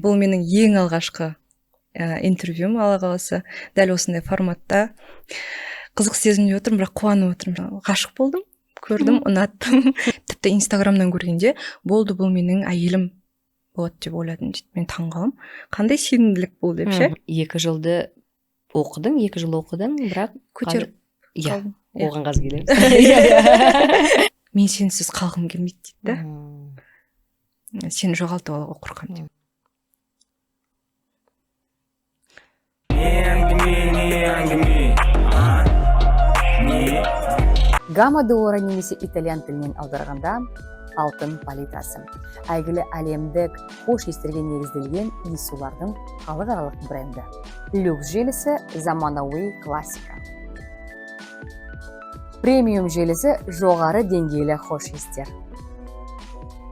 Бұл менің ең алғашқы интервьюм, Алла қаласа. Дәл осындай форматта. Қызық сезімде отырмын, бірақ қуанып отырмын. Ғашық болдым, көрдім, ұнаттым. Тіпті Инстаграмнан көргенде болды, бұл менің әйелім болады деп ойладым дейді. Мен таңғалым. Қандай сенімділік бұл деп ше? 2 жыл оқыдың, бірақ Көтеріп қалдым. Оған қаз келеміз. Мен сенсіз қалғым келмейді дейді да. Сені жоғалтып алуға қорқамын деп. Гамма дуора немесе итальян тілінен аударғанда алтын палитрасы. Әйгілі әлемдік хош иістерге негізделген иіссулардың халықаралық бренді. Люкс желісі заманауи классика. Премиум желісі жоғары деңгейлі хош иістер.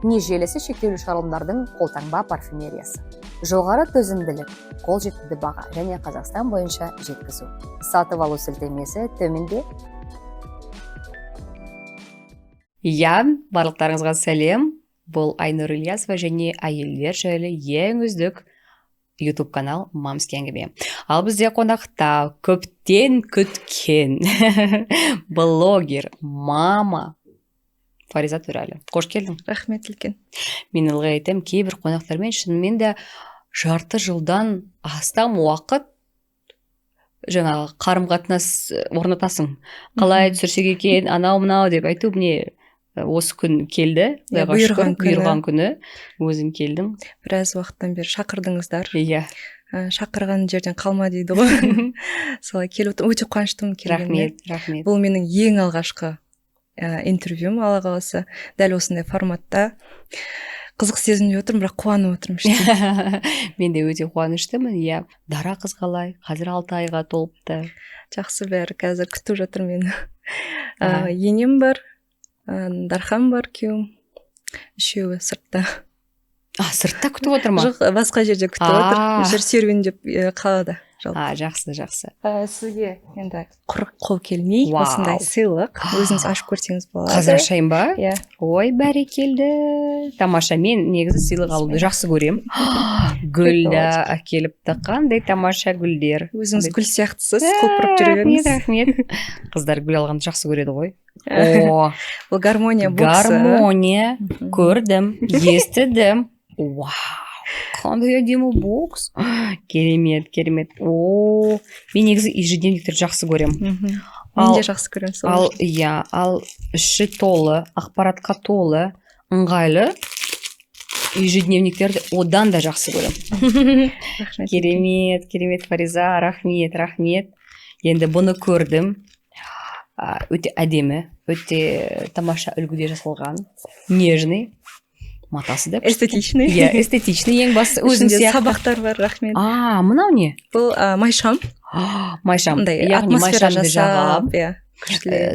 Ни желісі шектеулі шығарылымдардың қолтаңба парфюмериясы. Жоғары төзімділік, қолжетімді баға және Қазақстан бойынша жеткізу. Сатып алу сілтемесі төменде. Барлықтарыңызға сәлем. Бұл Айнұр Ильясова және әйелдер жайлы ең үздік YouTube канал Мамский әңгіме. Ал бізде қонақта көптен күткен блогер мама Фариза Төрәлі. Қош келдің. Рахмет үлкен. Мен ылғи айтам, кейбір қонақтармен шынымен де жарты жылдан астам уақыт жаңағы қарым-қатынас орнатасың. Қалай түсірсек екен, анау-мынау деп айту, міне осы күн келді. Бұйырған күні өзің келдің. Біраз уақыттан бері шақырдыңыздар. Иә. Шақырған жерден қалма дейді ғой. Солай келіп өте қуаныштымын келгеніне. Рахмет. Бұл менің ең алғашқы интервьюм, Алла қаласа. Дәл осындай форматта. Қызық сезімде отырмын, бірақ қуанып отырмын. Мен де өте қуаныштымын. Иә. Дара қыз қалай? Қазір 6 айға толыпты. Жақсы бәрі, қазір күтіп жатыр мені. Енем бар, Дархан бар, күйеуім. Үшеуі сыртта. Сыртта күтіп отыр ма? Жоқ, басқа жерде күтіп отыр. Жүр серуендеп қалада. Жақсы. Сізге енді құр қол келмей, осындай сыйлық. Өзіңіз ашып көрсеңіз болады. Қазір ашайын ба? Иә. Ой, бәрекелді. Тамаша. Мен негізі сыйлық алуды жақсы көрем. Гүлді әкеліпті. Қандай тамаша гүлдер. Өзіңіз гүл сияқтысыз, құлпырып жүргеніңіз. Рахмет. Қыздар гүл алғанды жақсы көреді ғой. Бұл гармония боксы. Гармония. Көрдім, естідім. Вау. Қандай әдемі бокс. Керемет. Мен негізі ежедневниктерді жақсы көрем. Мен де жақсы көрем сол. Ал іші толы, ақпаратқа толы, ыңғайлы ежедневниктерді одан да жақсы көрем. Керемет Фариза, рахмет. Енді бұны көрдім. Өте әдемі, өте тамаша үлгіде жасалған. Нежный. Матасы да эстетичный. Иә, эстетичный ең басы. Өзінде сабақтар бар, рахмет. Мынау не? Бұл майшам. Майшам. Атмосфера жасап,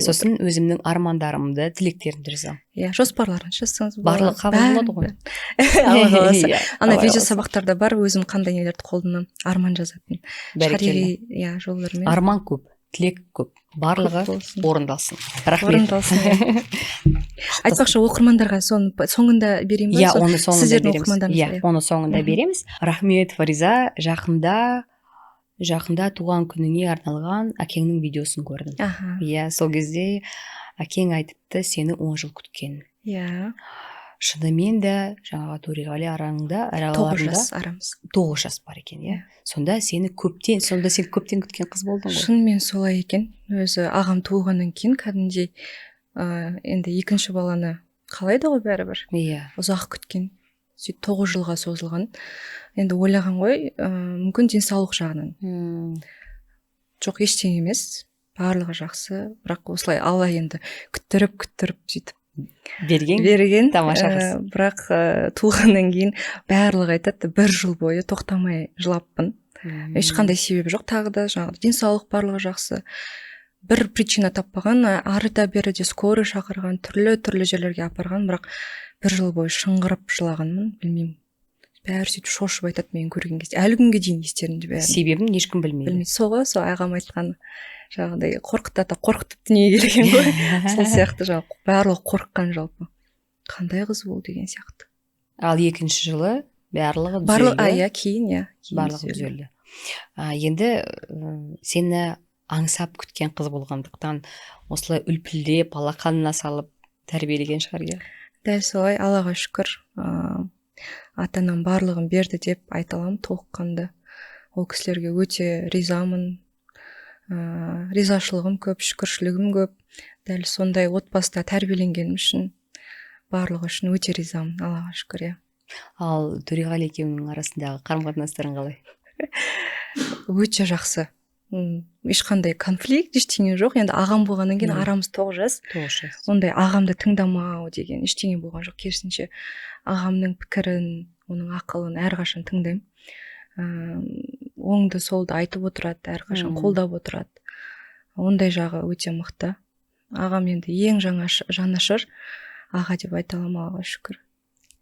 сосын өзімнің армандарымды, тілектерімді жазамын. Иә, жоспарларын жазсаңыз болады. Барлығы қабыл болады ғой. Алла қаласа. Ана видео сабақтарда бар, өзім қандай нелерді қолданамын, арман жазатын. Бәрекелді. Иә, жолдармен. Арман көп, тілек көп. Барлығы орындалсын. Рахмет. Айтпақшы, оқырмандарға соңында берейін ба? Иә, оны соңында береміз. Иә, оны соңында береміз. Рахмет, Фариза. Жақында туған күніңе арналған әкеңнің видеосын көрдім. Иә, сол кезде әкең айтыпты, сені 10 жыл күткен. Иә. Шынымен де жаңағы Төреғали араларында 9 жас арамыз. 9 жас бар екен, иә. Сонда сен көптен күткен қыз болдың ғой. Шынымен солай екен. Өзі ағам туылғаннан кейін кәдімгідей енді екінші баланы қалайды ғой бәрібір. Иә. Ұзақ күткен. 9 жылға созылған. Енді ойлаған ғой, мүмкін денсаулық жағынан. Жоқ, ештеңе емес. Барлығы жақсы. Бірақ осылай Алла енді күттіріп сөйтіп берген. Тамаша қыз. Бірақ туылғаннан кейін барлығы айтады, 1 жыл бойы тоқтамай жылаппын. Ешқандай себебі жоқ. Тағы да жаңағы денсаулық барлығы жақсы. Бір причина таппаған, арыда беріде скорый шақырған, түрлі жерлерге апарған, бірақ 1 жыл бойы шыңғырып жылағанмын, білмеймін. Бәрі сөйтіп шошып айтады мен көрген кезде. Әлі күнге дейін естерінде бәрі. Себебін ешкім білмейді. Сол ағам айтқан жаңағыдай қорқытып дүниеге келген ғой. Сол сияқты барлығы қорыққан жалпы. Қандай қыз ол деген сияқты. Ал екінші жылы барлығы иә кейін барлығы түзелді. Енді сені аңсап күткен қыз болғандықтан осылай үлпілдеп алақанына салып тәрбиелеген шығар, иә? Дәл солай, Аллаға шүкір. Ата-анам барлығын берді деп айта аламын толыққанды. Ол кісілерге өте ризамын. Ризашылығым көп, шүкіршілігім көп. Дәл сондай отбасыда тәрбиеленгенім үшін, барлығы үшін өте ризамын, Аллаға шүкір, иә. Ал Төреғали екеуіңнің арасындағы қарым-қатынастарың қалай? Өте жақсы. Ешқандай конфликт, ештеңе жоқ. Енді ағам болғаннан кейін арамыз 9 жас. Ондай ағамды тыңдамау деген ештеңе болған жоқ. Керісінше ағамның пікірін, оның ақылын әрқашан тыңдаймын. Оңды солды айтып отырады, әрқашан қолдап отырады. Ондай жағы өте мықты. Ағам енді ең жанашыр аға деп айта аламын, Аллаға шүкір.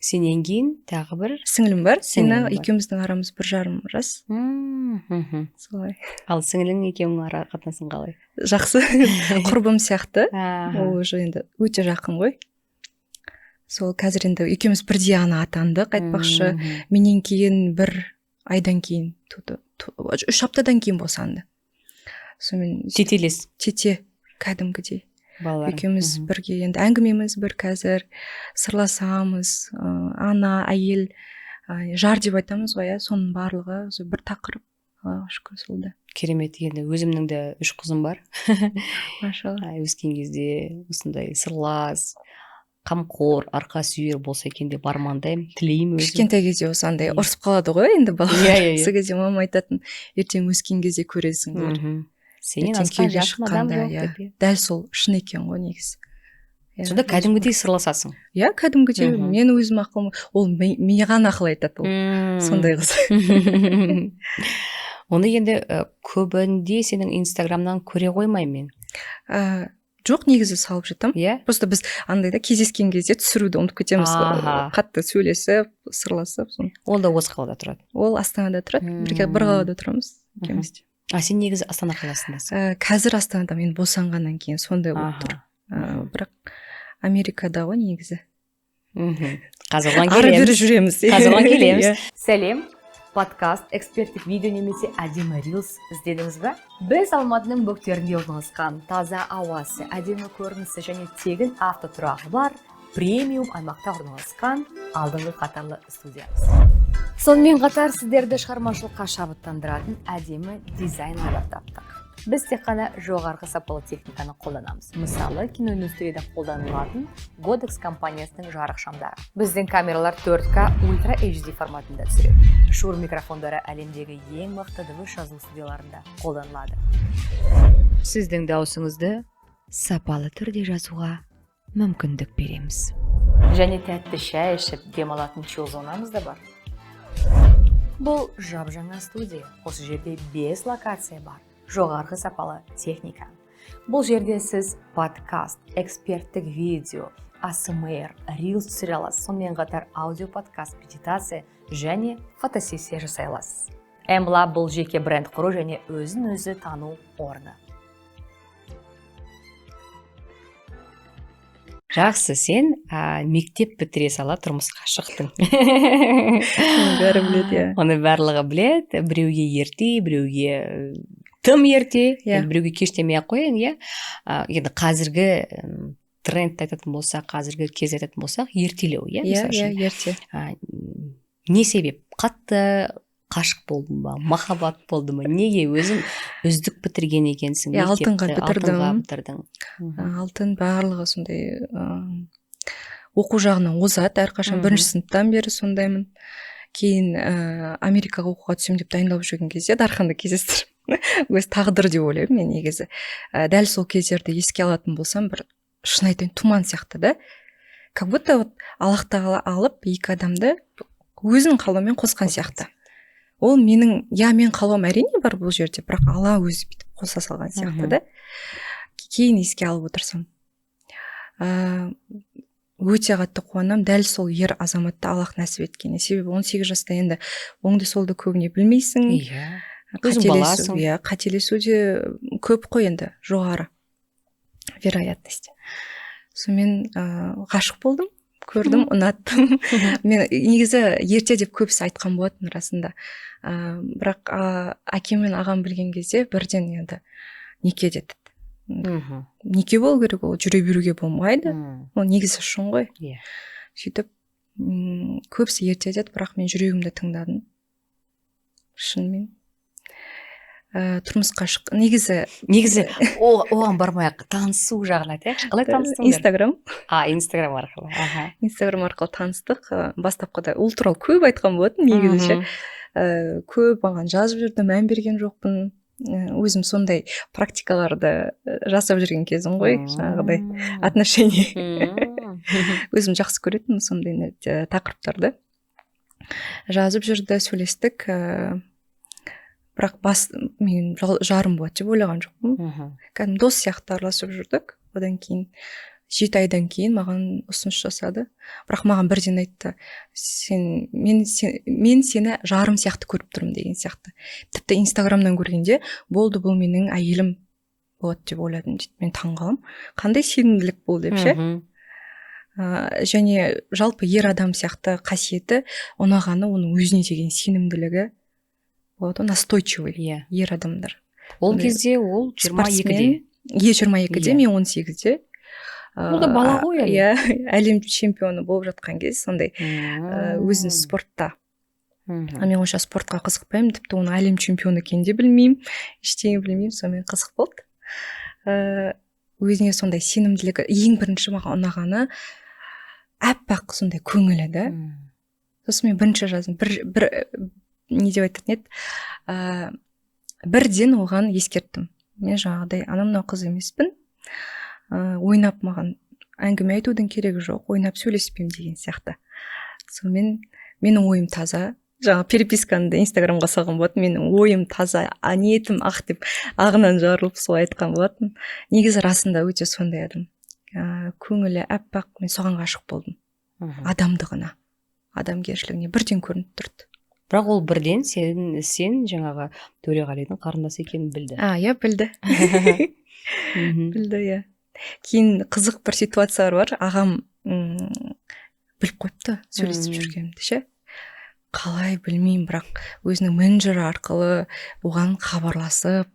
Сенен кейін тағы бір сіңілім бар. Екеуміздің арамыз 1,5 жас. Солай. Ал сіңілің екеуіңнің ара қатынасың қалай? Жақсы. Құрбым сияқты. Ол уже енді өте жақын ғой. Сол қазір енді екеуміз бірдей ана атандық, айтпақшы. Менен кейін 1 айдан кейін, 3 аптадан кейін босанды. Сонымен тетелес. Тете кәдімгідей. Балалар. Екеуміз бірге енді әңгімеміз бір қазір, сырласамыз, ана, әйел, жар деп айтамыз ғой, соның барлығы бір тақырып, Аллаға шүкір, солда. Керемет. Енді өзімнің де 3 қызым бар. Машалла. Өскен кезде осындай сырлас, қамқор, арқа сүйер болса екен деп армандаймын, тілеймін өзім. Кішкентай кезде осындай ұрсып қалады ғой енді балалар. Сол кезде мама айтатын, ертең өскен кезде көресің бұлар. Сенен асқан жақын адам жоқ деп. Дәл сол шын екен ғой негізі. Сонда кәдімгідей сырласасың. Иә, кәдімгідей. Мен өзім ақылым, ол маған ақыл айтады, ол сондай қыз. Оны енді көбінде сенің инстаграмнан көре қоймаймын мен. Жоқ, негізі салып жатам. Иә. Просто біз андайда кездескен кезде түсіруді ұмытып кетеміз. Қатты сөйлесіп, сырласып. Ол да осы қалада тұрады. Ол Астанада тұрады. Бірге бір қалада тұрамыз. Сен негізі Астана қаласындасың? Қазір Астанада, мен босанғаннан кейін сондай болып тұр. Бірақ Америкада ғой негізі. Қазір оған келеміз. Ары бері жүреміз. Қазір оған келеміз. Сәлем. Подкаст, эксперттік видео немесе әдемі рилс іздедіңіз бе? Біз Алматының бөктерінде орналасқан, таза ауасы, әдемі көрінісі және тегін автотұрағы бар премиум аймақта орналасқан алдыңғы қатарлы студиямыз. Сонымен қатар сіздерді шығармашылыққа шабыттандыратын әдемі дизайн ойлап таптық. Біз тек қана жоғарғы сапалы техниканы қолданамыз. Мысалы, киноиндустрияда қолданылатын Godox компаниясының жарық шамдары. Біздің камералар 4K Ultra HD форматында түсіреді. Шур микрофондары әлемдегі ең мықты дыбыс жазу студияларында қолданылады. Сіздің даусыңызды сапалы түрде жазуға мүмкіндік береміз. Және тәтті шай ішіп демалатын чил зонамыз да бар. Бұл жап-жаңа студия. Осы жерде 5 локация бар. Жоғарғы сапалы техника. Бұл жерде сіз подкаст, эксперттік видео, ASMR, рилс түсіре аласыз. Сонымен қатар аудио подкаст, медитация және фотосессия жасай аласыз. Эмбла бұл жеке бренд құру және өзін-өзі тану орны. Жақсы, сен мектеп бітіре сала тұрмысқа шықтың. Бәрі біледі, иә. Оны барлығы біледі. Біреуге ерте, біреуге тым ерте, біреуге кештемей-ақ қояйын, иә. Енді қазіргі трендті айтатын болсақ, қазіргі кез айтатын болсақ, ертелеу, иә. Иә, ерте. Не себеп? Қатты қашық болды ма, махаббат болды ма? Неге өзің үздік бітірген екенсің? Алтынға бітірдім. Алтын барлығы сондай оқу жағынан озат, әрқашан 1-ші сыныптан бері сондаймын. Кейін Америкаға оқуға түсем деп дайындалып жүрген кезде Дарханды кездестіріп, өз тағдыр деп ойлаймын мен негізі. Дәл сол кездерді еске алатын болсам, бір шын айтайын туман сияқты да. Как будто Аллах тағала алып екі адамды өзінің қалауымен қосқан сияқты. Ол менің, мен қалауым әрине бар бұл жерде, бірақ Алла өзі бүйтіп қоса салған сияқты да. Кейін еске алып отырсам. Өте қатты қуанам, дәл сол ер азаматты Аллах нәсіп еткеніне. Себебі 18 жаста енді оңды солды көбіне білмейсің. Қателесу де көп қой енді, жоғары вероятность. Сонымен ғашық болдым. көрдім, ұнаттым. Мен негізі ерте деп көбісі айтқан болатын расында. Бірақ әкем мен ағам білген кезде бірден енді неке деді. Неке болу керек, ол жүре беруге болмайды. Ол негізі үшін ғой. Сөйтіп көбісі ерте деді, бірақ мен жүрегімді тыңдадым. Шынымен. Тұрмысқа шық. Негізі оған бармай-ақ танысу жағын айтайықшы. Қалай таныстыңдар? Инстаграм арқылы. Инстаграм арқылы таныстық. Бастапқыда ол туралы көп айтқан болатын негізі. Көп маған жазып жүрді, мән берген жоқпын. Өзім сондай практикаларды жасап жүрген кезім ғой, жаңағыдай отношение. Өзім жақсы көретінмін сондай тақырыптарды. Жазып жүрді, сөйлестік. Бірақ мен жарым болады деп ойлаған жоқпын. Кәдімгі дос сияқты араласып жүрдік. Одан кейін 7 айдан кейін маған ұсыныс жасады. Бірақ маған бірден айтты, мен сені жарым сияқты көріп тұрмын деген сияқты. Тіпті Инстаграмнан көргенде болды, бұл менің әйелім болады деп ойладым дейді. Мен таңғалам. Қандай сенімділік бұл деп ше. Және жалпы ер адам сияқты қасиеті ұнағаны оның өзіне деген сенімділігі болады, настойчивый ер адамдар. Ол кезде ол 22-де. 22-де, мен 18-де. Ол да бала ғой әлі. Әлем чемпионы болып жатқан кез, сондай өзін спортта. Мен онша спортқа қызықпаймын, тіпті оның әлем чемпионы екенін де білмеймін, ештеңе білмеймін, сонымен қызық болды. Өзіне сондай сенімділігі, ең бірінші маған ұнағаны әппақ сондай көңілі да. Сосын мен бірінші жаздым, не деп айтатын еді, бірден оған ескерттім. Мен жаңағыдай анау қыз емеспін, ойнап маған әңгіме айтудың керегі жоқ, ойнап сөйлеспеймін деген сияқты. Сонымен менің ойым таза, жаңа переписканы да Инстаграмға салған болатын, менің ойым таза, ниетім ақ деп ағынан жарылып сол айтқан болатын. Негізі расында өте сондай адам. Көңілі әппақ, мен соған ғашық болдым. Адамдығына, адамгершілігіне бірден көрініп тұрды. Бірақ ол бірден сен жаңағы Төреғалидың қарындасы екенін білді. Иә, білді. Білді, иә. Кейін қызық бір ситуациялар бар, ағам біліп қойыпты сөйлесіп жүргенімді ше. Қалай білмеймін, бірақ өзінің менеджері арқылы оған хабарласып,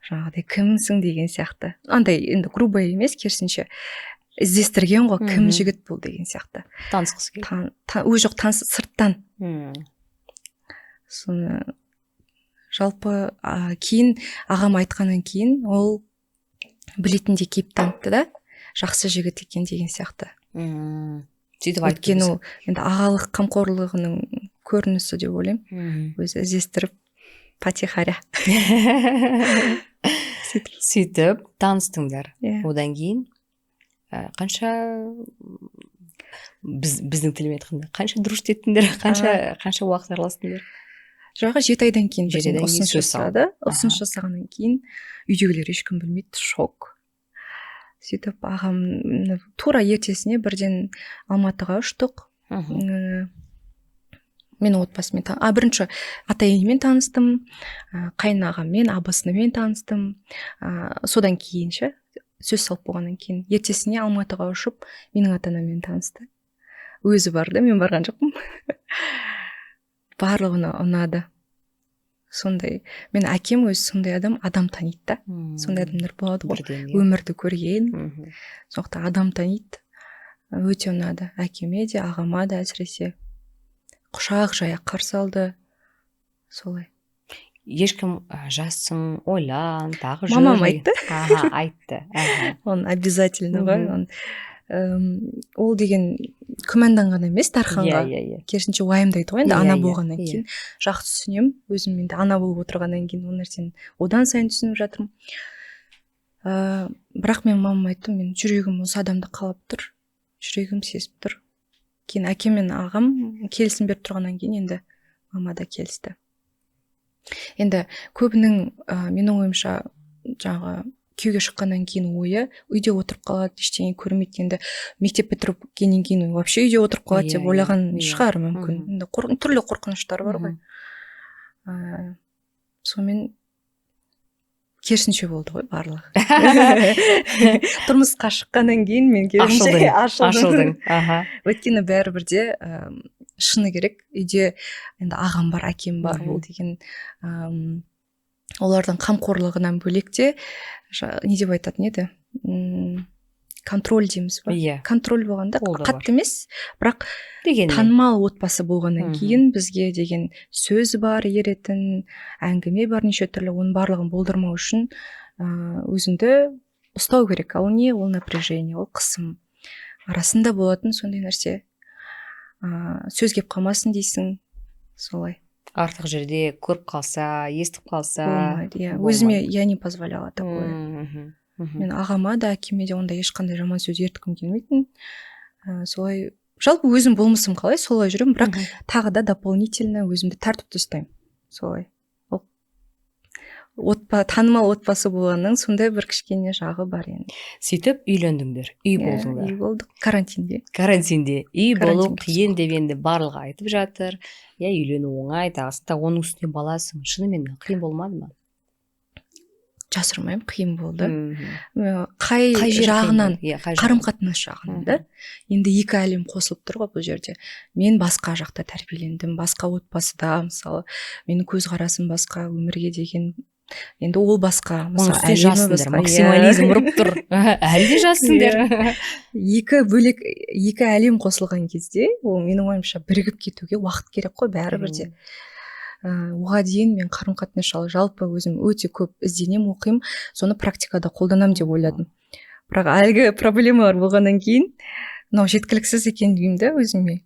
жаңағыдай кімсің деген сияқты. Андай енді грубо емес, керісінше іздестірген ғой, кім жігіт бұл деген сияқты. Танысқысы келді. Өз жоқ, сырттан. Соны жалпы кейін ағам айтқаннан кейін ол білетіндей кейіп танытты да, жақсы жігіт екен деген сияқты. Сөйтіп айтты. Өйткені ол енді ағалық қамқорлығының көрінісі деп ойлаймын. Өзі іздестіріп патихаря. Сөйтіп таныстыңдар. Одан кейін қанша, біздің тілмен айтқанда, қанша дружить еттіңдер, қанша уақыт араластыңдар? Жағы 7 айдан кейін ұсыныс жасады. Ұсыныс жасағаннан кейін үйдегілер ешкім білмейді, шок. Сөйтіп ағам тура ертесіне бірден Алматыға ұштық. Мен отбасымен бірінші ата-енемен таныстым, қайынағаммен, абысынымен таныстым. Содан кейін сөз салып болғаннан кейін ертесіне Алматыға ұшып, менің ата-анаммен танысты. Өзі барды, мен барған жоқпын. Барлығына ұнады. Сондай, мен әкем өзі сондай адам таниды да. Сондай адамдар болады ғой, өмірді көрген. Сондықтан адам таниды. Өте ұнады. Әкеме де, ағама да әсіресе құшақ жая қарсы алды. Солай. Ешкім жассың, ойлан, тағы жүр. Мамам айтты. Айтты. Он обязательно ғой. Ол деген күмәнданған емес Тарханға. Керісінше уайымдайды ғой, енді ана болғаннан кейін. Жақсы түсінемін, өзім енді ана болып отырғаннан кейін ол нәрсені одан сайын түсініп жатырмын. Бірақ мен мамам айттым, мен жүрегім осы адамды қалап тұр, жүрегім сезіп тұр. Кейін әкем мен ағам келісім беріп тұрғаннан кейін енді мама да келісті. Енді көбінің менің ойымша жаңағы күйеуге шыққаннан кейін ойы үйде отырып қалады, ештеңе көрмейді. Енді мектеп бітіріп келгеннен кейін вообще үйде отырып қалады деп ойлаған шығар мүмкін. Енді түрлі қорқыныштар бар ғой. Сонымен керісінше болды ғой барлығы. Тұрмысқа шыққаннан кейін мен ашылдың. Аха. Өйткені бәрібір де шыны керек, үйде енді ағам бар, әкем бар, ол деген олардың қамқорлығынан бөлек те не деп айтатын еді, контроль дейміз ба? Иә. Контроль болғанда қатты емес, бірақ дегенмен танымал отбасы болғаннан кейін бізге деген сөз бар, еретін әңгіме бар неше түрлі, оның барлығын болдырмау үшін өзіңді ұстау керек. Ал не? Ол напряжение, ол қысым. Арасында болатын сондай нәрсе. Сөз кеп қалмасын дейсің, солай. Артық жерде көріп қалса, естіп қалса. Болмайды, иә. Өзіме я не позволяла такое. Мен ағама да, әкеме де ондай ешқандай жаман сөз ерткім келмейтін. Солай, жалпы өзім болмысым қалай, солай жүремін, бірақ тағы да дополнительно өзімді тәртіпті ұстаймын. Солай. Танымал отбасы болғанның сондай бір кішкене жағы бар енді. Сөйтіп үйлендіңдер, үй болдыңдар. Үй болдық, карантинде. Үй болу қиын деп енді барлығы айтып жатыр. Я үйлену оңай, тағысын, оның үстіне баласың. Шынымен қиын болмады ма? Жасырмаймын, қиын болды. Қай жағынан, қарым-қатынас жағынан да. Енді екі әлем қосылып тұр ғой бұл жерде. Мен басқа жақта тәрбиелендім, басқа отбасыда, мысалы, менің көзқарасым басқа, өмірге деген, енді ол басқа. Оның үстіне жассыңдар, максимализм ұрып тұр. Әлі де жассыңдар. Екі әлем қосылған кезде, ол менің ойымша бірігіп кетуге уақыт керек қой бәрібір де. Оға дейін мен қарым-қатынас жалпы өзім өте көп ізденем, оқимын, соны практикада қолданам деп ойладым. Бірақ әлгі проблемалар болғаннан кейін, мынау жеткіліксіз екендігімді өзіме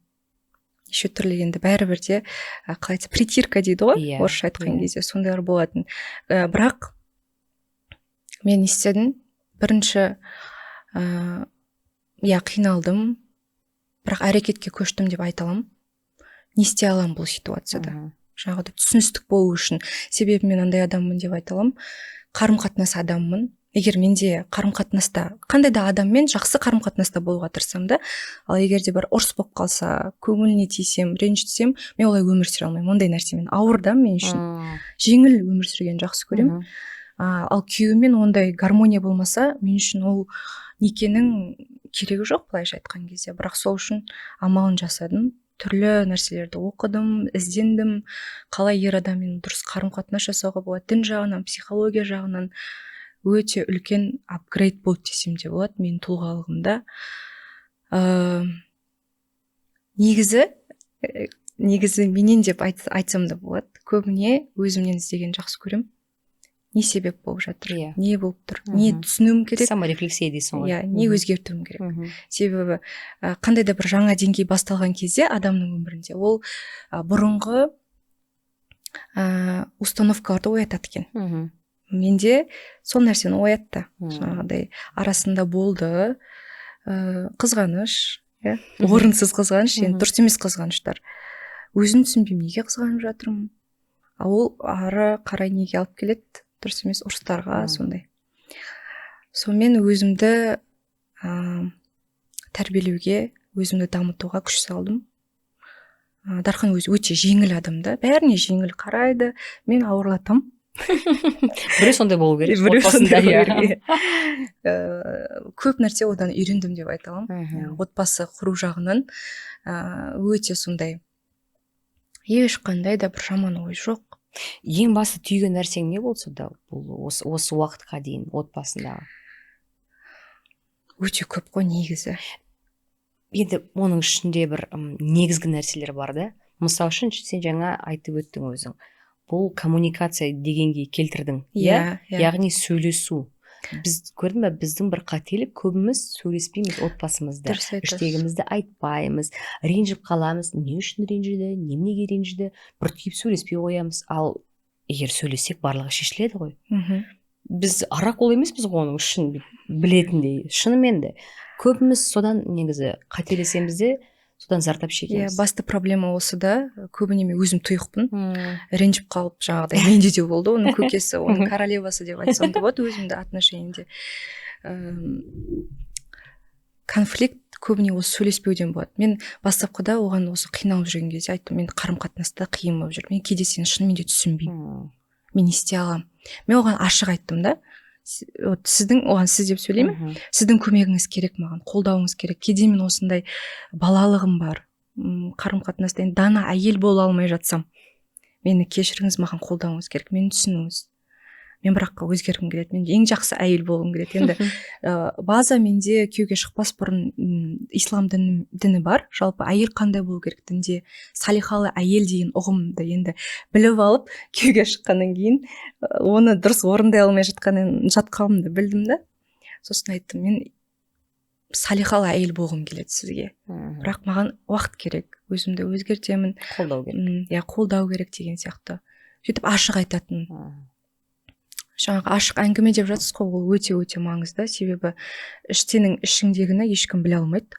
неше түрлі енді бәрібір де қалайда притирка дейді ғой, орысша айтқан кезде сондайлар болатын. Бірақ мен не істедім? Бірінші қиналдым, бірақ әрекетке көштім деп айта аламын. Не істей аламын бұл ситуацияда? Жаңағыдай түсіністік болу үшін. Себебі мен андай адаммын деп айта аламын. Қарым-қатынас адаммын. Егер менде қарым-қатынаста, қандай да адаммен жақсы қарым-қатынаста болуға тырысам да, ал егер де бір ұрыс болып қалса, көңіліне тисем, ренжітсем, мен олай өмір сүре алмаймын. Ондай нәрсемен ауыр да мен үшін. Жеңіл өмір сүргенді жақсы көремін. Ал күйеуімен ондай гармония болмаса, мен үшін ол некенің керегі жоқ, былайша айтқан кезде. Бірақ сол үшін амалын жасадым. Түрлі нәрселерді оқыдым, іздендім, қалай ер адаммен дұрыс қарым-қатынас жасауға болады, дін жағынан, психология жағынан өте үлкен апгрейд болды десем де болады менің тұлғалығымда. Негізі менен деп айтсам да болады. Көбіне өзімнен іздеген жақсы көрем. Не себеп болып жатыр? Не болып тұр? Не түсінуім керек? Саморефлексия дейсің ғой. Не өзгертуім керек? Себебі қандай да бір жаңа деңгей басталған кезде адамның өмірінде ол бұрынғы установкаларды оятады екен. Менде сол нәрсені оятты. Жаңағыдай арасында болды қызғаныш, орынсыз қызғаныш, енді дұрыс емес қызғаныштар. Өзім түсінбеймін, неге қызғанып жатырмын? Ол ары қарай неге алып келеді? Дұрыс емес ұрыстарға, сондай. Сонымен өзімді тәрбиелеуге, өзімді дамытуға күш салдым. Дархан өзі өте жеңіл адам да, бәріне жеңіл қарайды, мен ауырлатам. Біреу сондай болу керек. Көп нәрсе одан үйрендім деп айта аламын. Отбасы құру жағынан өте сондай. Ешқандай да бір жаман ой жоқ. Ең басты түйген нәрсең не болса да, бұл осы уақытқа дейін отбасындағы? Өте көп қой негізі. Енді оның ішінде бір негізгі нәрселер бар да. Мысалы үшін сен жаңа айтып өттің өзің. Бұл коммуникация дегенге келтірдің. Яғни сөйлесу. Біз көрдің бе, біздің бір қателік, көбіміз сөйлеспейміз отбасымызда. Іштегімізді айтпаймыз, ренжіп қаламыз. Не үшін ренжіді, неменеге ренжіді, бір түйіп сөйлеспей қоямыз. Ал егер сөйлесек барлығы шешіледі ғой. Біз оракул емеспіз ғой оның үшін білетіндей. Шынымен де көбіміз содан негізі қателесеміз де содан зардап шегеміз. Басты проблема осы да, көбіне мен өзім тұйықпын. Ренжіп қалып жаңағыдай менде де болды, оның көкесі, оның королевасы деп айтсам да болады өзімді отношениеде. Конфликт көбіне осы сөйлеспеуден болады. Мен бастапқыда оған осы қиналып жүрген кезде айттым, мен қарым-қатынаста қиын болып жүр. Мен кейде сені шынымен де түсінбеймін. Мен не істей аламын? мен оған ашық айттым да, вот сіздің, оған сіз деп сөйлеймін, сіздің көмегіңіз керек маған, қолдауыңыз керек. Кейде мен осындай балалығым бар, қарым қатынаста дана әйел бола алмай жатсам, мені кешіріңіз, маған қолдауыңыз керек, мені түсініңіз. Мен бірақ өзгергім келеді, мен ең жақсы әйел болғым келеді. Енді база менде күйеуге шықпас бұрын ислам діні бар. Жалпы әйел қандай болу керек дінде, салихалы әйел деген ұғымды енді біліп алып, күйеуге шыққаннан кейін оны дұрыс орындай алмай жатқанымды білдім да. Сосын айттым, мен салихалы әйел болғым келеді сізге. Бірақ маған уақыт керек, өзімді өзгертемін. Қолдау керек. Иә, қолдау керек деген сияқты. Сөйтіп ашық айтатын. Жаңағы ашық әңгіме деп жатсыз ғой, ол өте маңызды, себебі сенің ішіңдегіні ешкім біле алмайды.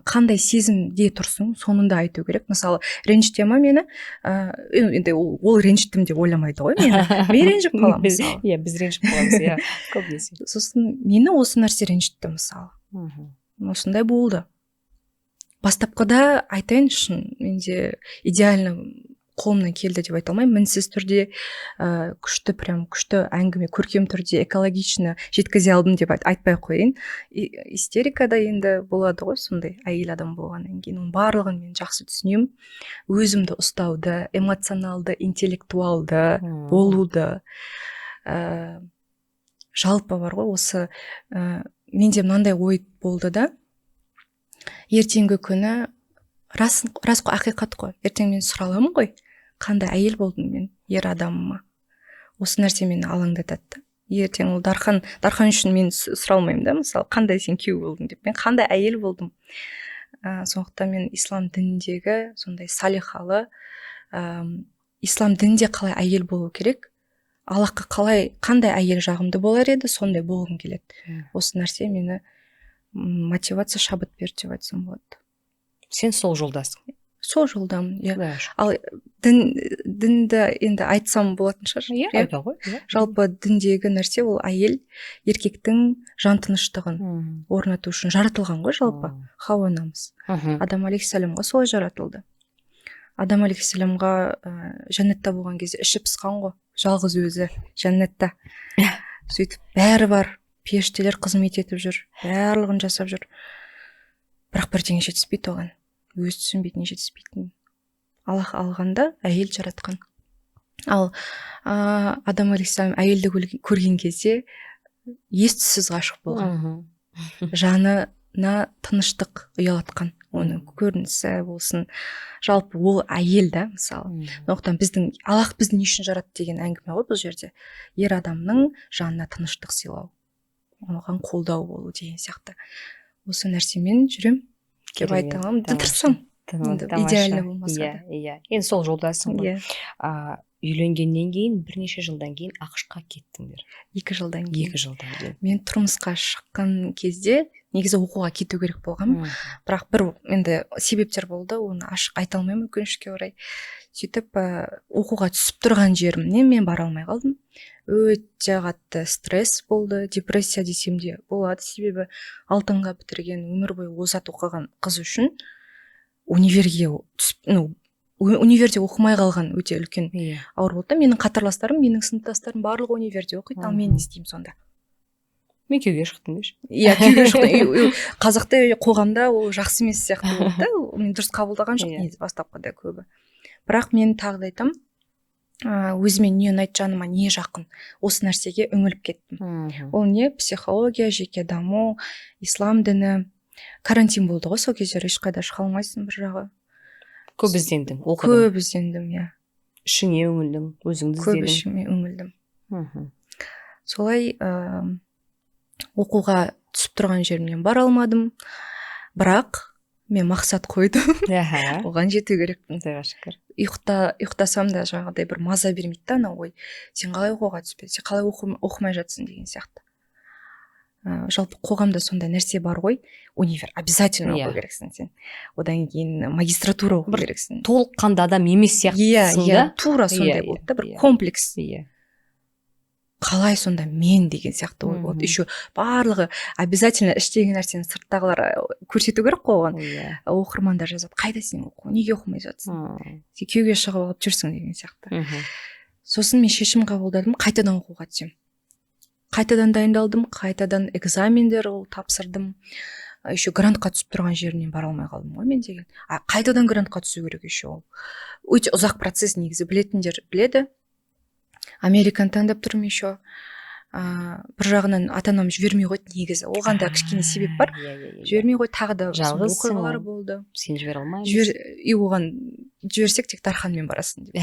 Қандай сезімде тұрсың, сонында айту керек. Мысалы, ренжіте ма мені? Енді ол ренжіттім деп ойламайды ғой мені. Мен ренжіп қаламын мысалы. Иә, біз ренжіп қаламыз, иә, көбінесе. Сосын мені осы нәрсе ренжітті мысалы. Осындай болды. Бастапқыда айтайын, шын менде идеально қолымнан келді деп айта алмаймын. Мінсіз түрде күшті әңгіме, көркем түрде экологично жеткізе алдым деп айтпай қойын. Истерикада енді болады ғой сондай әйел адам болғаннан кейін. Оның барлығын мен жақсы түсінемін. Өзімді ұстауды, эмоционалды, интеллектуалды болуды. Жалпы бар ғой, осы менде мынандай ой болды да, ертеңгі күні рас қой, ақиқат қой. Ертең мен сұраламын ғой, қандай әйел болдым мен ер адамыма. Осы нәрсе мені алаңдатады. Ертең ол Дархан үшін мен сұралмаймын да, мысалы, қандай сен күйеу болдың деп. Мен қандай әйел болдым. Сондықтан мен ислам дініндегі сондай салихалы, ислам дінінде қалай әйел болу керек, Аллахқа қандай әйел жағымды болар еді, сондай болғым келеді. Осы нәрсе мені мотивация, шабыт берді деп айтсам болады. Сен сол жолдасың. Сол жолдамын, иә. Ал дінді енді айтсам болатын шығар. Иә, айта ғой. Жалпы діндегі нәрсе ол әйел еркектің жан тыныштығын орнату үшін жаратылған ғой жалпы. Хауа анамыз. Адам алейхиссаламға солай жаратылды. Адам алейхиссаламға жәннатта болған кезде іші пысқан ғой, жалғыз өзі жәннатта. Сөйтіп бәрі бар, періштелер қызмет етіп жүр, барлығын жасап жүр. Бірақ бірдеңе жетіспейді оған. Өз түсінбейтін, жетіспейтін. Аллах алғанда әйел жаратқан. Ал Адам алейхиссалам әйелді көрген кезде ес-түссіз ғашық болған. Жанына тыныштық ұялатқан. Оның көрінісі болсын. Жалпы ол әйел да, мысалы. Сондықтан Аллах бізді не үшін жаратты деген әңгіме ғой бұл жерде. Ер адамның жанына тыныштық сыйлау, оған қолдау болу деген сияқты. Осы нәрсемен жүрем деп айта аламын. Тырысам. Идеально болмаса да. Иә. Енді сол жолдасың ғой. Үйленгеннен кейін бірнеше жылдан кейін ақш-қа кеттіңдер. 2 жылдан кейін. 2 жылдан кейін. Мен тұрмысқа шыққан кезде негізі оқуға кету керек болған. Бірақ бір енді себептер болды, оны ашық айта алмаймын өкінішке орай. Сөйтіп оқуға түсіп тұрған жерімнен мен бара алмай қалдым. Өте қатты стресс болды, депрессия десем де болады, себебі алтынға бітірген, өмір бойы озат оқыған қыз үшін универде оқымай қалған өте үлкен ауыр болды. Менің қатарластарым, менің сыныптастарым барлығы универде оқиды, ал мен не істеймін сонда? Мен күйеуге шықтым деші. Иә, күйеуге шықтым. Қазақта қоғамда ол жақсы емес сияқты болды да. Мен дұрыс қабылдаған жоқ бастапқыда көбі. Бірақ мен тағы да айтамын, өзіме не ұнайды, жаныма не жақын, осы нәрсеге үңіліп кеттім. Ол не? Психология, жеке даму, ислам діні. Карантин болды ғой сол кездері, ешқайда шыға алмайсың бір жағы. Көп іздендің, оқыдың. Көп іздендім, иә. Ішіңе үңілдің, өзіңді іздедің. Көп ішіме үңілдім. Солай оқуға түсіп тұрған жерімнен бара алмадым. Бірақ мен мақсат қойдым. Оған жету керекпін. Ұйықтасам да жаңағыдай бір маза бермейді да, ана ой, сен қалай оқуға түспедің, сен қалай оқымай жатсың деген сияқты. Жалпы қоғамда сондай нәрсе бар ғой, универ обязательно оқу керексің сен. Одан кейін магистратура оқу керексің. Толыққанды адам емес сияқтысың да. Тура сондай болды да, бір комплекс. Қалай сонда мен деген сияқты ой болды. Еще барлығы обязательно іштегі нәрсені сырттағылар көрсету керек қой оған. Оқырмандар жазады, қайда сен оқу, неге оқымай жатсың? Сен күйеуге шығып алып жүрсің деген сияқты. Сосын мен шешім қабылдадым, қайтадан оқуға түсем. Қайтадан дайындалдым, қайтадан экзамендер тапсырдым. Еще грантқа түсіп тұрған жерінен бара алмай қалдым ғой мен деген. Қайтадан грантқа түсу керек еще ол. Өте ұзақ процесс, негізі білетіндер біледі. Американы таңдап тұрмын еще. Бір жағынан ата-анам жібермей қойды негізі. Оған да кішкене себеп бар. Жібермей қойды, тағы да оқиғалар болды. Сен жібере алмайсың. Оған жіберсек тек Дарханмен барасың деп.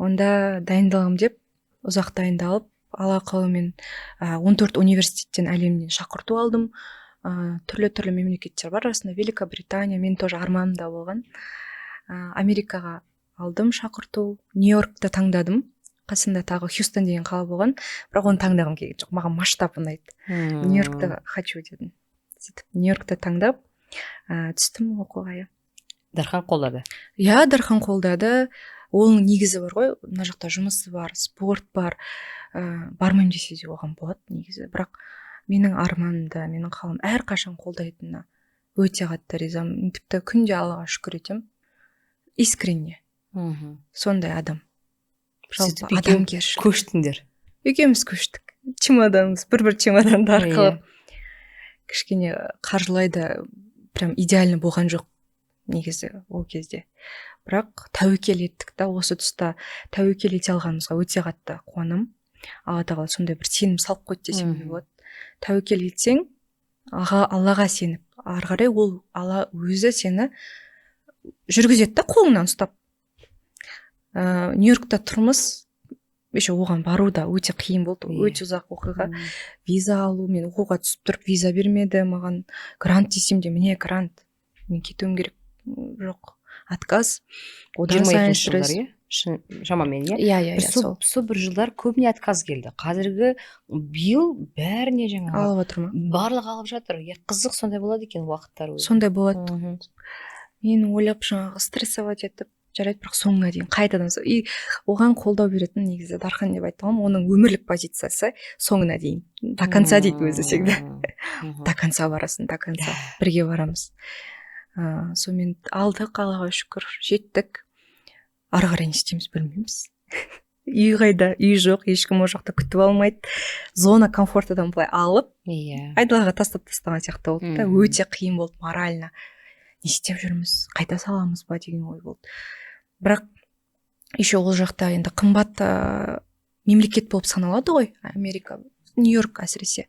Онда дайындалам деп, ұзақ дайындалып, Алла қалауымен 14 университеттен әлемнен шақырту алдым. Түрлі мемлекеттер бар арасында, Великобритания, мен тоже арманымда болған. Америкаға алдым шақырту, Нью-Йоркты таңдадым. Қасында тағы Хьюстон деген қала болған, бірақ оны таңдағым келген жоқ, маған масштаб ұнайды. Нью-Йоркты хочу дедім. Сөйтіп Нью-Йоркты таңдап түстім оқуға. Дархан қолдады. Иә, Дархан қолдады. Оның негізі бар ғой, мына жақта жұмысы бар, спорт бар. Бармайым десе де оған болады негізі. Бірақ менің арманымда, менің қалам әрқашан қолдайтынына өте қатты ризамын. Тіпті күнде Аллаға шүкір етемін. Искренне. Сондай адам. Жалпы адамгершілік. Көштіңдер. Екеуміз көштік. Чемоданымыз, бір чемоданды арқалап. Кішкене қаржылай да прям идеально болған жоқ негізі ол кезде. Бірақ тәуекел еттік та, осы тұста тәуекел ете алғанымызға өте қатты қуанам. Алла тағала сондай бір сенім салып қойды десем де болады. Тәуекел етсең, Аллаға сеніп, ары қарай ол Алла өзі сені жүргізеді да, қолыңнан ұстап. Нью-Йоркта тұрмыз, еще оған бару да өте қиын болды, өте ұзақ оқиға. Виза алу, мен оқуға түсіп тұрып виза бермеді маған. Грант десем де, міне грант, мен кетуім керек. Жоқ, отказ. Одан сайын стресс. Шамамен, иә. Сол бір жылдар көбіне отказ келді. Қазіргі биыл бәріне жаңа алып жатыр ма? Барлық алып жатыр. Қызық сондай болады екен уақыттар. Сондай болады. Мен ойлап жаңағы стрессовать етіп, жарайды, бірақ соңына дейін қайтадан оған қолдау беретін негізі Дархан деп айта аламын. Оның өмірлік позициясы соңына дейін. До конца дейді өзі всегда. До конца барасың, до конца. Бірге барамыз. Сонымен алдық, Аллаға шүкір, жеттік. Ары қарай не істейміз білмейміз. Үй қайда, үй жоқ, ешкім ол жақта күтіп алмайды. Зона комфортадан былай алып, айдалаға тастап тастаған сияқты болды да, өте қиын болды морально. Не істеп жүрміз, қайта саламыз ба деген ой болды. Бірақ еще ол жақта енді қымбат мемлекет болып саналады ғой, Америка, Нью-Йорк әсіресе.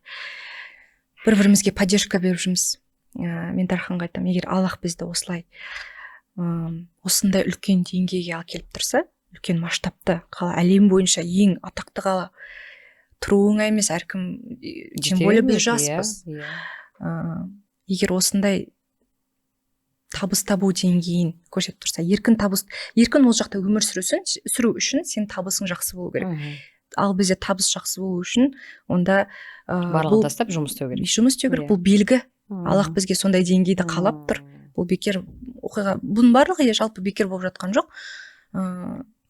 Бір-бірімізге поддержка беріп жүрміз. Мен Дарханға айтамын, егер Аллах бізді осылай осындай үлкен деңгейге алып тұрса, үлкен масштабта қала, әлем бойынша ең атақты қала, тұру оңай емес, әркім, тем более біз жаспыз. Егер осындай табыс табу деңгейін көрсетіп тұрса, еркін ол жақта өмір сүру үшін сен табысың жақсы болу керек. Ал бізде табыс жақсы болу үшін онда барлығын тастап жұмыс істеу керек. Жұмыс істеу керек, бұл белгі. Аллах бізге сондай деңгейді қалап тұр. Бұл бекер оқиға, бұның барлығы жалпы бекер болып жатқан жоқ.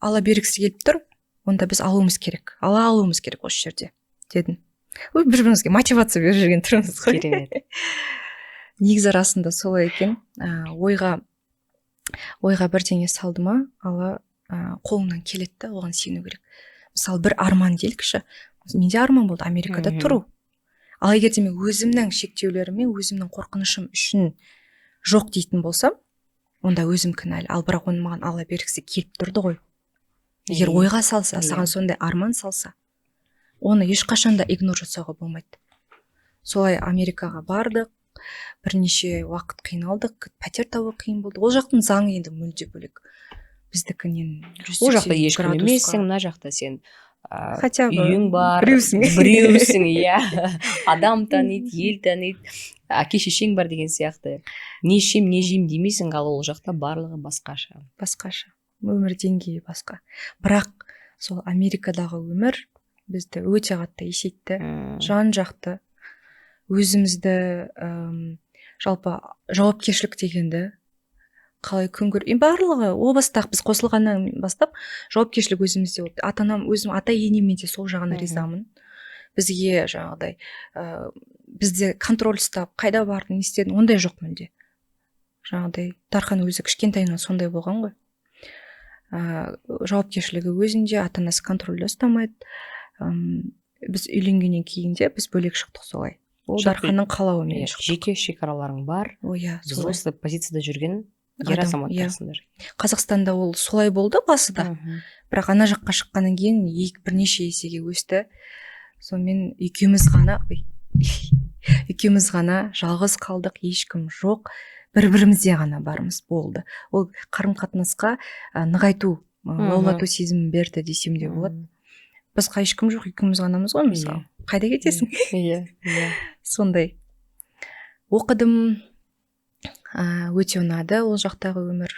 Алла бергісі келіп тұр, онда біз алуымыз керек. Алуымыз керек осы жерде, дедім. Бір-бірімізге мотивация беріп жүрген түріміз ғой. Керемет. Негізі расында солай екен. Ойға бірдеңе салды ма, Алла қолыңнан келеді, оған сену керек. Мысалы, бір арман делікші. Менде арман болды Америкада тұру. Ал егер де мен өзімнің шектеулеріме, өзімнің қорқынышым үшін жоқ дейтін болсам, онда өзім кінәлі. Ал бірақ оны маған Алла бергісі келіп тұрды ғой. Егер ойға салса, саған сондай арман салса, оны ешқашан да игнор жасауға болмайды. Солай Америкаға бардық, бірнеше уақыт қиналдық, пәтер табу қиын болды. Ол жақтың заңы енді мүлде бөлек. Біздікінен 180 ол жақта ешкім емессің, мына жақта сен хотя бы үйің бар, біреусің, иә. Адам таниды, ел таниды, әке шешең бар деген сияқты. Не ішем, не жеймін демейсің, ал ол жақта барлығы басқаша. Басқаша. Өмір деңгейі басқа. Бірақ сол Америкадағы өмір бізді өте қатты есейтті, жан жақты. Өзімізді жалпы жауапкершілік дегенді қалай күн барлығы о бастақ біз қосылғаннан бастап жауапкершілік өзімізде болды. Ата-анам, өзім ата-енеме де сол жағына ризамын. Бізге жаңағыдай бізде контроль ұстап, қайда бардың, не істедің, ондай жоқ мүлде. Жаңағыдай Дархан өзі кішкентайынан сондай болған ғой. жауапкершілігі өзінде, ата анасы контрольде ұстамайды. Біз үйленгеннен кейін де біз бөлек шықтық солай. Ол Дарханның қалауымен шықтық. Жеке шекараларың бар. Иә, взрослый позицияда жүрген ер азаматтарсыңдар. Қазақстанда ол солай болды басында. Бірақ ана жаққа шыққаннан кейін бірнеше есеге өсті. Сонымен екеуміз ғана жалғыз қалдық, ешкім жоқ. Бір-бірімізде ғана барымыз болды. Ол қарым-қатынасқа нығайту, лаулату сезімін берді десем де болады. Басқа ешкім жоқ, екеуміз ғанамыз ғой, мысалы. Қайда кетесің? Иә. Сондай. Оқыдым, өте ұнады ол жақтағы өмір.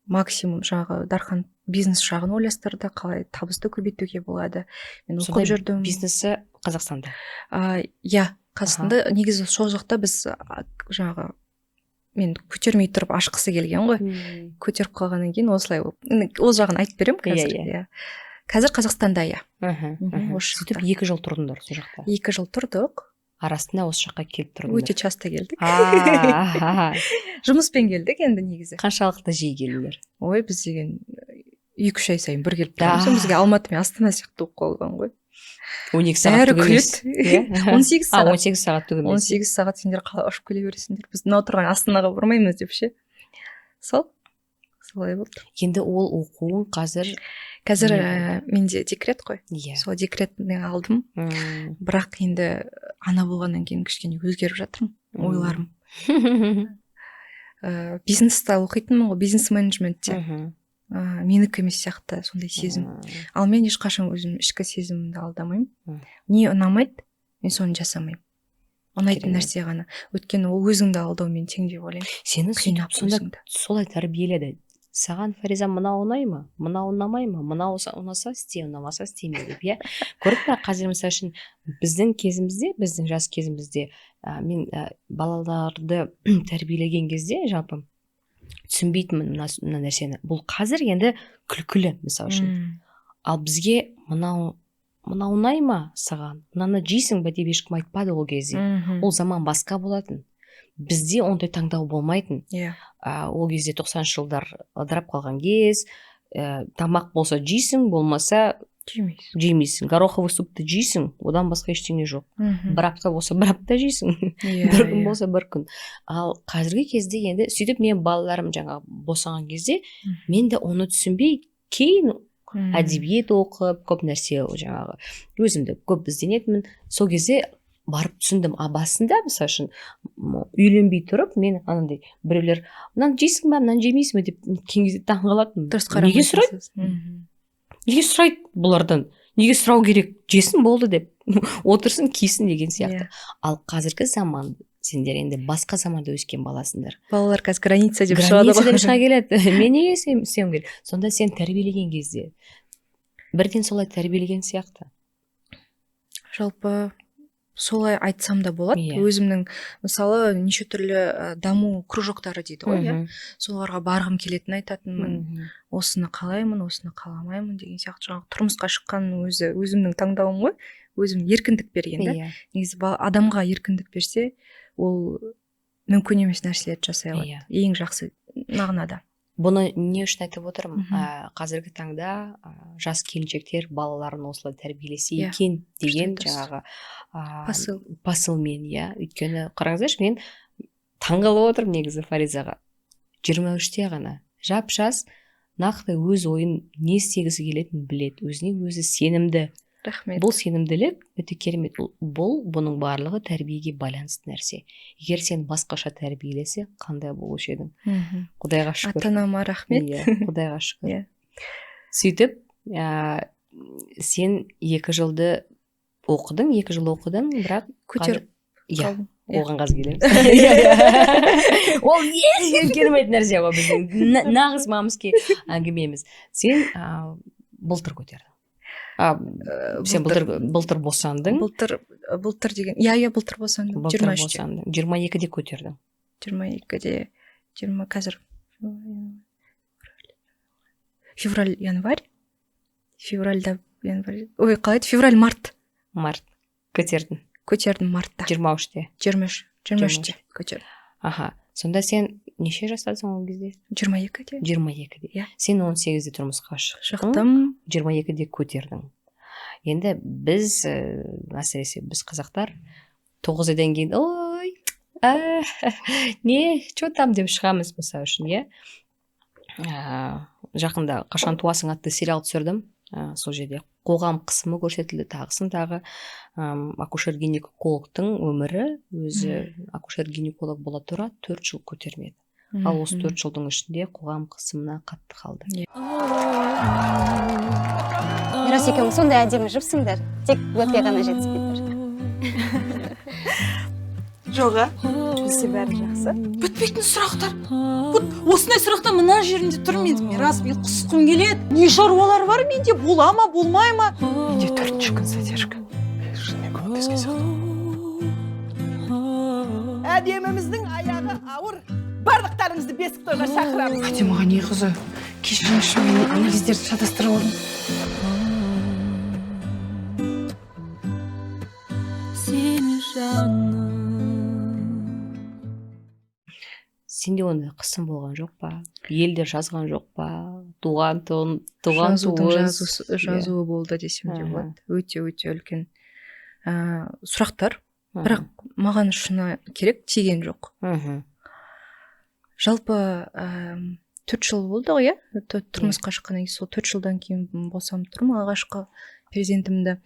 Максимум жағы Дархан бизнес жағын ойластырды, қалай табысты көбейтуге болады. Мен оқып жүрдім. Бизнесі Қазақстанда? Иә, Қазақстанда. Негізі сол жақта біз жағы мен көтермей тұрып ашқысы келген ғой. Көтеріп қалғаннан кейін осылай ол жағын айтып беремін қазір. Қазір Қазақстанда, иә. Сөйтіп 2 жыл тұрдыңдар сол жақта? 2 жыл тұрдық. Арасында осы жаққа келіп тұрдыңдар? Өте часто келдік. Жұмыспен келдік енді негізі. Қаншалықты жиі келдіңдер? Ой, біз деген 2-3 ай сайын бір келіп тұрамыз. Бізге Алматы мен Астана сияқты болып қалған ғой. 12 сағат түгілес. 18 сағат. 18 сағат түгілес. 18 сағат сендер қалай ұшып келе бересіңдер. Біз мынау тұрған Астанаға бармаймыз деп ше. Солай болды. Енді ол оқуың қазір менде декрет қой. Сол декретті алдым. Бірақ енді ана болғаннан кейін кішкене өзгеріп жатырмын, ойларым. Бизнесті оқитынмын ғой, бизнес менеджментте. Менікі емес сияқты сондай сезім. Ал мен ешқашан өзім ішкі сезімімді алдамаймын. Не ұнамайды, мен соны жасамаймын. Ұнайтын нәрсе ғана. Өйткені ол өзіңді алдаумен тең деп ойлаймын. Сені сонда солай тәрбиеледі. Саған Фариза мынау ұнай ма, мынау ұнамай ма, мынау ұнаса істе, ұнамаса істеме деп, иә. Көріп пе, қазір мысалы үшін біздің кезімізде, біздің жас кезімізде мен балаларды тәрбиелеген кезде жалпы түсінбейтінмін мына нәрсені. Бұл қазір енді күлкілі мысалы үшін. Ал бізге мынау ұнай ма саған, мынаны жейсің бе деп ешкім айтпады ол кезде. Ол заман басқа болатын. Бізде ондай таңдау болмайтын. Ол кезде 90-шы жылдар ыдырап қалған кез, тамақ болса жейсің, болмаса жемейсің. Гороховый супты жейсің, одан басқа ештеңе жоқ. Бір апта болса бір апта жейсің, бір күн болса бір күн. Ал қазіргі кезде енді сөйтіп мен балаларым жаңа босанған кезде мен де оны түсінбей кейін әдебиет оқып, көп нәрсе жаңағы өзімді көп ізденетінмін. Сол кезде барып түсіндім. Басында мысалы үшін үйленбей тұрып мен анандай біреулер мынаны жейсің бе, мынаны жемейсің бе деп кейін кезде таңғалатынмын. Неге сұрайды бұлардан? Неге сұрау керек? Жесін болды деп. Отырсын, кисін деген сияқты. Ал қазіргі заман сендер енді басқа заманда өскен баласыңдар. Балалар қазір граница деп шығады. Граница деп шыға келеді. Мен неге істеуім керек? Сонда сен тәрбиелеген кезде бірден солай тәрбиелеген сияқты. Жалпы солай айтсам да болады. Өзімнің мысалы неше түрлі даму кружоктары дейді ғой, иә. Соларға барғым келетін айтатынмын. Осыны қалаймын, осыны қаламаймын деген сияқты. Жаңағы тұрмысқа шыққанның өзі өзімнің таңдауым ғой. Өзім еркіндік берген да. Негізі адамға еркіндік берсе, ол мүмкін емес нәрселерді жасай алады. Ең жақсы мағынада. Бұны не үшін айтып отырмын? Қазіргі таңда жас келіншектер балаларын осылай тәрбиелесе екен деген жаңағы посылмен, иә. Өйткені қараңыздаршы, мен таңғалып отырмын негізі Фаризаға. 23-те ғана жап-жас нақты өз ойын не істегісі келетінін біледі, өзіне өзі сенімді. Рахмет. Бұл сенімділік өте керемет. Бұның барлығы тәрбиеге байланысты нәрсе. Егер сен басқаша тәрбиелесе, қандай болушы едің? Құдайға шүкір. Ата-анама рахмет. Құдайға шүкір. Сөйтіп, сен 2 жылды оқыдың, бірақ көтеріп қалдың. Оған қаз келеміз. Ол ең керемет нәрсе ғой біздің. Нағыз мамызге әңгімеміз. Сен былтыр көтердің. Сен былтыр босандың. Былтыр деген. Иә, былтыр босандым. 23-те. 22-де көтердің. 22-де, қазір февраль, январь. Февральда, январь. Ой, қалай еді? Февраль, март. Көтердің. Көтердім мартта. 23-те. 23-те көтердім. Сонда сен неше жастасың ол кезде? 22-де. 22-де. Иә. Сен 18-де тұрмысқа шықтың, Шықтым. 22-де көтердің. Енді біз, әсіресе біз қазақтар, 9-ден кейін, ой, не, что там деп шығамыз, мысалы үшін, иә. Жақында қашан туасың атты сериал түсірдім. Сол жерде қоғам қысымы көрсетілді, тағысын тағы. Акушер-гинекологтың өмірі, өзі акушер-гинеколог бола тұра 4 жыл көтермеді. Ал осы 4 жылдың ішінде қоғам қысымына қатты қалды. Мирас екеуің сондай әдемі жіпсіңдер, тек өтке ғана жетіспейдір. Жоға, бізде бәрі жақсы. Бітпейтін сұрақтар. Осындай сұрақтар мына жерінде тұрмайды. Мирас, мен құсқым келеді. Не шаруалар бар менде, бола ма, болмай ма? Менде 4-ші күн задержка. Шынымен көмектескен сияқты. Әдеміміздің аяғы ауыр. Барлықтарыңызды бесік тойға шақырамыз. Фатимаға не қызы? Кешіріңізші, мен анализдерді шатастырып алдым. Сенде ондай қысым болған жоқ па? Елдер жазған жоқ па? Туған жазуы болды десем де болады. Өте үлкен сұрақтар. Бірақ маған шыны керек тиген жоқ. Жалпы 4 жыл болды ғой, иә? Тұрмысқа шыққаннан кейін, сол 4 жылдан кейін босанып тұрмын алғашқы перзентімді.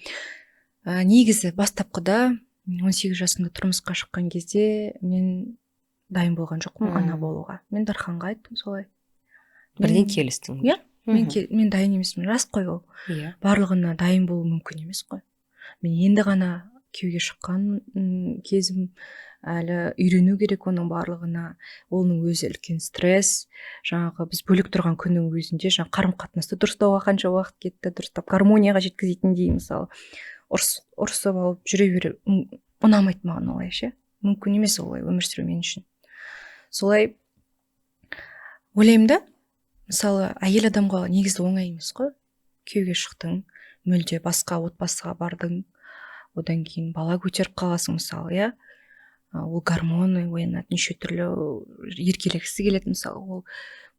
Негізі бастапқыда 18 жасымда тұрмысқа шыққан кезде мен дайын болған жоқпын ана болуға. Мен Дарханға айттым солай. Бірден келістің. Иә, мен дайын емеспін, рас қой ол. Барлығына дайын болу мүмкін емес қой. Мен енді ғана күйеуге шыққан кезім, әлі үйрену керек оның барлығына. Оның өзі үлкен стресс. Жаңағы біз бөлек тұрған күннің өзінде қарым-қатынасты дұрыстауға қанша уақыт кетті, дұрыстап гармонияға жеткізетіндей, мысалы, ұрысып алып жүре беру ұнамайды маған олай, ше. Мүмкін емес олай өмір сүру мен үшін. Солай ойлаймын да, мысалы, әйел адамға негізі оңай емес қой. Күйеуге шықтың, мүлде басқа отбасыға бардың, одан кейін бала көтеріп қаласың, мысалы, иә. Ол гормоны оянады, неше түрлі еркелегісі келеді, мысалы, ол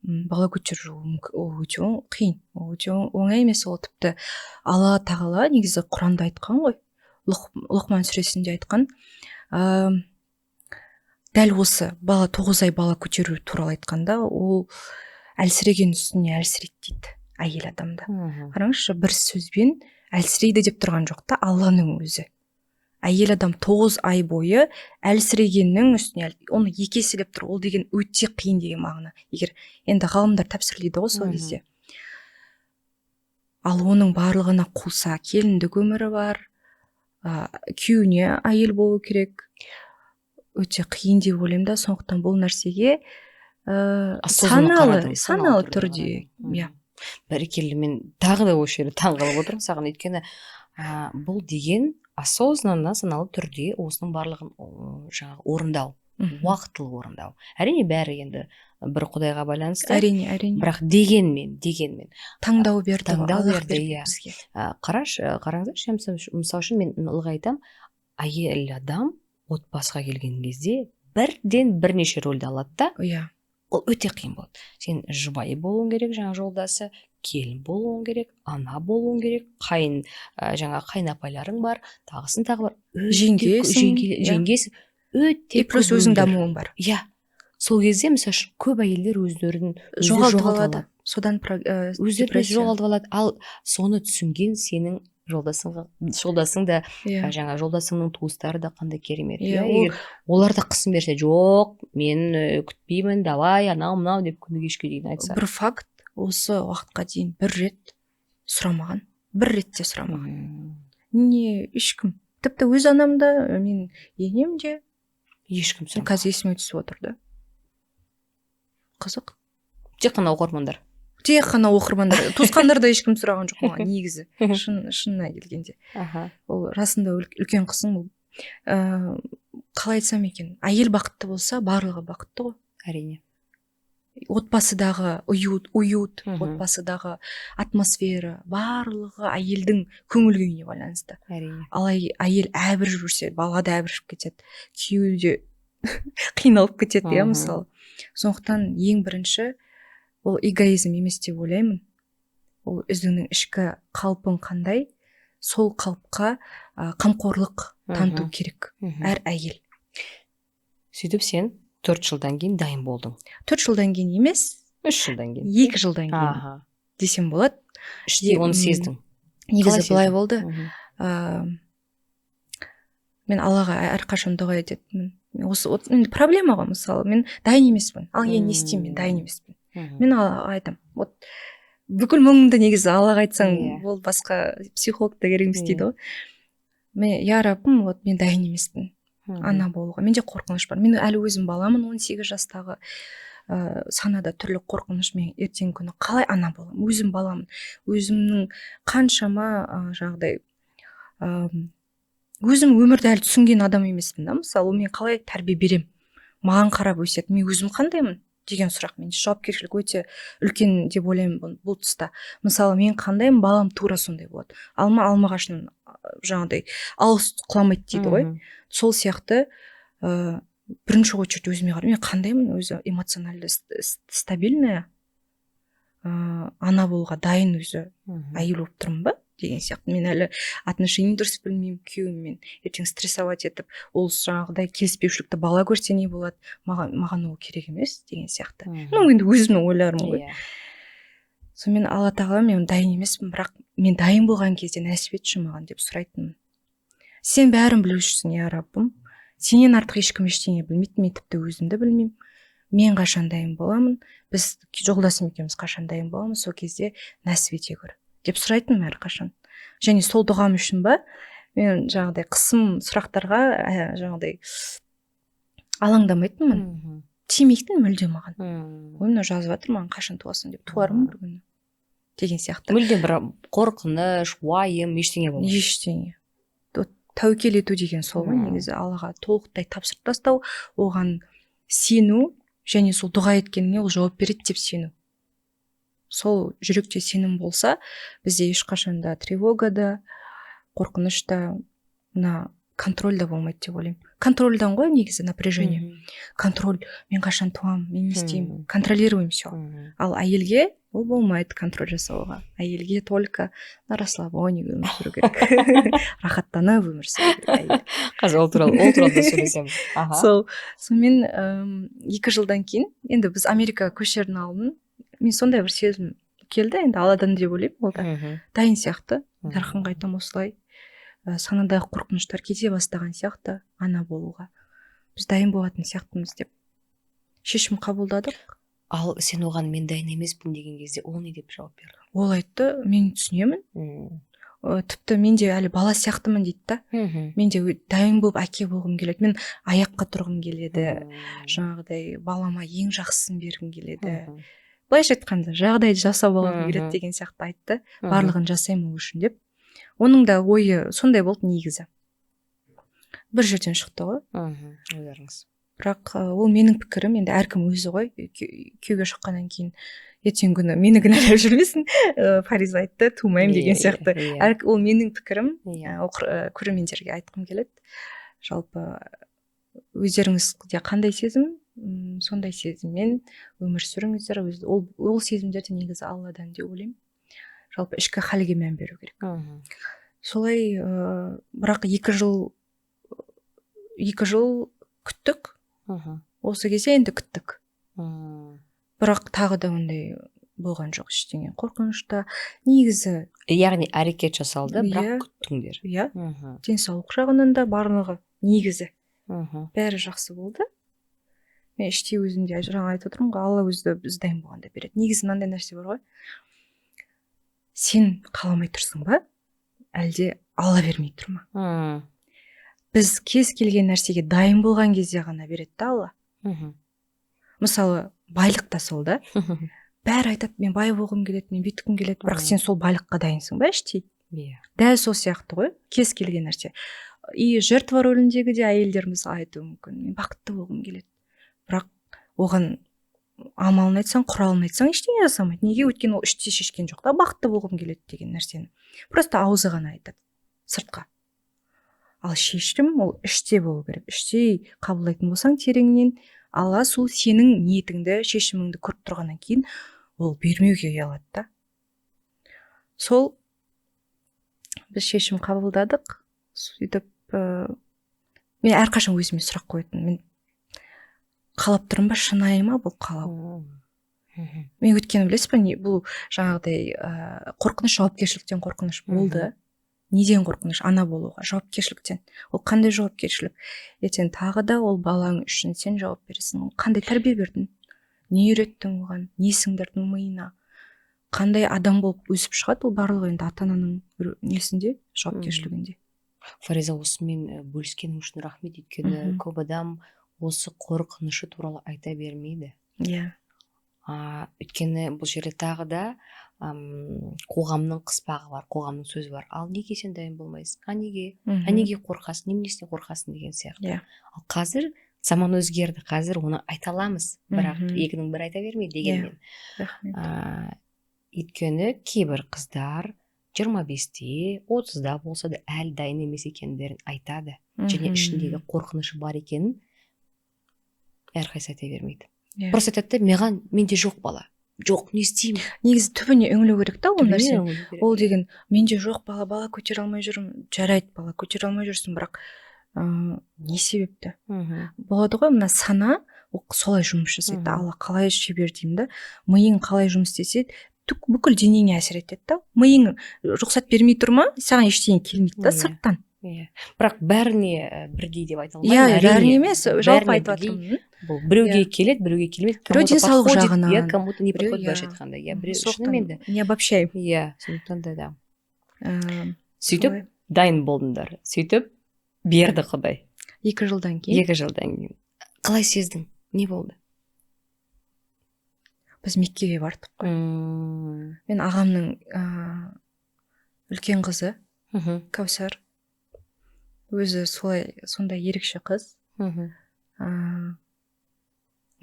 бала көтеру ол өте қиын, ол өте оңай емес. Ол тіпті Алла тағала негізі Құранда айтқан ғой, Лұқман сүресінде айтқан, дәл осы 9 ай бала көтеру туралы айтқанда, ол әлсіреген үстіне әлсірейді дейді әйел адамда. Қараңызшы, бір сөзбен әлсірейді деп тұрған жоқ та, Алланың өзі. Әйел адам 9 ай бойы әлсірегеннің үстіне, оны 2 еселеп тұр, ол деген өте қиын деген мағына. Егер енді ғалымдар тәпсірлейді ғой сол кезде. Ал оның барлығына қоса келіндік өмірі бар, күйеуіне әйел болу керек. Өте қиын деп ойлаймын да, сондықтан бұл нәрсеге саналы түрде. Бәрекелді, мен тағы да осы жерде таңғалып отырмын саған, өйткені бұл деген осознанно, саналы түрде осының барлығын орындау, уақытылы орындау. Әрине бәрі енді бір Құдайға байланысты. Әрине. Бірақ дегенмен таңдау берді. Қараңыздаршы, мысалы үшін мен ылғи айтамын, әйел адам отбасыға келген кезде бірден бірнеше рөлді алады да. Ол өте қиын болады. Сен жұбайы болуың керек, жаңа жолдасы, келін болуың керек, ана болуың керек, қайнапайларың бар, тағысын тағы бар. Жеңгесің. Өте плюс өзің дамуың бар. Иә. Сол кезде, мысалы, көп әйелдер өздерін жоғалтып алады. Содан өздері жоғалтып алады. Ал соны түсінген сенің жолдасың да, жаңа жолдасыңның туыстары да қандай керемет. Егер олар да қысым берсе, жоқ, мен күтпеймін, давай, анау деп күні кешке дейін айтса. Бір факт, осы уақытқа дейін бір рет сұрамаған. Бір ретте сұрамаған. Не, ешкім. Тіпті өз анам да, мен енем де. Ешкім сұрамаған. Қазір есіме түсіп отырды. Қызық. Тек қана оқырмандар. Туысқандар да ешкім сұраған жоқ маған негізі. Шынына келгенде. Ол расында үлкен қысым. Қалай айтсам екен, әйел бақытты болса, барлығы бақытты ғой. Әрине. Отбасыдағы уют, отбасыдағы атмосфера, барлығы әйелдің көңіл күйіне байланысты. Әрине. Ал әйел әбір жүрсе, бала да әбір жүріп кетеді. Күйеуде қиналып кетеді иә Мгм. мысалы. Сондықтан ең бірінші ол эгоизм емес деп ойлаймын. Ол өзіңнің ішкі қалпың қандай, сол қалыпқа қамқорлық таныту Мгм. керек Мгм. әр әйел. Сөйтіп сен 4 жылдан кейін дайын болдың. 4 жылдан кейін емес, 3 жылдан кейін. 2 жылдан кейін Аха. десем болады. Іштей оны М, сездің. Негізі Қалай былай сездің? болды. Мгм. Мен Аллаға әрқашан дұға ететінмін. Енді проблема ғой, мысалы мен дайын емеспін. Ал енді не істеймін, мен дайын емеспін. Мгм. Мен Аллаға айтамын. Вот бүкіл мұңыңды негізі Аллаға айтсаң, Иә. ол басқа психолог та керек емес Иә. дейді ғой. Мен, я Раббым, вот мен дайын емеспін Мгм. ана болуға. Менде қорқыныш бар. Мен әлі өзім баламын, 18 жастағы. Санада түрлі қорқыныш, мен ертеңгі күні қалай ана боламын? Өзім баламын. Өзімнің қаншама жаңағыдай өзім өмірді әлі түсінген адам емеспін да. Мысалы, мен қалай тәрбие берем? Маған қарап өседі. Мен өзім қандаймын деген сұрақ. Менде жауапкершілік өте үлкен деп ойлаймын бұл тұста. Мысалы, мен қандаймын, балам тура сондай болады. Алма ағашынан жаңағыдай алыс құламайды дейді ғой. Мгм. Сол сияқты бірінші очередь өзіме қарап, мен қандаймын, өзі эмоциональды стабильная ана болуға дайын өзі Мгм. әйел болып тұрмын ба деген сияқты. Мен әлі отношение дұрыс білмеймін, күйеуіммен ертең стрессовать етіп, ол жаңағыдай келіспеушілікті бала көрсе не болады, маған ол керек емес деген сияқты. Мгм. Ну енді өзімнің ойларым ғой. Иә. Сонымен Алла тағала, мен дайын емеспін, бірақ мен дайын болған кезде нәсіп етші маған деп сұрайтынмын. Сен бәрін білушісің, я Раббым. Сенен артық ешкім ештеңе білмейді, мен тіпті өзімді білмеймін. Мен қашан дайын боламын, біз жолдасым екеуміз қашан дайын боламыз, сол кезде нәсіп ете көр деп сұрайтынмын әрқашан. Және сол дұғам үшін ба, мен жаңағыдай қысым сұрақтарға жаңағыдай алаңдамайтынмын. Мгм. Тимейтін мүлде маған. Мгм. Ой, мына жазып жатыр, маған қашан туасың деп, туармын бір күні деген сияқты. Мүлдем бір қорқыныш, уайым, ештеңе болмайды. Ештеңе. Тәуекел ету деген сол ғой, негізі Аллаға толықтай тапсырып тастау, оған сену, және сол дұға еткеніңе ол жауап береді деп сену. Сол жүректе сенім болса, бізде ешқашан да тревога да, қорқыныш та, мына контроль да болмайды деп ойлаймын. Контрольдан ғой негізі напряжение. Мгм. Контроль, мен қашан туамын, мен не істеймін, Мгм. контролируем все. Мгм. Ал әйелге ол болмайды контроль жасауға. Әйелге только на расслабоне өмір сүру керек. Рахаттанып өмір сүру керек әйел. Қазір ол туралы да сөйлесеміз. Аха. Сонымен 2 жылдан кейін, енді біз Америка көшердің алдын, мен сондай бір сезім келді, енді Алладан деп ойлаймын, ол да Мгм. дайын сияқты. Мгм. Дарханға айтамын, осылай санадағы қорқыныштар кете бастаған сияқты ана болуға. Біз дайын болатын сияқтымыз деп шешім қабылдадық. Ал сен оған мен дайын емеспін деген кезде ол не деп жауап берді? Ол айтты, мен түсінемін. Мгм. Тіпті мен де әлі бала сияқтымын дейді да. Мгм. Мен де дайын болып әке болғым келеді. Мен аяққа тұрғым келеді. Мгм. Жаңағыдай балама ең жақсысын бергім келеді. Мгм. Былайша айтқанда жағдайды жасап алғым Мгм. келеді деген сияқты айтты. Мгм. Барлығын жасаймын ол үшін деп. Оның да ойы сондай болды негізі. Бір жерден шықты ғой. Мгм. Ойларыңыз. Бірақ ол менің пікірім, енді әркім өзі ғой. Күйеуге шыққаннан кейін ертең күні мені кінәлап жүрмесін. Фариза айтты, тумаймын деген сияқты. Ол менің пікірім. Көрермендерге айтқым келеді. Жалпы өздеріңізде қандай сезім, сондай сезіммен өмір сүріңіздер. Ол сезімдерді негізі Алладан деп ойлаймын. Жалпы ішкі халге мән беру керек. Мгм. Солай, бірақ 2 жыл күттік. Мгм. Осы кезде енді күттік. Мгм. Бірақ тағы да ондай болған жоқ ештеңе. Қорқынышта негізі, Яғни әрекет жасалды, Иә. бірақ күттіңдер. иә, Мгм. денсаулық жағынан да барлығы негізі Мгм. бәрі жақсы болды. Мен іштей өзімде жаңа айтып отырмын ғой, Алла өзі біз дайын болғанда береді. Негізі мынандай нәрсе бар ғой. Сен қаламай тұрсың ба? Әлде Алла бермей тұр ма? Мгм. Біз кез келген нәрсеге дайын болған кезде ғана береді да Алла. Мгм. Мысалы, байлық та сол да. Бәрі айтады, мен бай болғым келеді, мен бүйткім келеді, бірақ сен сол байлыққа дайынсың ба іштей? Иә. Дәл сол сияқты ғой, кез келген нәрсе. И жертва рөліндегі де әйелдеріміз айтуы мүмкін. Мен бақытты болғым келеді. Бірақ оған амалын айтсаң, құралын айтсаң, ештеңе жасамайды. Неге? Өйткені ол іште шешкен жоқ та, бақытты болғым келеді деген нәрсені. Просто аузы ғана айтады сыртқа. ал шешім ол іште болу керек. Іштей қабылдайтын болсаң тереңнен, алла сол сенің ниетіңді, шешіміңді көріп тұрғаннан кейін ол бермеуге ұялады да. Сол біз шешім қабылдадық, сөйтіп мен әрқашан өзіме сұрақ қоятын, мен қалап тұрмын ба, шынайы ма бұл қалау? Мен өткені білесіз ба, бұл жаңағыдай қорқыныш, жауапкершіліктен қорқыныш болды. Неден қорқыныш? Ана болуға, жауапкершіліктен. Ол қандай жауапкершілік? Ертең тағы да ол балаң үшін сен жауап бересің. Қандай тәрбие бердің? Не үйреттің оған? Не сіңдірдің миына? Қандай адам болып өсіп шығады? Ол барлығы енді ата-ананың несінде, жауапкершілігінде. Фариза, осымен бөліскенің үшін рахмет, өйткені көп адам осы қорқынышы туралы айта бермейді. Иә. Өйткені бұл жерде тағы да қоғамның қыспағы бар, қоғамның сөзі бар. Ал неге сен дайын болмайсың? Неге қорқасың? Неменесіне қорқасың деген сияқты. Ал қазір заман өзгерді, қазір оны айта аламыз, бірақ екінің бірі айта бермейді дегенмен. Өйткені кейбір қыздар 25-те, 30-да болса да әлі дайын емес екендерін айтады. Және ішіндегі қорқынышы бар екенін әрқайсы айта бермейді. Просто айтады, менде жоқ бала. Жоқ, не істеймін? Негізі түбіне үңілу керек та ол нәрсе. Ол деген менде жоқ бала көтере алмай жүрмін. Жарайды, бала көтере алмай жүрсің, бірақ не себепті? Болады ғой, мына сана солай жұмыс жасайды. Алла қалай шебер деймін да. Миың қалай жұмыс істесе, бүкіл денеңе әсер етеді да. Миың рұқсат бермей тұр ма, саған ештеңе келмейді да сырттан. Бірақ бәріне бірдей деп айта алмаймын. Бәріне емес, жалпы айтып жатырмын. Бұл біреуге келеді, біреуге келмейді. Біреу денсаулық жағынан, кому-то не подходит, былайша айтқанда. Біреу шынымен де. Не обобщай. Сондықтан да. Сөйтіп дайын болдыңдар. Сөйтіп берді Құдай. 2 жылдан кейін. 2 жылдан кейін. Қалай сездің? Не болды? Біз Меккеге бардық қой. Мен ағамның үлкен қызы, Кәусар. Өзі сондай ерекше қыз.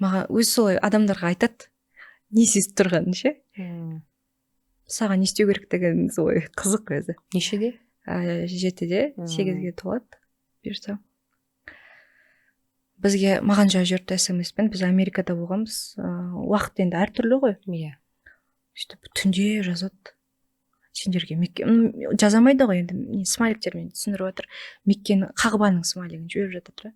Маған өзі солай адамдарға айтады, не сезіп тұрғанын ше. Саған не істеу керек деген солай қызық өзі. Нешеде? 7-де, 8-ге толады бұйырса. Маған жіберді SMS-пен, біз Америкада болғанбыз. Уақыт енді әртүрлі ғой. Сөйтіп түнде жазады. Сендерге Мекке жазамайды ғой, енді смайликтермен түсіндіріп жатыр. Меккені Қағбаның смайлигін жіберіп жатыр.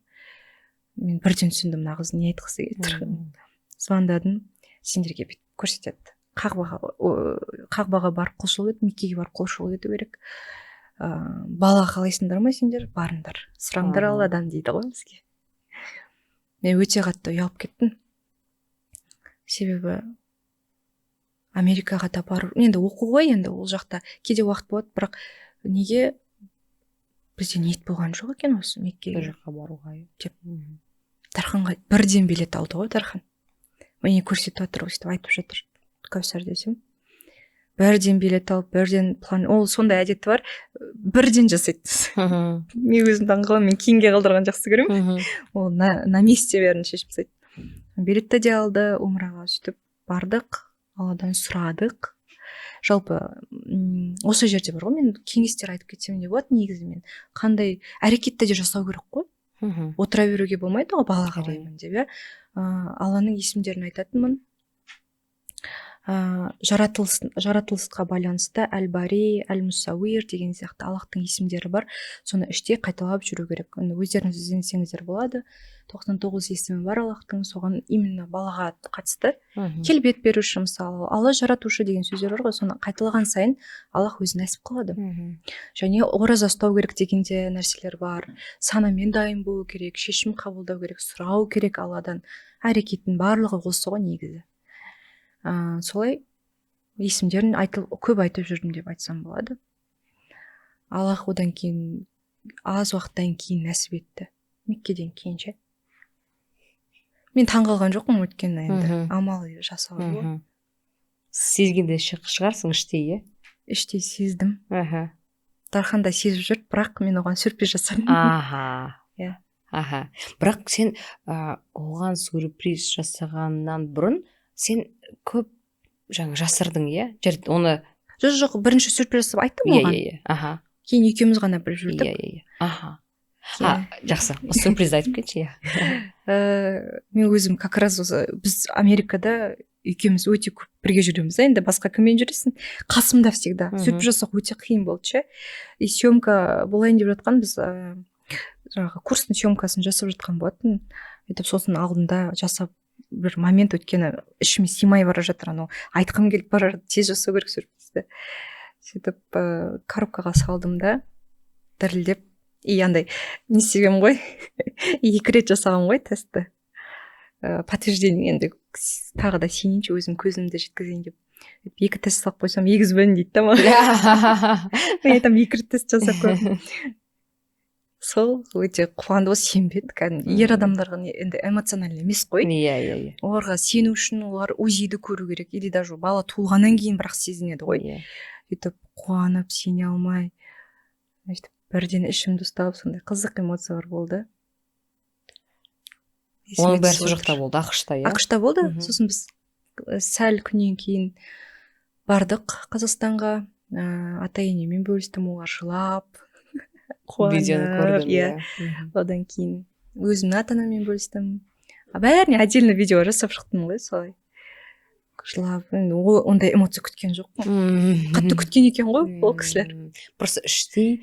Мен бірден түсіндім, мына қыз не айтқысы келіп тұрғанын. Звондадым, сендерге бүйтіп көрсетеді. Қағбаға барып құлшылық ет, Меккеге барып құлшылық ету керек. Бала қалайсыңдар ма сендер? Барыңдар, сұраңдар Алладан дейді ғой бізге. Мен өте қатты ұялып кеттім. Себебі Америкаға да бару, енді оқу ғой, енді ол жақта кейде уақыт болады, бірақ неге бізде ниет болған жоқ екен осы Меккеге? Бір жаққа баруға деп. Дарханға бірден билет алды ғой Дархан. Мені көрсетіп жатыр, өстіп айтып жатыр, Кәусар десем. Бірден билет алып, бірден план, ол сондай әдеті бар, бірден жасайды. Мен өзім таңғаламын, мен кейінге қалдырған жақсы көремін. Ол на месте бәрін шешіп тастайды. Билетті де алды, умраға сөйтіп бардық. Алладан сұрадық. Жалпы осы жерде бар ғой, мен кеңестер айтып кетсем де болады, негізі мен қандай әрекетті де жасау керек қой. Отыра беруге болмайды ғой, бала қараймын деп. Алланың есімдерін айтатынмын. Жаратылысқа байланысты Әл-Бари, Әл-Мусауир деген сияқты Аллахтың есімдері бар. Соны іште қайталап жүру керек. Өздеріңіз ізденсеңіздер болады. 99 есімі бар Аллахтың, соған именно балаға қатысты. Келбет беруші, мысалы, Алла жаратушы деген сөздер бар ғой, соны қайталаған сайын Аллах өзі нәсіп қылады. Және ораза ұстау керек дегенде нәрселер бар. Санамен дайын болу керек, шешім қабылдау керек, сұрау керек Алладан. Әрекеттің барлығы осы ғой негізі. Солай есімдерін көп айтып жүрдім деп айтсам болады. Аллах одан кейін аз уақыттан кейін нәсіп етті. Меккеден кейін ше. Мен таңғалған жоқпын, өйткені енді амал жасалды ғой. Сезгенде шығарсың іштей, Іштей сездім. Дархан да сезіп жүрді, бірақ мен оған сюрприз жасадым. Бірақ сен оған сюрприз жасағаннан бұрын сен көп жасырдың, оны... Жоқ, бірінші сюрприз жасап айттым оған. Кейін екеуміз ғана біліп жүрдік. Жақсы, сюрприз айтып кетші. Мен өзім как раз осы біз Америкада екеуміз өте көп бірге жүреміз, енді басқа кіммен жүресің, қасымда всегда. Сөйтіп жасақ өте қиын болды ше. И съемка болайын деп жатқан, біз жаңағы курстың съемкасын жасап жатқан болатын. Өйтіп сосын алдында жасап бір момент өткені ішіме сыймай бара жатыр, анау айтқым келіп бара жатыр, тез жасау керек сюрпризді. Сөйтіп коробкаға салдым да дірілдеп, и андай не істегенмін ғой, 2 рет жасағанмын ғой тестті. Подтверждение, енді тағы да сенейінші, өзім көзімді жеткізейін деп. 2 тест салып қойсам, егізбін дейді да маған. Мен айтамын 2 рет тест жасап көрдім. Сол өте қуанды, ол сенбеді кәдімгі. Ер адамдарға енді эмоциональный емес қой. Иә. Оларға сену үшін олар УЗИді көру керек, или даже бала туылғаннан кейін бірақ сезінеді ғой. Сөйтіп қуанып, сене алмай, бірден ішімді ұстап, сондай қызық эмоциялар болды. Оның бәрі сол жақта болды, ақшта, иә? Ақшта болды. Сосын біз сәл күннен кейін бардық Қазақстанға, ата-енемен бөлістім, олар жылап, қуанып, иә. Одан кейін өзімнің ата-анаммен бөлістім. Бәріне отдельно видео жасап шықтым ғой, солай. Жылап, ондай эмоция күткен жоқ. Қатты күткен екен ғой ол кісілер. Просто іштей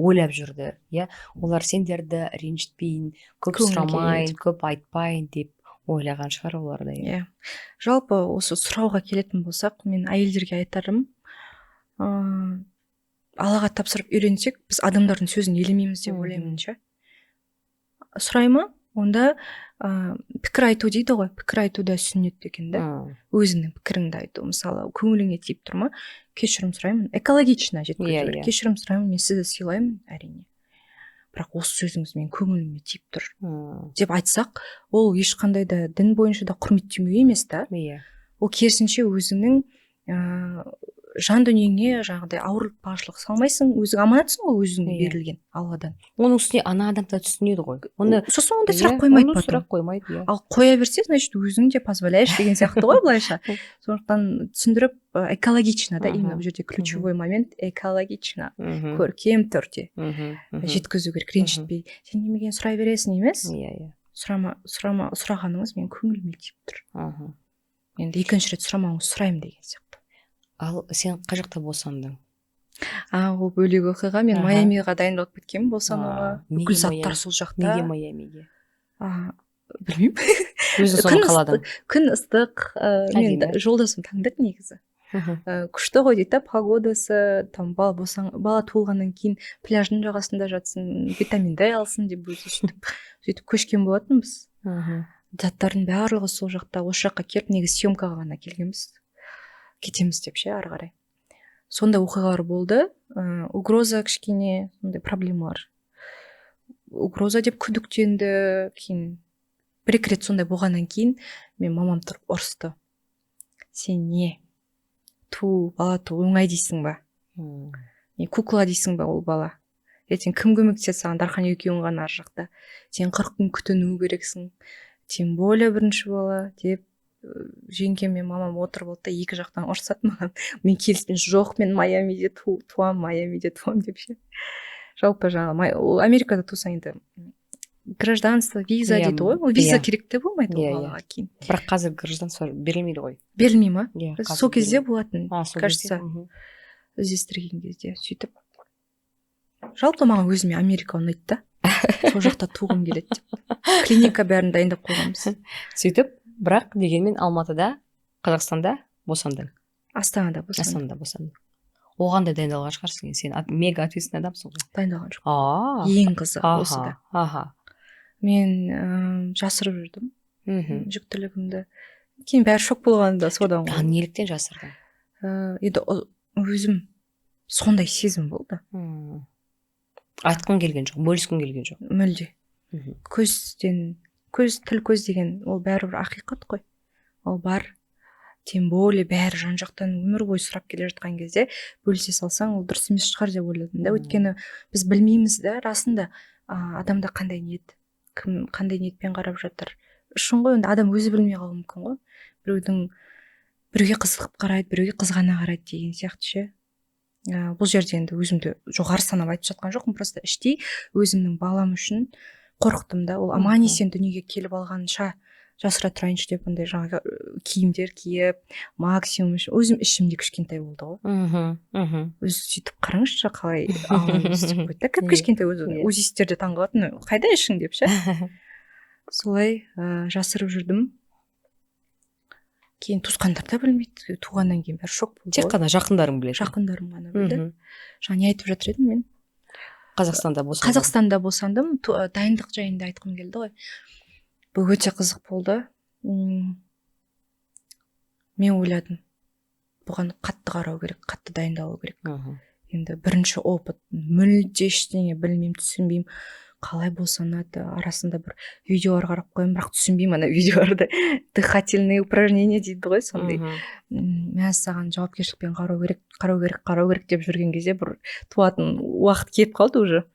ойлап жүрді, иә. Олар сендерді ренжітпейін, көп сұрамайын, көп айтпайын деп ойлаған шығар олар да. Иә. Жалпы осы сұрауға келетін болсақ, мен әйелдерге айтарым, Аллаға тапсырып үйренсек, біз адамдардың сөзін елемейміз деп ойлаймын ше. Сұрай ма? Онда пікір айту дейді ғой, пікір айту да сүннет екен да. Өзіңнің пікіріңді айту, мысалы көңіліңе тиіп тұр ма, кешірім сұраймын, экологично жеткізу. Кешірім сұраймын, мен сізді сыйлаймын, әрине. Бірақ осы сөзіңіз мен көңіліме тиіп тұр деп айтсақ, ол ешқандай да дін бойынша да құрметтемеу емес та. Ол керісінше өзіңнің жан дүниеңе жаңағыдай ауыртпашылық салмайсың, өзің аманатсың ғой, өзіңе берілген Алладан. Оның үстіне ана адам да түсінеді ғой. Сосын ондай сұрақ қоймайды потом. Сұрақ қоймайды. Ал қоя берсе, значит, өзің де позволяешь деген сияқты ғой былайша. Сондықтан түсіндіріп, экологично да, именно бұл жерде ключевой момент экологично, көркем түрде жеткізу керек, ренжітпей. Сен немеген сұрай бересің емес? Сұрағаныңыз мен көңіліме тиіп тұр. Енді 2-ші рет сұрамаңыз, сұраймын деген сияқты. Ал сен қай жақта босандың? Ол бөлек оқиға. Мен Майамиға дайындалып кеткенмін босануға. Бүкіл заттар сол жақта. Неге Майамиге? Білмеймін. Өзің соны қаладың? Күн ыстық. Мен жолдасым таңдады негізі. Күшті ғой дейді, погодасы, там бала туылғаннан кейін пляждың жағасында жатсын, витамин Д алсын деп өзі сөйтіп көшкен болатынбыз. Заттардың барлығы сол жақта, осы жаққа келіп, негізі съемкаға ғана келгенбіз. Кетеміз деп ше, ары қарай. Сондай оқиғалар болды. Угроза кішкене, сондай проблемалар. Угроза деп күдіктенді. Кейін 1-2 рет сондай болғаннан кейін мен мамам тұрып ұрысты. Сен не? Бала оңай дейсің ба? Не кукла дейсің ба ол бала? Ертең кім көмектеседі саған, Дархан екеуің ғана ар жақта. Сен 40 күн күтіну керексің. Тем более бірінші бала деп жеңгем мен мамам отырып алды да 2 жақтан ұрысады маған. Мен келіспеймін, жоқ, мен Майамиде туам деп ше. Жалпы жаңа Америкада тусаң енді гражданство, виза дейді ғой. Ол виза керек те болмайды ол балаға кейін. Бірақ қазір гражданство берілмейді ғой. Берілмей ма? Сол кезде болатын, кажется, іздестірген кезде. Сөйтіп. Жалпы маған өзіме Америка ұнайды да. Сол жақта туғым келеді деп. Клиника бәрін дайындап қойғанбыз. Сөйтіп, бірақ дегенмен Алматыда, Қазақстанда босандың. Астанада босандың. Оған да дайындалған шығарсың, сен мега ответственный адамсың ғой. Дайындалған жоқ. Ең қызы осы да. Мен жасырып жүрдім жүктілігімді. Кейін бәрі шок болғанда содан ғой. Неліктен жасырдың? Енді өзім сондай сезім болды. Айтқың келген жоқ, бөліскің келген жоқ. Мүлде. Тіл көз деген ол бәрібір ақиқат қой. Ол бар. Тем более бәрі жан жақтан өмір бойы сұрап келе жатқан кезде бөлісе салсаң, ол дұрыс емес шығар деп ойладым да. Өйткені біз білмейміз да, расында адамда қандай ниет, кім қандай ниетпен қарап жатыр. Үшін ғой, адам өзі білмей қалуы мүмкін ғой. Біреуге қызығып қарайды, біреуге қызғана қарайды деген сияқты ше. бұл жерде енді өзімді жоғары санап айтып жатқан жоқпын, просто іштей өзімнің балам үшін қорықтым да. Ол аман есен дүниеге келіп алғанша жасыра тұрайыншы деп андай жаңағы киімдер киіп максимум өзім ішімде кішкентай болды ғой. Өзі сөйтіп қараңызшы қалай аламыз деп қойды да. Кішкентай өзі узистерде таңғалатын, қайда ішің деп ше. Солай жасырып жүрдім. Кейін туысқандар да білмейді. Туғаннан кейін бәрі шок болды. Тек қана жақындарың біледі. Жақындарым ғана білді. Жаңа не айтып жатыр едім мен? Қазақстанда босандым. Дайындық жайында айтқым келді ғой. Бұл өте қызық болды. Мен ойладым, бұған қатты қарау керек, қатты дайындалу керек. Енді бірінші опыт, мүлде ештеңе білмеймін, түсінбеймін. Қалай босанады, арасында бір видеолар қарап қоямын, бірақ түсінбеймін ана видеоларды. Дыхательные упражнения дейді ғой, сондай. Мәссаған жауапкершілікпен қарау керек деп жүрген кезде бір туатын уақыт келіп қалды уже.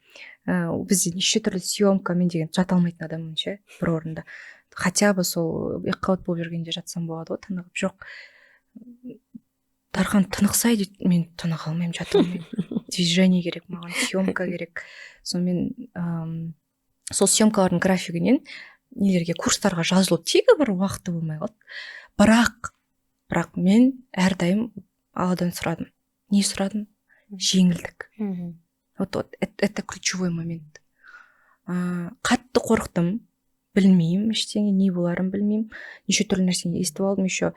Бізде неше түрлі съемка, мен деген жата алмайтын адаммын ше, бір орында. Хотя бы сол екіқабат болып жүргенде жатсам болады ғой, тынығып. Жоқ, Дархан тынықсай дейді, мен тыныға алмаймын, жата алмаймын. Движение керек, маған съемка керек. Сонымен сол съемкалардың графигінен нелерге, курстарға жазылу тегі бір уақыты болмай қалды. Бірақ мен әрдайым Алладан сұрадым. Не сұрадым? Жеңілдік. Вот это ключевой момент. Қатты қорықтым, білмеймін, ештеңе не боларын білмеймін. Неше түрлі нәрсені естіп алдым, еще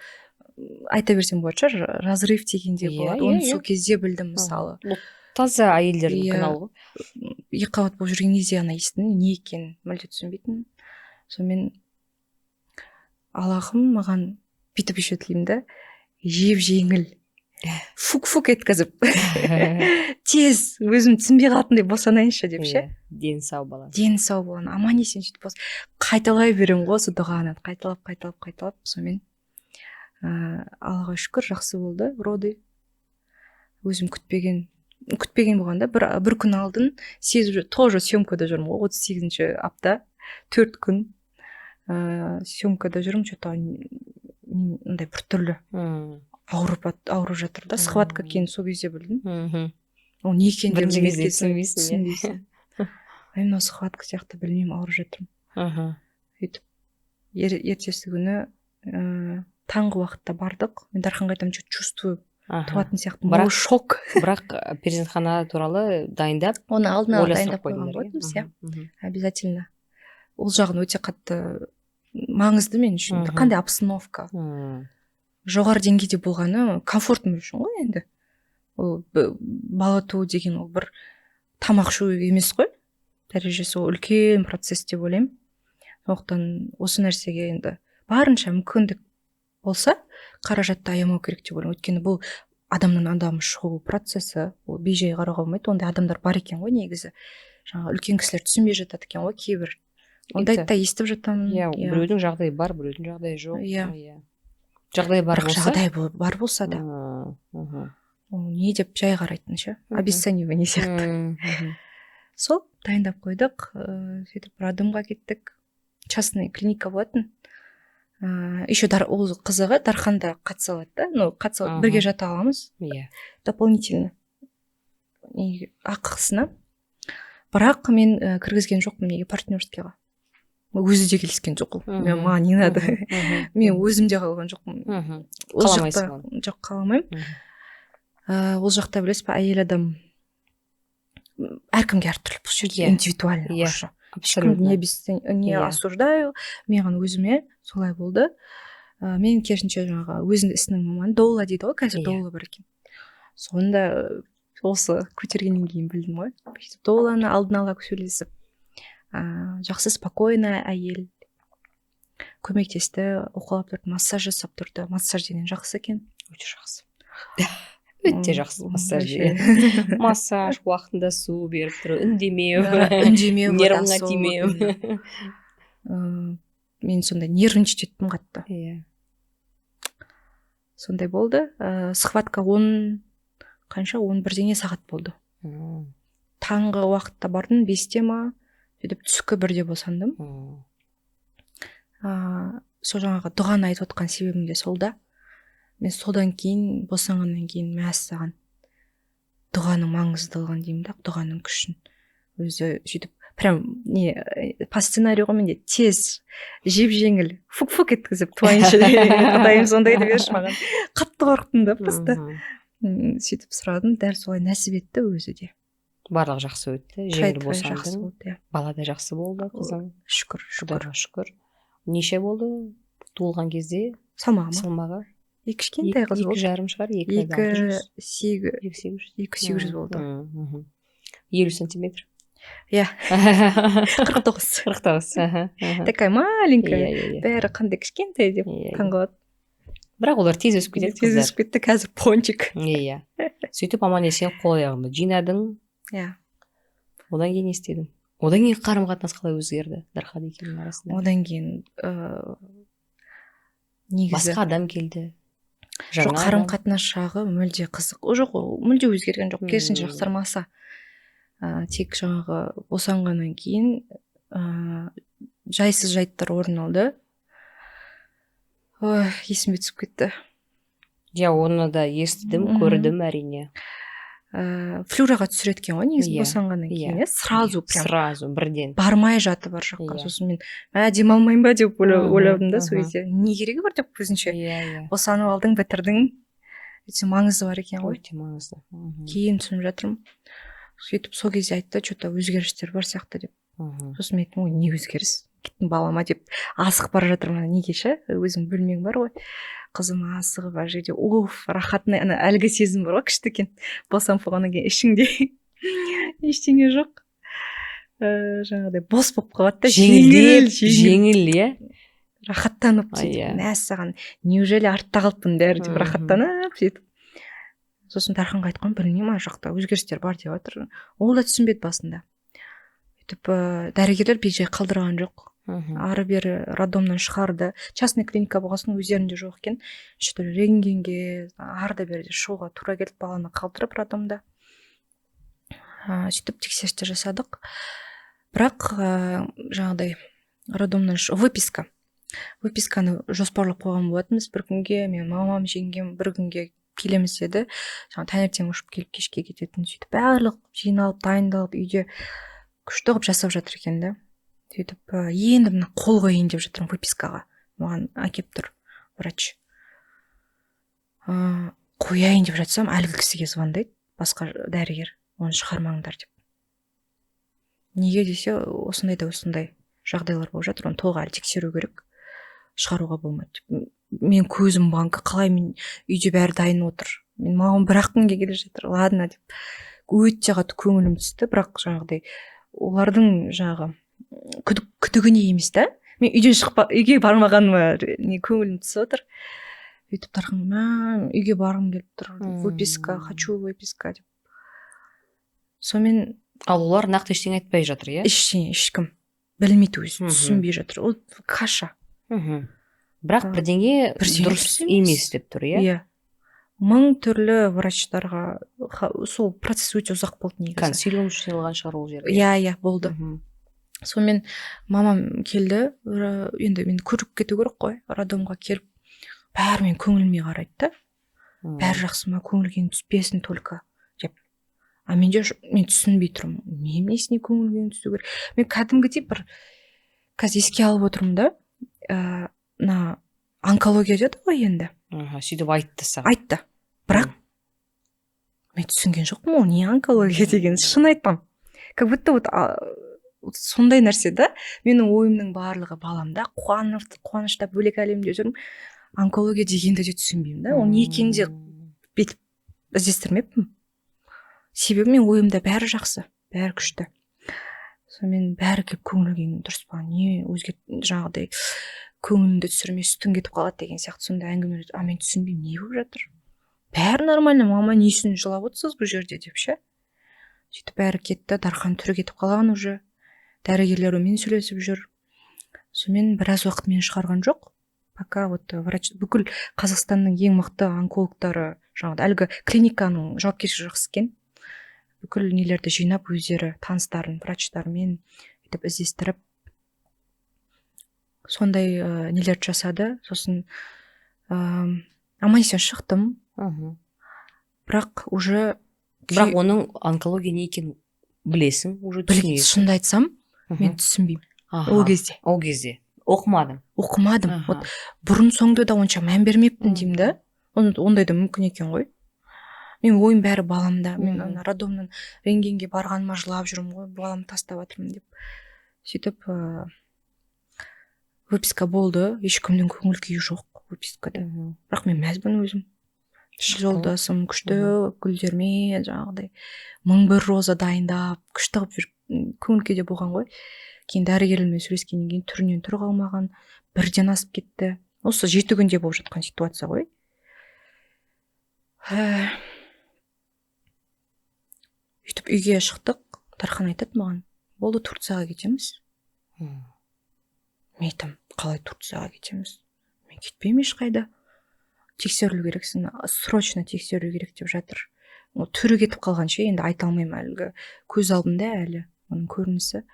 айта берсем болады шығар, разрыв дегенде болады. Оны сол кезде білдім мысалы. Таза әйелдердің каналы ғой. Екіқабат болып жүрген кезде ана естідім, не екенін мүлде түсінбейтінмін. Сонымен Аллахым маған бүйтіп еще тілеймін да, жеп жеңіл, фук еткізіп тез өзім түсінбей қалатындай босанайыншы деп ше. Дені сау бала. Дені сау болған, аман есен сөйтіп қайталай беремін ғой осы дұғаны, қайталап. Сонымен Аллаға шүкір, жақсы болды роды. Өзім күтпеген болғанда бір күн алдын тоже съемкада жүрмін ғой, 38-ші апта 4 күн съемкада жүрмін, что-то андай бір түрлі ауырып жатыр да, схватка кейін сол кезде білдім. Ол не екен деп түсінбейсің. Мен осы схватка сияқты білмеймін, ауырып жатырмын. Сөйтіп ертесі күні таңғы уақытта бардық. Мен Дарханға айтамын, чувствую туатын сияқты. Бұл шок. Бірақ перзентхана туралы дайындап, оны алдына дайындап қойған болатынбыз, иә. Обязательно. Ол жағын өте қатты маңызды мен үшін. Қандай обстановка. Жоғары деңгейде болғаны комфорт мен үшін ғой енді. Ол бала туу деген ол бір тамақ ішу емес қой. Дәрежесі ол үлкен процесс деп ойлаймын. Сондықтан осы нәрсеге енді барынша мүмкіндік болса, қаражатты аямау керек деп ойлаймын. Өйткені бұл адамнан адам шығу процесі, ол бейжай қарауға болмайды. Ондай адамдар бар екен ғой негізі. Жаңа үлкен кісілер түсінбей жатады екен ғой кейбір. Ондайды да естіп жатамын. Біреудің жағдайы бар, біреудің жағдайы жоқ. Жағдай бар болса да. Не деп жай қарайтын ше. Обесценивание сияқты. Сол дайындап қойдық. Сөйтіп роддомға кеттік. Частный клиника болатын. Еще ол қызығы Дарханда қатыса алады, бірге жата аламыз. Дополнительно. Ақысына. Бірақ мен кіргізген жоқпын неге партнерскийға. Өзі де келіскен жоқ. Маған не надо. Мен өзімде қалған жоқпын. Қаламайсың. Жоқ, қаламаймын. Ол жақта білесіз ба, әйел адам әркімге әртүрлі, бұл жерде индивидуально уже. Абсолютно. Не осуждаю, мен өзіме солай болды. Мен керісінше жаңағы өзінің ісінің маманы доула дейді ғой, қазір доула бар екен. Сонда осы көтергеннен кейін білдім ғой. Доуланы алдын ала сөйлесіп, жақсы спокойно әйел көмектесті, оқалап тұрды, массаж жасап тұрды. Массаж деген жақсы екен. Өте жақсы. Өте жақсы массаж деген. Массаж, уақытында су беріп тұру, үндемеу, нервыңа тимеу. Мен сондай нервничать еттім қатты. Сондай болды. Схватка 11 сағат болды. Таңғы уақытта бардым, 5-те ма, сөйтіп түскі 1-де босандым. Сол жаңағы дұғаны айтып отқан себебім де сол да. Мен содан кейін, босанғаннан кейін мәссаған дұғаның маңыздылығын деймін да, дұғаның күшін өзі сөйтіп прям не по сценарию ғой менде тез жеп жеңіл фук еткізіп туайыншы құдайым сондайды берші маған. Қатты қорықтым да просто. Сөйтіп сұрадым, дәл солай нәсіп етті өзі де. Барлығы жақсы өтті, жеңіл Жақсы босандың, болды, бала да жақсы болды, қызың. шүкір. Құдайға шүкір. Неше болды туылған кезде Салмағы ма? салмағы? Кішкентай қыз болды. 2,5 шығар, 2,600. 2,800 болды. 50 сантиметр. Иә, 49. 49. Такая маленькая. Иә. Бәрі қандай кішкентай деп таңғалады. Бірақ олар тез өсіп кетеді Тез қыздар. өсіп кетті, қазір пончик. Иә. Сөйтіп аман есен қол аяғыңды жинадың. Иә. Одан кейін не істедің? Одан кейін қарым қатынас қалай өзгерді Дархан екеуінің арасында? Одан кейін негізі Басқа адам келді. жоқ, қарым қатынас жағы мүлде қызық. Жоқ, мүлде өзгерген жоқ. Керісінше жақсармаса. Тек жаңағы босанғаннан кейін жайсыз жайттар орын алды. Ой, есіме түсіп кетті. Иә, оны да естідім, көрдім әрине. Флюраға түсіреткен ғой негізі Иә, босанғаннан иә. кейін. Сразу прям Сразу бірден. бармай жатып ар жаққа. Иә. Сосын мен демалмайын ба деп ойладым да сол мхм. кезде. Не керегі бар деп өзінше. Иә. Босанып алдың, бітірдің. Өте маңызы бар екен ғой. Өте маңызды. Кейін түсініп жатырмын. Сөйтіп сол кезде айтты, что-то өзгерістер бар сияқты деп. Сосын мен айттым, ой, не өзгеріс? Кеттім балама деп асығып бара жатырмын, неге ше? Өзің бөлмең бар ғой. Қызым асығып ар жерде, рахатный ана әлгі сезім бар ғой, күшті екен. Босанып болғаннан кейін ішіңде ештеңе жоқ. Жаңағыдай бос болып қалады да, Жеңіл, иә. рахаттанып Иә. сөйтіп, мәссаған, неужели артта қалыппын бәрі деп рахаттанып сөйтіп. Сосын Дарханға айтқан, білмеймін, ана жақта өзгерістер бар деп жатыр. Ол да түсінбеді басында. Сөйтіп дәрігерлер бейжай қалдырған жоқ. Ары бері роддомнан шығарды. Частный клиника болғасын өздерінде жоқ екен. Что-то рентгенге арды берде шығуға тура келді, баланы қалдырып роддомда. Сөйтіп тексерістер жасадық. Бірақ жаңағыдай роддомнан выписка. Выписканы жоспарлап қойған болатынбыз. Bir күнге мен мамам, жеңгем бір күнге келеміз деді. Таңертең ұшып келіп кешке кететін. Сөйтіп барлық жиналып, дайындалып үйде күшті қылып жасап жатыр екен да. Сөйтіп енді мына қол қойын деп жатырмын выпискаға. Маған әкеп тұр врач. Қояйын деп жатсам, әлгі кісіге звондайды, басқа дәрігер. Оны шығармаңдар деп. Неге десе, осындай жағдайлар болып жатыр, оны толық әлі тексеру керек. Шығаруға болмайды. Мен көзім банкі, қалай мен үйде бәрі дайын отыр. Мен маған бір-ақ күнге келе жатыр. Ладно деп. Өте қатты көңілім түсті, бірақ жаңағыдай олардың жаңағы күдігіне емес та. Мен үйге бармағаныма көңілім түсіп отыр. Өйтіп Дархан, үйге барғым келіп тұр. Выписка, хочу выписка деп. Сонымен Ал олар нақты ештеңе айтпай жатыр, иә? Ештеңе, ешкім білмейді өзі, түсінбей жатыр. Ол каша. Бірақ бірдеңе дұрыс емес деп тұр, иә? Иә. 1000 түрлі врачтарға сол процесс өте ұзақ болды негізі. Консилиум жиналған шығар ол жерде. Иә, болды. Сонымен мамам келді, енді мен көріп кету керек қой, роддомға келіп, бәрі мен көңіліме қарайды да. Бәрі жақсы ма, көңілген түспесін только деп. Мен түсінбей тұрмын. Несіне көңілген түсу керек? Мен кәдімгідей бір қазір еске алып отырмын да. Онкология деді ғой енді. Сөйтіп айтты саған. Айтты. Бірақ мен түсінген жоқпын, ол не онкология деген, шын айтпам. Как будто вот сондай нәрсе да. Менің ойымның барлығы баламда қуанышта бөлек әлемде жүрмін. Онкология дегенді де түсінбеймін да. Ол не екенін де бетіп іздестірмеппін. Себебі мен ойымда бәрі жақсы, бәрі күшті. Сонымен бәрі келіп көңілген дұрыс па, не өзге жаңағыдай көңіліңді түсірмей сүтің кетіп қалады деген сияқты сондай әңгіме. Мен түсінбеймін, не болып жатыр? Бәрі нормально, мама несін жылап отырсыз бұл жерде деп ше. Сөйтіп бәрі кетті, Дархан түрі кетіп қалған уже. Дәрігерлер мен сөйлесіп жүр. Сонымен біраз уақыт мені шығарған жоқ. Пока врач бүкіл Қазақстанның ең мықты онкологтары, жаңағы әлгі клиниканың жауапкершілігі жақсы екен. Бүкіл нелерді жинап өздері таныстарын, врачтармен етіп іздестіріп сондай нелерді жасады. Сосын аман-есен шықтым. Бірақ уже бірақ оның онкология не екенін білесің, уже түсінесің. шынымды айтсам Мгм. мен түсінбеймін Аха, ол кезде оқымадың. оқымадым. Аха. Вот бұрын соңды да онша мән бермеппін деймін да. Ондай да мүмкін екен ғой. Мен ойым бәрі баламда. Мен Мгм. ана роддомнан рентгенге барғаныма жылап жүрмін ғой, баламды тастап жатырмын деп. Сөйтіп выписка болды, ешкімнің көңіл күйі жоқ выпискада. Мгм. Бірақ мен мәзбін өзім. Жолдасым күшті гүлдермен жаңағыдай 1001 роза дайындап, күшті қылып жүріп көңіл күйде болған ғой. Кейін дәрігерлермен сөйлескеннен кейін түрінен түр қалмаған, бірден асып кетті. Осы 7 күнде болып жатқан ситуация ғой. Үйтіп үйге шықтық, Тархан айтады маған, болды Турцияға кетеміз. Мгм. Мен айтамын, қалай Турцияға кетеміз? Мен кетпеймін ешқайда. Тексерілу керексің, срочно тексеру керек деп жатыр. Түрі кетіп қалғанша енді айта алмаймын, әлгі көз алдымда әлі оның көрінісі.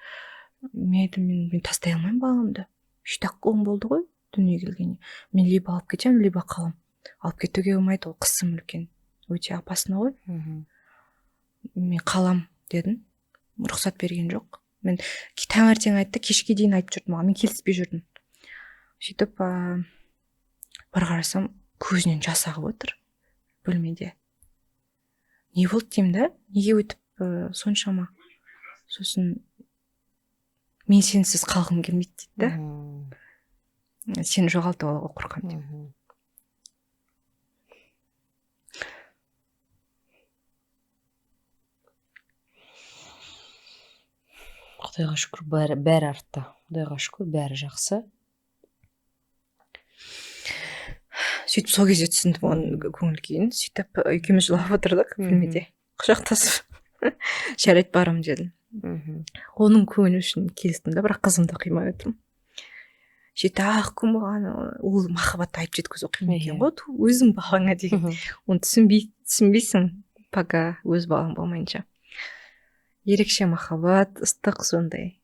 Мен айтам, мен тастай алмаймын баламды. 3-ақ күн болды ғой дүниеге келгеніне. Мен либо алып кетемін, либо қалам. Алып кетуге болмайды, ол қысым үлкен. Өте опасно ғой. Мгм. Мен қалам дедім. Рұқсат берген жоқ. Мен таңертең айтты, кешке дейін айтып жүрдім маған. Мен келіспей жүрдім. Сөйтіп бір қарасам, көзінен жас ағып отыр бөлмеде. Не болды деймін да? Неге өтіп соншама? Сосын мен сенсіз қалғым келмейді дейді да. Мгм. Сені жоғалтып алуға қорқамын деп. Мгм. Құдайға шүкір бәрі артта. Құдайға шүкір бәрі жақсы. Сөйтіп сол кезде түсіндім оның көңіл күйін. Сөйтіп екеуміз жылап отырдық бөлмеде. Құшақтасып. Жарайды барам дедім. Мгм. Оның көңілі үшін келістім да, бірақ қызымды қимай отырмын. 7-ақ күн болған, ол махаббатты айтып жеткізу қиын екен ғой, өзің балаңа деген. Мгм. Оны түсінбейсің, пока өз балаң болмайынша. Ерекше махаббат, ыстық сондай.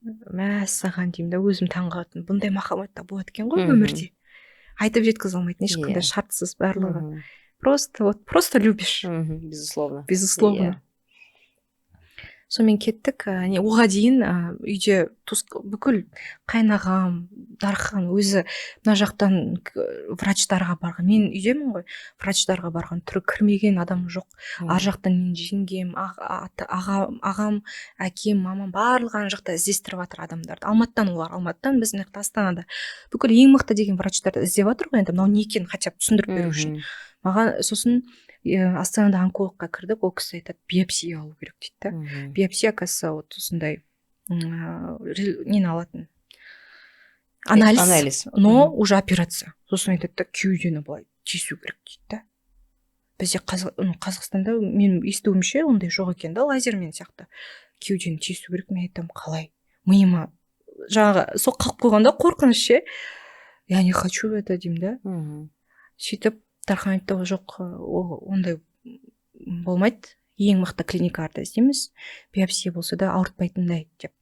Мәссаған деймін да, өзім таңғалдым. Бұндай махаббат та болады екен ғой Мгм. өмірде. Айтып жеткізе алмайтын, ешқандай Иә. шартсыз барлығы. Мгм. Просто любишь. Мгм. Безусловно. Безусловно. Иә. Сонымен кеттік. Оға дейін үйде бүкіл қайнағам, Дархан өзі мына жақтан врачтарға барған. Мен үйдемін ғой, врачтарға барған, түрі кірмеген адам жоқ. Ар жақтан мен жеңгем, ағам, әкем, мамам барлығы ана жақта іздестіріп жатыр адамдарды. Алматыдан олар, Алматыдан біздің Астанада. Бүкіл ең мықты деген врачтарды іздеп жатыр ғой, енді мынау не екенін хотя бы түсіндіріп беру үшін. Мгм. Маған сосын Астанада онкологқа кірдік, ол кісі айтады, биопсия алу керек дейді да. Мгм. Биопсия, оказывается, вот осындай нені алатын. Анализ. Но Мгм. уже операция. Сосын айтады да, кеудені былай тесу керек дейді да. Бізде Қазақстанда менің естуімше ондай жоқ екен да, лазермен сияқты. Кеудені тесу керек. Мен айтамын, қалай? Миыма жаңағы сол қалып қойғанда қорқыныш ше. Я не хочу это деймін да. Мгм. Сөйтіп Дархан айтты, жоқ, ондай болмайды. Ең мықты клиникаларда іздейміз. Биопсия болса да ауыртпайтындай деп.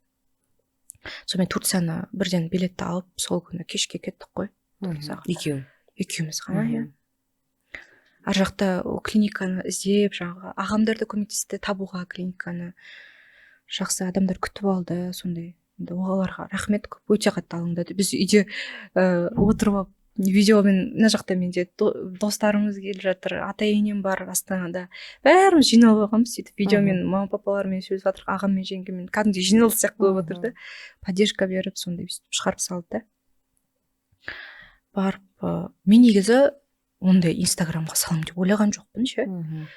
Сонымен Турцияны бірден билетті алып, сол күні кешке кеттік қой. Мгм. Екеуің. Екеуміз ғана, иә. Ар жақта клиниканы іздеп, жаңағы ағамдарды көмектесті табуға клиниканы. Жақсы адамдар күтіп алды, сондай. Оларға рахмет көп, өте қатты алыңдады. Біз үйде отырып алып, видеомен мына жақта менде достарымыз келіп жатыр, ата-енем бар Астанада. Бәріміз жиналып алғанбыз, сөйтіп видеомен мама папалармен сөйлесіп жатыр, ағаммен жеңгемен кәдімгідей жиналыс сияқты болып отыр да. Поддержка беріп, сондай шығарып салды да. Барып, мен негізі ондай Инстаграмға салам деп ойлаған жоқпын ше. Мгм.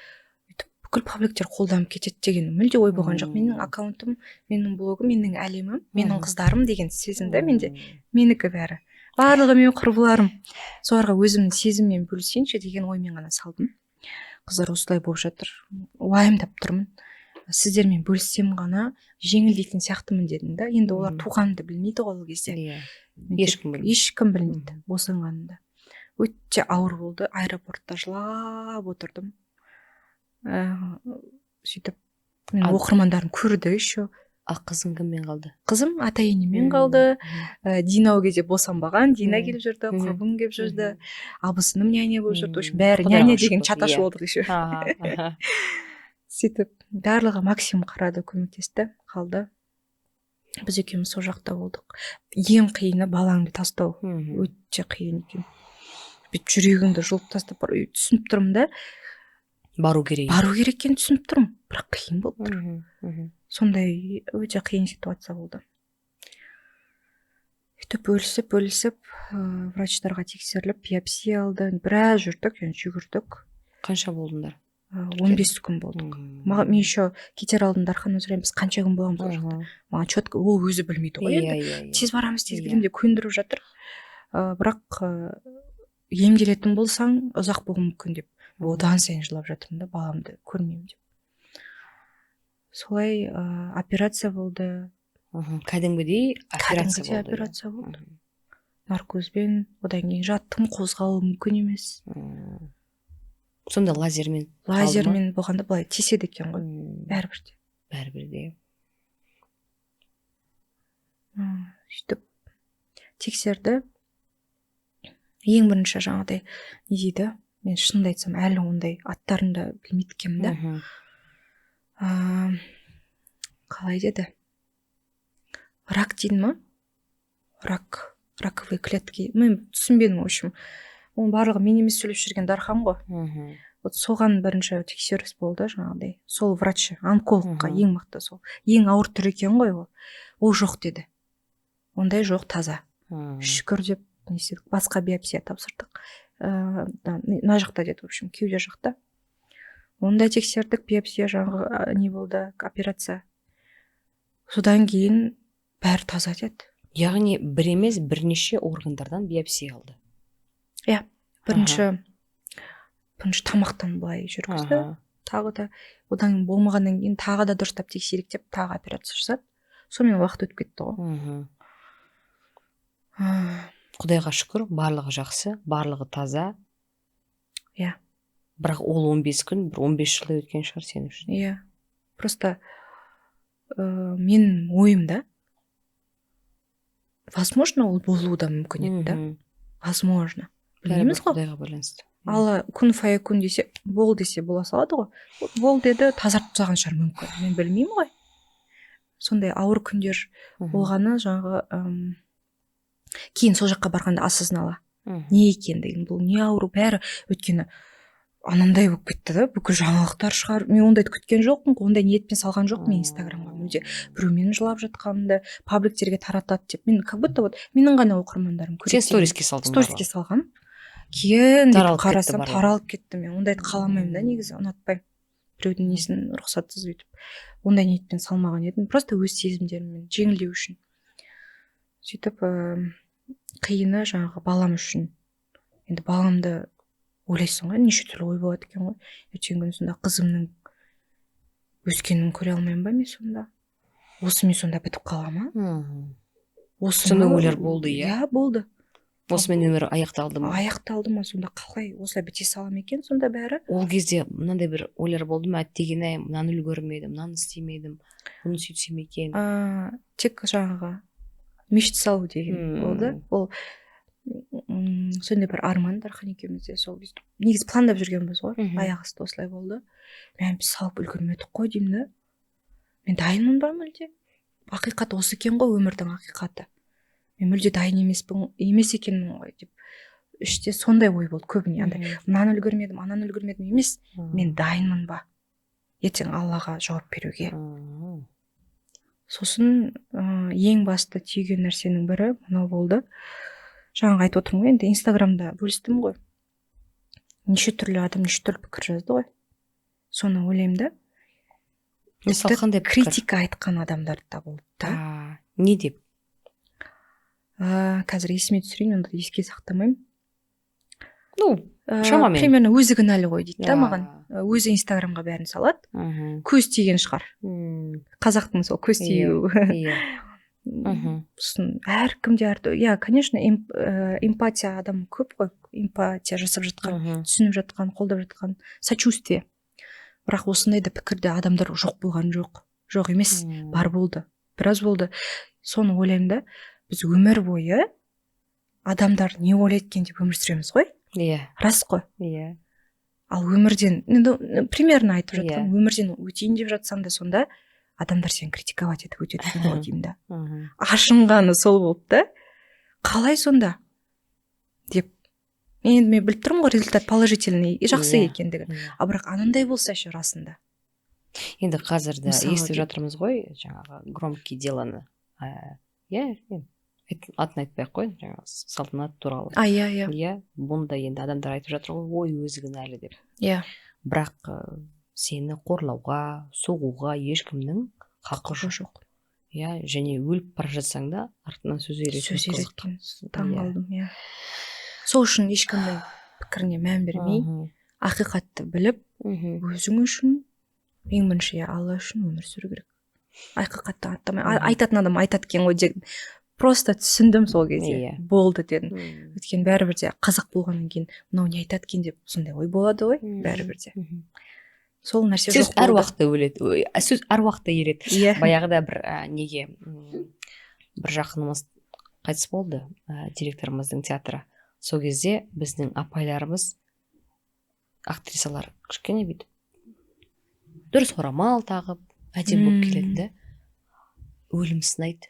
Бүкіл пабликтер қолданып кетеді деген мүлде ой болған жоқ. Менің аккаунтым, менің блогым, менің әлемім, менің қыздарым деген сезім да менде. Менікі бәрі. Барлығы менің құрбыларым. Соларға өзімнің сезіммен бөлісейінші деген оймен ғана салдым. Қыздар осылай болып жатыр. Уайымдап тұрмын. Сіздермен бөліссем ғана жеңілдейтін сияқтымын дедім да. Енді олар туғанымды білмейді ғой ол кезде. Иә. Ешкім білмейді босанғанымды. Өте ауыр болды. Аэропортта жылап отырдым. Сөйтіп мен оқырмандарым көрді еще. Қызың кіммен қалды? Қызым ата-енемен қалды. Дина ол кезде босанбаған, Дина келіп жүрді, құрбым келіп жүрді, абысыным няня болып жүрді. Бәрі няня деген чаташ болдық еще. сөйтіп барлығы максимум қарады, көмектесті, қалды. Біз екеуміз сол жақта болдық. Ең қиыны балаңды тастау, өте қиын екен. Бүйтіп жүрегіңді жұлып тастап түсініп тұрмын да, бару керек екенін түсініп тұрмын, бірақ қиын болып тұр. Сондай өте қиын ситуация болды. Сөйтіп бөлісіп, врачтарға тексеріліп, биопсия алды, біраз жүрдік, жүгірдік. Қанша болдыңдар? 15 күн болдық. Мен еще кетер алдында Дархан өзірем, біз қанша күн боламыз ол жақта. Маған четко ол өзі білмейді ғой енді. Тез барамыз, тез келемін деп көндіріп жатыр. Бірақ емделетін болсаң ұзақ болуы мүмкін деп. Одан сайын жылап жатырмын да, баламды көрмеймін деп. Солай операция болды. Кәдімгідей операция болды. Наркозбен, одан кейін жаттым, қозғалу мүмкін емес. Сонда лазермен болғанда былай теседі екен ғой, бәрібірде. Сөйтіп тексерді. Ең бірінші жаңағыдай не дейді, мен шынымды айтсам әлі ондай аттарында білмейді екенмін да. Қалай деді? Рак дейді ма? Раковые клетки. Мен түсінбедім, в общем. Оның барлығы мен емес сөйлеп жүрген Дархан ғой. Вот соған бірінші тексеріс болды жаңағыдай. Сол врач, онкологқа ең мықты сол. Ең ауыр түр екен ғой ол. Ол жоқ деді. Ондай жоқ, таза. Шүкір деп не істедік. Басқа биопсия тапсырдық. На жақта деді, в общем, кеуде жақта. Онда тексердік, биопсия жаңағы не болды, операция. Содан кейін бәрі таза деді. Яғни бір емес бірнеше органдардан биопсия алды. Иә, бірінші тамақтан былай жүргізді, тағы да одан болмағаннан кейін тағы да дұрыстап тексерейік деп тағы операция жасады. Сонымен уақыт өтіп кетті ғой. Құдайға шүкір, барлығы жақсы, барлығы таза. Иә. Бірақ ол 15 күн, 15 жылда өткен шығар сен үшін. Иә. Просто мен ойымда возможно ол болуы да мүмкін еді да. Возможно. Білмейміз ғой. Құдайға байланысты. Ал күн фая-күн десе, бол десе бола салады ғой. Бол деді, тазартып тастаған шығар мүмкін. Мен білмеймін ғой. Сондай ауыр күндер болғаны жаңағы кейін сол жаққа барғанда осознала. Не екендігін, бұл не ауру, бәрі өткені анандай болып кетті да, бүкіл жаңалықтар шығар. Мен ондайды күткен жоқпын, ондай ниетпен салған жоқпын Инстаграмға. Мүлде біреумен жылап жатқанымды пабликтерге таратады деп. Мен как будто вот менің ғана оқырмандарым көреді. Сен сториске салдың. Сториске салған. Кейін қарасам таралып кетті. Мен ондайды қаламаймын да, негізі ұнатпаймын. Біреудің несін рұқсатсыз өйтіп. Ондай ниетпен салмаған едім. Просто өз сезімдеріммен жеңілдеу үшін. Сөйтіп қиыны жаңағы балам үшін. Енді баламды ойлайсың ғой, неше түрлі ой болады екен ғой. Ертеңгі күні сонда қызымның өскенін көре алмаймын ба мен сонда? Осы мен сонда бітіп қалама? Сонда ойлар болды, иә? Иә, болды. Осымен өмір аяқталды ма? Аяқталды ма, сонда қалай осылай біте салам екен сонда бәрі? Ол кезде мынандай бір ойлар болды ма, әттеген-ай, мынаны үлгермедім, мынаны істемедім, бұны сөйтсем екен. Тек жаңағы мешіт салу деген болды. Ол сондай бір арман Дархан екеумізде сол негізі пландап жүргенбіз ғой. Аяқ асты осылай болды. Мен біз салып үлгермедік қой деймін да. Мен дайынмын ба мүлде? Ақиқат осы екен ғой, өмірдің ақиқаты. Мен мүлде дайын емес екенмін ғой деп. Іште сондай ой болды көбіне. Мынаны үлгермедім, ананы үлгермедім емес. Мен дайынмын ба? Ертең Аллаға жауап беруге. Сосын ең басты түйген нәрсенің бірі мынау болды. Жаңағы айтып отырмын ғой, енді Инстаграмда бөлістім ғой. Неше түрлі адам, неше түрлі пікір жазды ғой. Соны ойлаймын да. Мысалы қандай пікір? Критика айтқан адамдар да болды да. Не деп? Қазір есіме түсірейін, онда еске сақтамаймын. Шамамен. Примерно өзі кінәлі ғой дейді да маған. Өзі Инстаграмға бәрін салады. Көз тиген шығар. Қазақтың сол көз тию. Әркімде иә, конечно, эмпатия адам көп қой. Эмпатия жасап жатқан, түсініп жатқан, қолдап жатқан, сочувствие. Бірақ осындай да пікірде адамдар жоқ болған жоқ. Жоқ емес, бар болды. Біраз болды. Соны ойлаймын да, біз өмір бойы адамдар не ойлайды екен деп өмір сүреміз ғой? Иә. Рас қой? Иә. ал өмірден енді примерно айтып Иә. жатқан өмірден өтейін деп жатсаң да сонда адамдар сені критиковать етіп өтеді екен ғой деймін да. Ашынғаны сол болып та қалай сонда деп енді мен біліп тұрмын ғой результат положительный жақсы Иә. екендігін, Иә. а бірақ анандай болса ше расында. Енді қазір де Мысалы естіп деп. жатырмыз ғой жаңағы громкие деланы. Иә, атын айтпай ақ қояйын, жаңағы салтанат туралы. Иә. Иә, бұнда енді адамдар айтып жатыр ғой, ой өзі кінәлі деп. Иә. Бірақ сені қорлауға, соғуға ешкімнің хақы жоқ. Иә, және өліп бара жатсаң да артынан сөз Сөз таң қалдым, иә. Сол үшін ешкімнің пікіріне мән бермей, ақиқатты біліп, өзің үшін, ең бірінші Алла үшін өмір сүру керек. Ақиқатты аттамай, айтатын адам айтады екен ғой деп, просто түсіндім сол кезде. Болды дедім. Өйткені бәрібір де қазақ болғаннан кейін мынау не айтады екен деп сондай ой болады ғой, бәрібір де. Сол нәрсе жоқ болды. Сөз әр уақытта өледі, сөз әр уақытта ереді. Иә. Баяғыда бір жақынымыз қайтыс болды, директорымыздың театры. Сол кезде біздің апайларымыз, актрисалар кішкене бүйтіп дұрыс орамал тағып, әдемі болып келеді да, өлім сынайды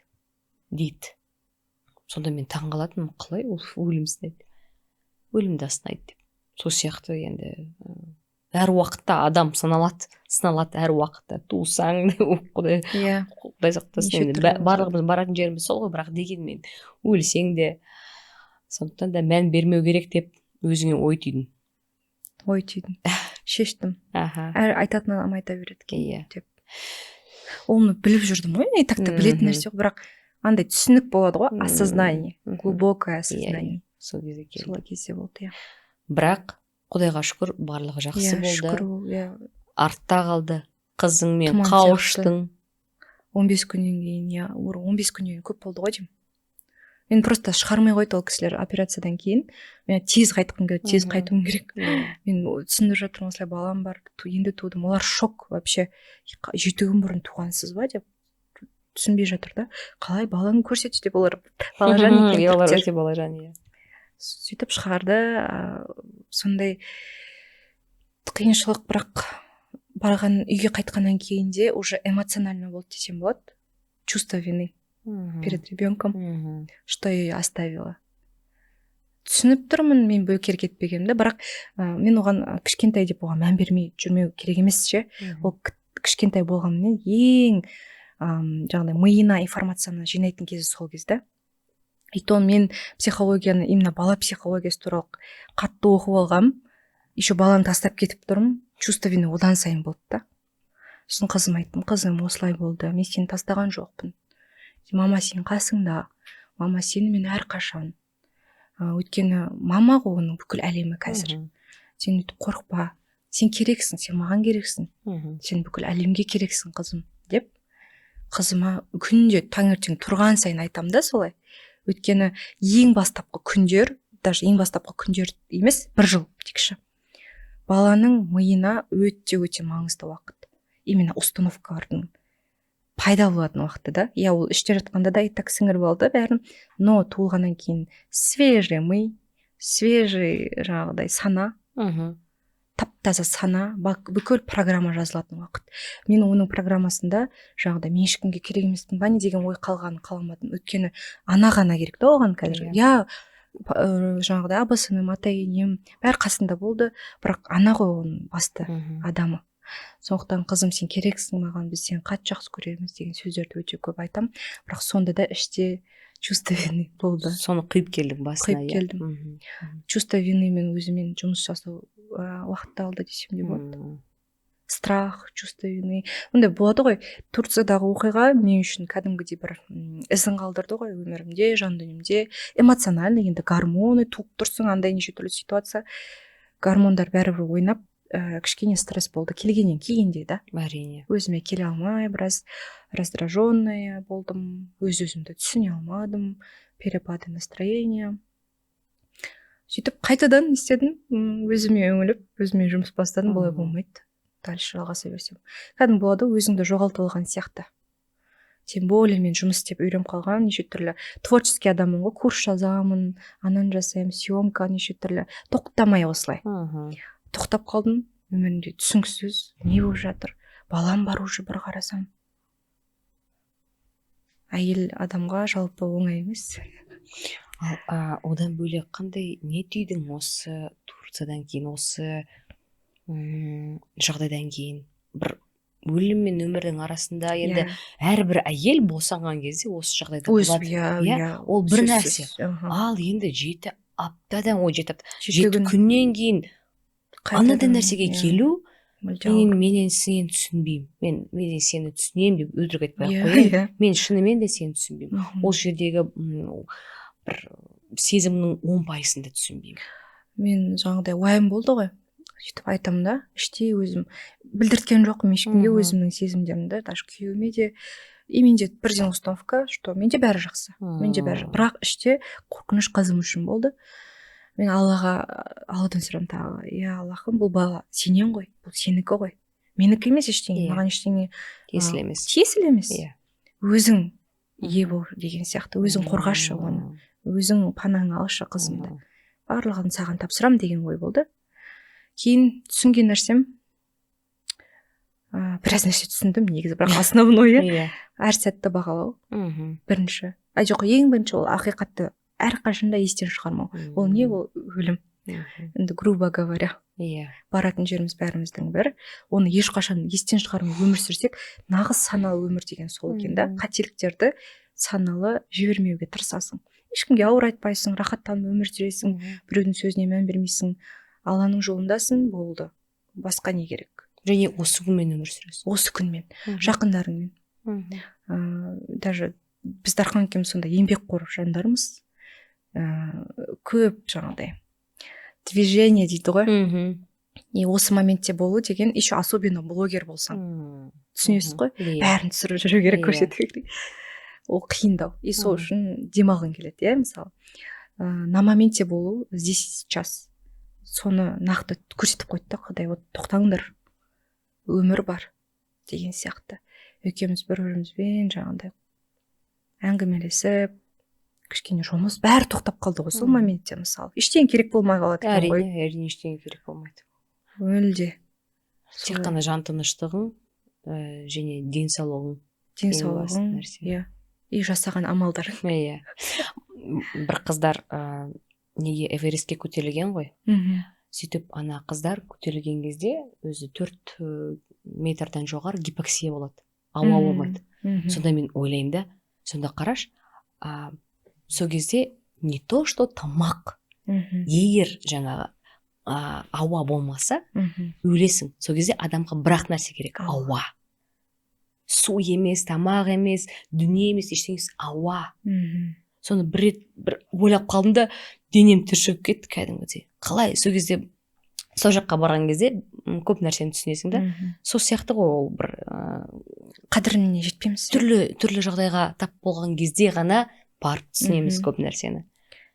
дейді. Сонда мен таңғалатынмын, қалай ол өлім сынайды? Өлімді сынайды деп. Сол сияқты енді әр уақытта адам сыналады әр уақытта. Туысаң, құдай сақтасын. Барлығымыз баратын жеріміз сол ғой, бірақ дегенмен өлсең де, сондықтан да мән бермеу керек деп өзіңе ой түйдім. Шештім. Аха. Әр айтатын адам айта береді Иә. деп. Оны біліп жүрдім ғой, и так-то білетін нәрсе ғой, бірақ андай түсінік болады ғой, осознание, глубокое осознание. Сол кезде келді. Сол кезде болды, иә. Бірақ құдайға шүкір барлығы жақсы болды. Шүкір, иә. Артта қалды. Қызыңмен қауыштың. 15 күннен кейін, иә, 15 күннен көп болды ғой деймін. Мен просто шығармай қойды ол кісілер операциядан кейін. Мен тез қайтқым келді, тез қайтуым керек. Мен түсіндіріп жатырмын, осылай балам бар, енді тудым. Олар шок вообще. 7 күн бұрын туғансыз ба деп түсінбей жатыр да. Қалай баланы көрсетші деп олар балажан екен. Олар өте балажан, иә. Сөйтіп шығарды, сондай қиыншылық, бірақ барған үйге қайтқаннан кейін де уже эмоционально болды десем болады. Чувство вины перед ребенком, что я ее оставила. Түсініп тұрмын, мен бөкер кетпегенімді, бірақ мен оған кішкентай деп оған мән бермей жүрмеу керек емес ше. Ол кішкентай болғанымен ең жаңағыдай миына информацияны жинайтын кезі сол кезде. И то мен психологияны, именно бала психологиясы туралы қатты оқып алғам. Еще баланы тастап кетіп тұрмын. Чувство вины одан сайын болды да. Сосын қызым айттым, қызым осылай болды, мен сені тастаған жоқпын. Мама сен қасыңда, мама сені мен әрқашан. Өйткені мама ғой оның бүкіл әлемі қазір. Сен өйтіп қорықпа, сен керексің, сен маған керексің. Сен бүкіл әлемге керексің, қызым, деп. Қызыма күнде таңертең тұрған сайын айтам да солай. Өйткені ең бастапқы күндер, даже ең бастапқы күндер емес, 1 жыл текші. Баланың миына өте маңызды уақыт. Именно установкалардың пайда болатын уақыты да. Я ол іште жатқанда да так сіңіріп алды бәрін. Но туылғаннан кейін свежий ми, свежий жаңағыдай сана, тап-таза сана, бүкіл программа жазылатын уақыт. Мен оның программасында жаңағыдай мен ешкімге керек емеспін ба не деген ой қаламадым. Өйткені ана ғана керек та оған қазір. Я жаңағыдай абысыным, ата-енем бәрі қасында болды, бірақ ана ғой оның басты адамы. Сондықтан қызым сен керексің маған, біз сені қатты жақсы көреміз деген сөздерді өте көп айтам, бірақ сонда да іште чувство вины болды. Соны қиып келдің басына. Қиып келдім. Чувство вины мен өзімен жұмыс жасау уақытта алды десем де болады. Страх, чувство вины. Ондай болады ғой, Турциядағы оқиға мен үшін кәдімгідей бір ізін қалдырды ғой өмірімде, жан дүниемде. Эмоционально, енді гормоны туып тұрсың, андай неше түрлі ситуация. Гормондар бәрібір ойнап, кішкене стресс болды келгеннен кейін де да. Әрине. Өзіме келе алмай, біраз раздраженная болдым, өзімді түсіне алмадым, перепады настроения. Сөйтіп қайтадан істедім, өзіме өңіліп, өзіме жұмыс бастадым, болай болмайды. Дальше жалғаса берсем. Кәдім болады, өзіңді жоғалтып алған сияқты. Тем более мен жұмыс істеп үйреніп қалған, неше түрлі творческий адаммын ғой, курс жазамын, анан жасаймын, съемка, неше түрлі тоқтамай осылай. тоқтап қалдым өмірімде, түсініксіз не болып жатыр, балам бар уже бір қарасам. Әйел адамға жалпы оңай емес. Одан бөлек қандай не түйдің осы Турциядан кейін, осы жағдайдан кейін? Бір өлім мен өмірдің арасында енді әрбір әйел босанған кезде осы жағдайда болады. Ол бір нәрсе. Ал енді 7 аптадан, 7 күннен кейін анадай нәрсеге келу, мен сені түсінбеймін. Мен сені түсінемін деп өтірік айтпай ақ қояйын. Мен шынымен де сені түсінбеймін. Ол жердегі бір сезімнің 10%-ын да түсінбеймін. Мен жаңағыдай уайым болды ғой. Сөйтіп айтамын да, іштей өзім білдірткен жоқпын ешкімге өзімнің сезімдерімді, даже күйеуіме де. И менде бірден установка, что менде бәрі жақсы. Бірақ іште қорқыныш қызым үшін болды. Мен Алладан сұрадым тағы, Аллахым, бұл бала сенен ғой, бұл сенікі ғой. Менікі емес ештеңе, маған ештеңе тиесілі емес. Өзің ие бол деген сияқты, өзің қорғашы оны, өзің панаңа алшы қызымды. Барлығын саған тапсырам деген ой болды. Кейін түсінген нәрсем, біраз нәрсе түсіндім негізі, бірақ основной әр сәтті бағалау. Бірінші. Ең бірінші ол ақиқатты әрқашанда естен шығармау. Ол не? Ол өлім. Енді грубо говоря, баратын жеріміз бәріміздің бір. Оны ешқашан естен шығармай өмір сүрсек, нағыз саналы өмір деген сол екен да. Қателіктерді саналы жібермеуге тырысасың. Ешкімге ауыр айтпайсың, рахаттанып өмір сүресің, біреудің сөзіне мән бермейсің. Алланың жолындасың, болды. Басқа не керек? Және осы күнмен өмір сүресің. Осы күнмен, жақындарыңмен. Даже біз Дархан екеуміз сонда еңбекқор жандармыз. Көп жаңағыдай движение дейді ғой. И осы моментте болу деген, еще особенно блогер болсаң. Түсінесіз ғой? Бәрін түсіріп жүру керек, көрсету керек. Ол қиындау. И сол үшін демалғың келеді, мысалы. На моменте болу, здесь сейчас. Соны нақты көрсетіп қойды да, Құдай, тоқтаңдар, өмір бар деген сияқты. Екеуміз бір-бірімізбен жаңағыдай әңгімелесіп, кішкене жұмыс бәрі тоқтап қалды ғой сол моментте, мысалы. Ештеңе керек болмай қалады екен ғой. Әрине ештеңе керек болмайды. Мүлде. Тек қана жан тыныштығың және денсаулығың, иә. И жасаған амалдарың. Иә. Бір қыздар неге Эверестке көтерілген ғой. Сөйтіп ана қыздар көтерілген кезде өзі 4 метрден жоғары гипоксия болады. Ауа болмайды. Сонда мен ойлаймын да, сонда қараш, сол кезде не то, что тамақ. Егер жаңағы ауа болмаса, өлесің. Сол кезде адамға бірақ нәрсе керек, ауа. Су емес, тамақ емес, дүние емес, ештеңе, ауа. Соны бір ойлап қалдым да, денем түршігіп кетті кәдімгідей. Қалай? Сол кезде, сол жаққа барған кезде көп нәрсені түсінесің да. Сол сияқты ғой, ол бір қадіріне жетпейміз. Түрлі жағдайға тап болған кезде ғана барып түсінеміз көп нәрсені.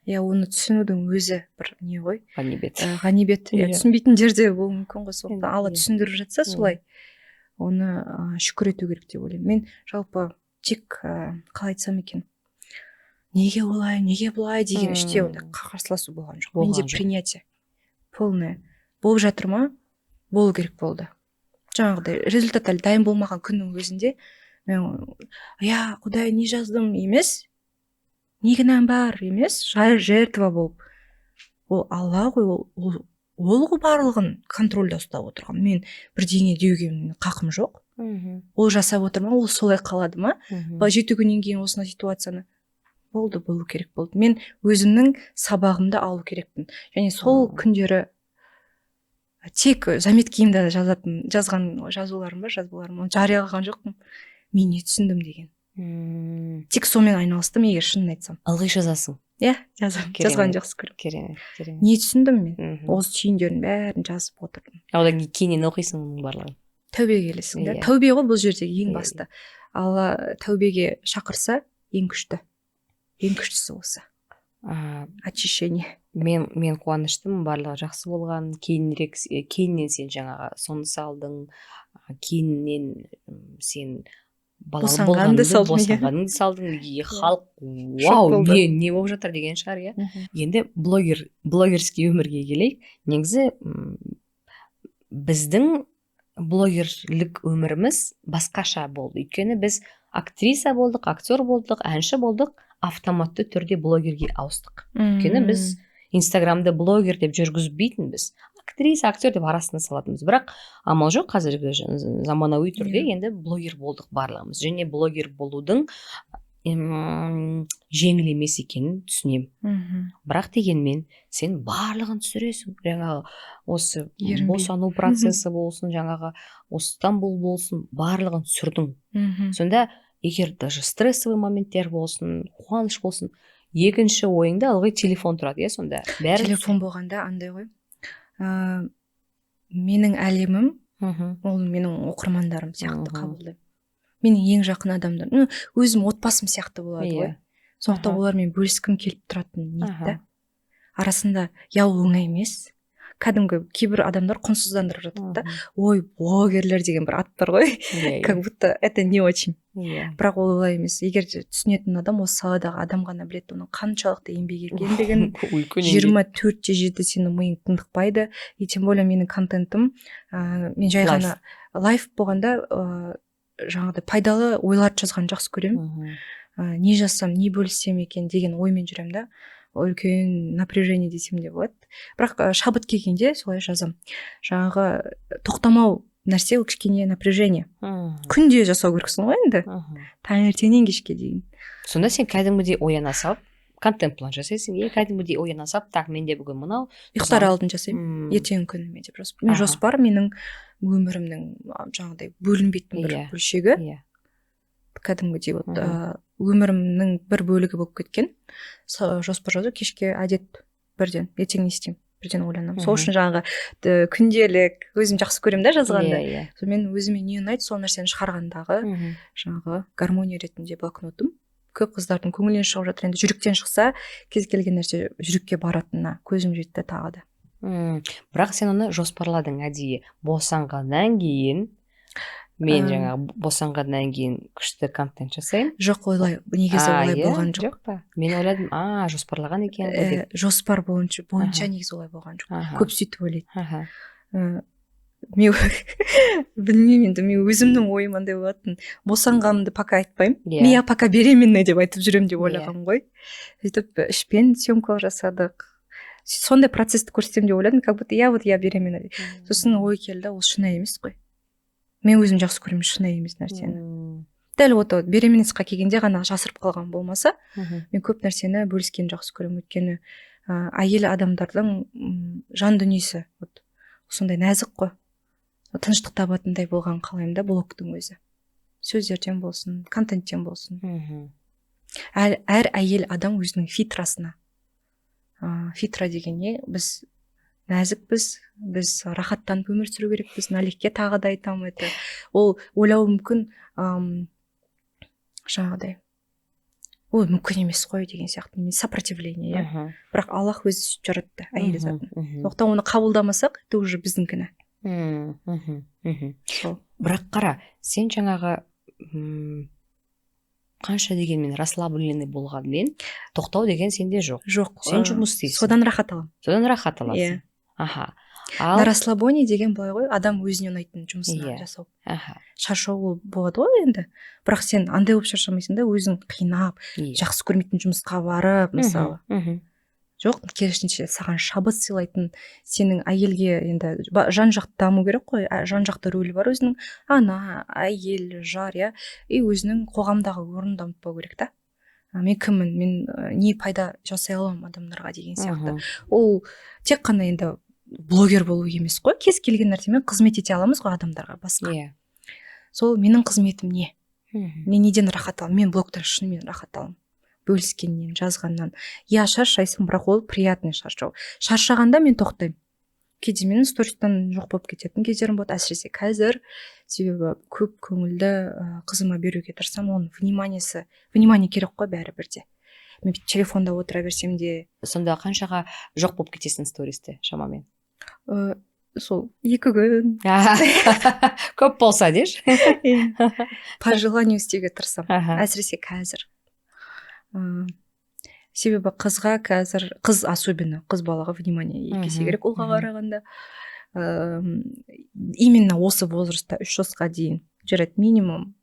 Оны түсінудің өзі бір не ғой? Ғанибет. Түсінбейтін жерде ол мүмкін ғой, сондықтан Алла түсіндіріп жатса солай. Оны шүкір ету керек деп ойлаймын. Мен жалпы тек қалай айтсам екен, неге олай, неге бұлай деген іште ондай қарсыласу болған жоқ. Менде принятие полное. Болып жатыр ма? Болу керек болды. Жаңағыдай результат әлі дайын болмаған күннің өзінде мен Құдай не жаздым емес, не кінәм бар емес, жертва болып. Ол Алла ғой, ол ғой барлығын контрольда ұстап отырған. Мен бірдеңе деуге қақым жоқ. Ол жасап отыр ма, ол солай қалады ма? 7 күннен кейін осына ситуацияны болды, болу керек болды. Мен өзімнің сабағымды алу керекпін. Және сол күндері тек заметкиімді жазған жазбаларым, жариялаған жоқпын. Мен не түсіндім деген. Тек сонымен айналыстым, егер шынын айтсам. Ылғи жазасың. Жазған жақсы көрем. Керемет. Не түсіндім мен? Осы түйіндерін бәрін жазып отырдым. Одан кейіннен оқисың оның барлығын. Тәубе келесің да. Тәубе ғой бұл жердегі ең басты. Алла тәубеге шақырса, ең күштісі осы. Очищение. Мен қуаныштымын, барлығы жақсы болған. Кейіннен сен жаңағы соны салдың, кейіннен сен босанғанды салдың. Халық, вау, не болып жатыр деген шығар, иә. Енді блогерский өмірге келейік. Негізі біздің блогерлік өміріміз басқаша болды. Өйткені біз актриса болдық, актер болдық, әнші болдық, автоматты түрде блогерге ауыстық. Өйткені біз Инстаграмды блогер деп жүргізбейтінбіз. Актриса, актер деп арасына салатынбыз. Бірақ амал жоқ, қазіргі заманауи түрде енді блогер болдық барлығымыз. Және блогер болудың жеңіл емес екенін түсінемін. Бірақ дегенмен сен барлығын түсіресің. Жаңағы осы босану процесі болсын, жаңағы Стамбул болсын, барлығын түсірдің. Сонда егер даже стрессовый моменттер болсын, қуаныш болсын, екінші ойыңда ылғи телефон тұрады, сонда бәрі телефон болғанда андай ғой, менің әлемім ол менің оқырмандарым сияқты қабылдаймын. Менің ең жақын адамдарым, өзім отбасым сияқты болады ғой. Сондықтан олармен бөліскім келіп тұратын ниетті. Арасында ол оңай емес. Кәдімгі кейбір адамдар құнсыздандырып жатады да, ой, блогерлер деген бір ат бар ғой, как будто это не очень. Бірақ ол олай емес. Егер түсінетін адам осы саладағы адам ғана біледі, оның қаншалықты еңбек етгендігін. 24/7 сенің миың тыңдықпайды. И тем более менің контентім, мен жай ғана лайф болғанда жаңағыдай пайдалы ойларды жазған жақсы көремін. Не жазсам, не бөліссем екен деген оймен жүремін да. Үлкен напряжение десем де болады. Бірақ шабыт келгенде солай жазам. Жаңағы тоқтамау нәрсе ол кішкене напряжение. Күнде жасау керексің ғой енді. Таңертеңнен кешке дейін. Сонда сен кәдімгідей ояна салып, контент план жасайсың, кәдімгідей ояна салып, так, менде бүгін мынау. Ұйықтар алдын жасаймын. Ертең күніме деп жоспар. Мен жоспар менің өмірімнің жаңағыдай бөлінбейтін бір бөлшегі. Кәдімгідей өмірімнің бір бөлігі болып кеткен. Жоспар жазу кешке әдет бірден, ертең не істеймін, бірден ойланамын. Сол үшін жаңағы күнделік өзім жақсы көремін да жазғанды. Мен өзіме не ұнайды, сол нәрсені шығарғандағы жаңағы гармония ретінде блокнотым. Көп қыздардың көңілінен шығып жатыр, енді жүректен шықса, кез келген нәрсе жүрекке баратынына көзім жетті тағы да. Бірақ сен оны жоспарладың әдейі. Босанғаннан кейін мен жаңағы босанғаннан кейін күшті контент жасаймын. Жоқ, негізі олай болған жоқ. Мен ойладым, жоспарлаған екен ғой деп. Жоспар бойынша негізі олай болған жоқ. Көп сөйтіп ойлайды. Білмеймін, енді мен өзімнің ойым андай болатын. Босанғанымды пока айтпаймын. Мен пока беременный деп айтып жүремін деп ойлаған ғой. Сөйтіп ішпен съемкалар жасадық. Сондай процессті көрсетем деп ойладым, как будто я беременный. Сосын ой келді, ол шынайы емес қой. Мен өзім жақсы көремін шынайы емес нәрсені. Дәл беременностьқа келгенде ғана жасырып қалған болмаса, мен көп нәрсені бөліскенді жақсы көремін. Өйткені әйел адамдардың жан дүниесі сондай нәзік қой. Тыныштық табатындай болған қалаймын да блогтың өзі. Сөздерден болсын, контенттен болсын. Әр әйел адам өзінің фитрасына. Фитра деген не? Біз нәзікпіз, біз рахаттанып өмір сүру керекпіз, наликке тағы да айтамын. Ол ойлауы мүмкін жаңағыдай. Ол мүмкін емес қой деген сияқты. Сопротивление. Бірақ Аллах өзі сөйтіп жаратты әйел затын. Сондықтан оны қабылдамасақ, это уже біздің кінә. Бірақ қара, сен жаңағы қанша дегенмен расслабленный болғанмен, тоқтау деген сенде жоқ. Жоқ. Сен жұмыс істейсің. Содан рахат аламын. На расслабоне деген былай ғой, адам өзіне ұнайтын жұмысына жасау. Шаршау болады ғой енді. Бірақ сен андай болып шаршамайсың да, өзің қинап, жақсы көрмейтін жұмысқа барып, мысалы. Жоқ, керісінше саған шабыт сыйлайтын, сенің әйелге енді жан жақты даму керек қой, жан жақты рөлі бар өзінің, ана, әйел, жар, и өзінің қоғамдағы орнын дамытпау керек та. Мен кіммін, мен не пайда жасай аламын адамдарға деген сияқты. Ол тек қана енді блогер болу емес қой, кез келген нәрсемен қызмет ете аламыз ғой адамдарға басқа. Сол менің қызметім не? Мен неден рахат аламын? Мен блогтан шынымен рахат аламын. Бөліскеннен, жазғаннан. Шаршайсың, бірақ ол приятный шаршау. Шаршағанда мен тоқтаймын. Кейде менің стористан жоқ болып кететін кездерім болады, әсіресе қазір. Себебі көп көңілді қызыма беруге тырысамын, оның внимание керек қой бәрі бірде. Мен телефонда отыра берсем де. Сонда қаншаға жоқ болып кетесің стористе шамамен? Сол 2 күн. Көп болса деш? По желанию істеуге тырысамын, әсіресе қазір. Себебі қызға қазір, қыз особенно, қыз балаға внимание есе керек ұлға қарағанда. именно осы возрастта 3 жасқа дейін жарайды минимум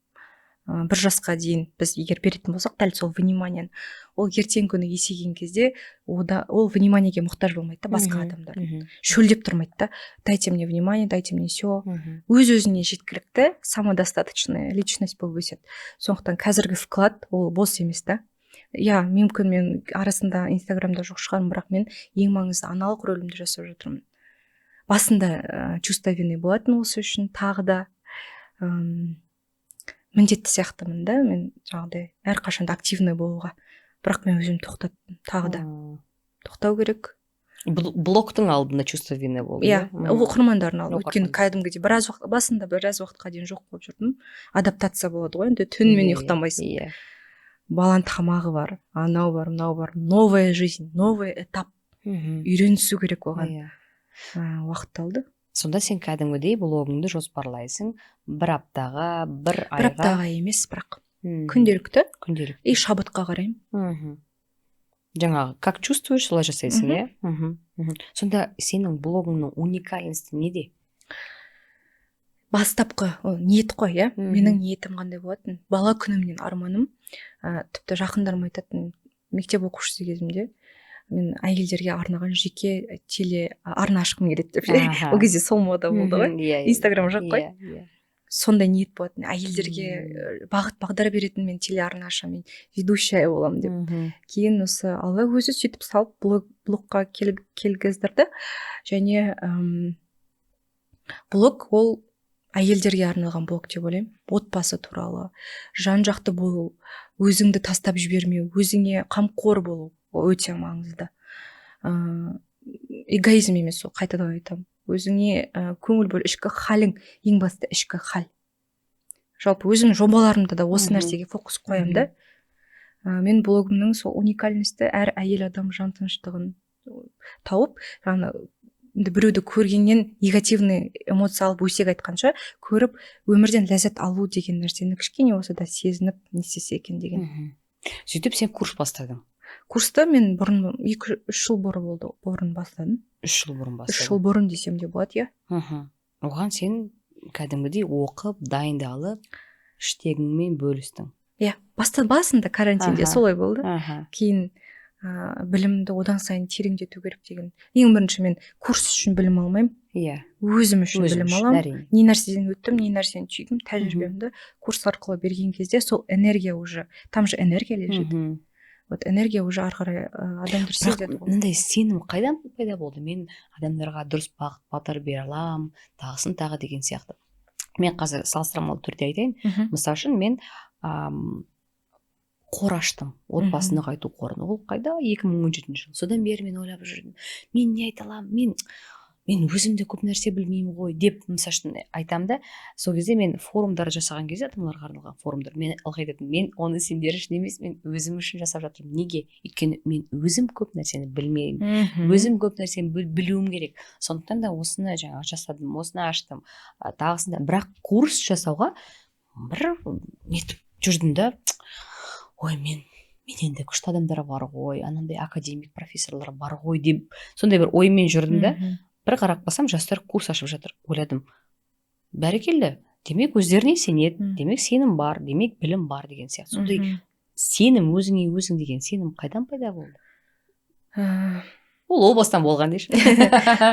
1 жасқа дейін біз егер беретін болсақ дәл сол вниманиені, ол ертеңгі күні есейген кезде ол вниманиеге мұқтаж болмайды да басқа адамдар. Шөлдеп тұрмайды да, дайте мне внимание, дайте мне все. Өз-өзіне жеткілікті, самодостаточная личность болып өседі. Сондықтан қазіргі вклад ол бос емес та. Иә, мүмкін мен арасында инстаграмда жоқ шығармын, бірақ мен ең маңызды аналық рөлімді жасап жатырмын. Басында чувство вины болатын осы үшін, тағы да міндетті сияқтымын да, мен жаңағыдай әрқашанда активный болуға. Бірақ мен өзім тоқтаттым, тағы да. Тоқтау керек. Блоктың алдында чувство вины болды. Иә, оқырмандардың алдында. Өйткені кәдімгідей басында біраз уақытқа дейін жоқ болып жүрдім. Адаптация болады ғой, енді түнімен ұйықтамайсың. Баланың тамағы бар, анау бар, мынау бар. Новая жизнь, новый этап. Үйренісу керек оған. Уақыт алды. Сонда сен кәдімгідей блогыңды жоспарлайсың, бір аптаға, бір айға. Бір аптаға емес, бірақ күнделікті. Күнделікті. И шабытқа қараймын. Жаңағы, как чувствуешь, солай жасайсың, иә? Сонда сенің блогыңның уникальности неде? Бастапқы, ол ниет қой, иә? Менің ниетім қандай болатын? Бала күнімнен арманым, тіпті жақындарым айтатын, мектеп оқушысы кезімде мен әйелдерге арнаған жеке арна ашқым келеді деп. Ол кезде сол мода болды ғой. Инстаграм жоқ қой. Сондай ниет болатын. Әйелдерге бағыт бағдар беретін мен телеарна ашамын, ведущая боламын деп. Кейін осы Алла өзі сөйтіп салып блогқа келгіздірді. Және блог ол әйелдерге арналған блог деп ойлаймын. Отбасы туралы, жан-жақты болу, өзіңді тастап жібермеу, өзіңе қамқор болу. Ол өте маңызды. Эгоизм емес, ол қайтадан айтамын. Өзіңе көңіл бөл, ішкі халің, ең басты ішкі хал. Жалпы өзім жобаларымда да осы нәрсеге фокус қоямын да. Мен блогымның сол уникальності әр әйел адам жан тыныштығын тауып, біреуді көргеннен негативный эмоция алып өсек айтқанша, көріп өмірден ләззат алу деген нәрсені кішкене болса да сезініп не істесе екен деген. Сөйтіп сен курс бастадың. Курсты мен бұрын 2-3 жыл бұрын бастадым. 3 жыл бұрын бастадым. 3 жыл бұрын десем де болады, иә. Оған сен кәдімгідей оқып, дайындалып, іштегіңмен бөлістің. Иә, басында карантинде солай болды. Кейін білімді одан сайын тереңдету керек деген. Ең бірінші мен курс үшін білім алмаймын. Иә. Өзім үшін білім аламын. Не нәрседен өттім, не нәрсені түйдім, тәжірибемді курс арқылы берген кезде сол энергия уже, там же энергия лежит. Вот энергия уже ары қарай адамдар сезеді. Мынандай сенім қайдан пайда болды? Мен адамдарға дұрыс бағыт бағдар бере аламын, тағысын тағы деген сияқты. Мен қазір салыстырмалы түрде айтайын. Мысалы үшін мен қор аштым. Отбасын нығайту қорын. Ол қайда? 2017 жыл. Содан бері мен ойлап жүрдім. Мен не айта аламын? Мен өзімде көп нәрсе білмеймін ғой деп, мысалы үшін айтам да, сол кезде мен форумдар жасаған кезде, адамдарға арналған форумдар, мен ылғи дедім, мен оны сендер үшін емес, мен өзім үшін жасап жатырмын. Неге? Өйткені мен өзім көп нәрсені білмеймін. Өзім көп нәрсені білуім керек. Сондықтан да осыны жаңа жасадым, осыны аштым. Тағысында, бірақ курс жасауға бір нетіп жүрдім да, ой, мен енді күшті адамдар бар ғой, анандай академик профессорлар бар ғой деп, сондай бір оймен жүрдім да. Бір қарап басам, жастар курс ашып жатыр. Ойладым, бәрекелді, демек өздеріне сенеді, демек сенім бар, демек білім бар деген сияқты. Сондай сенім, өзіңе өзің деген сенім қайдан пайда болды? Ол бастан болған дейші.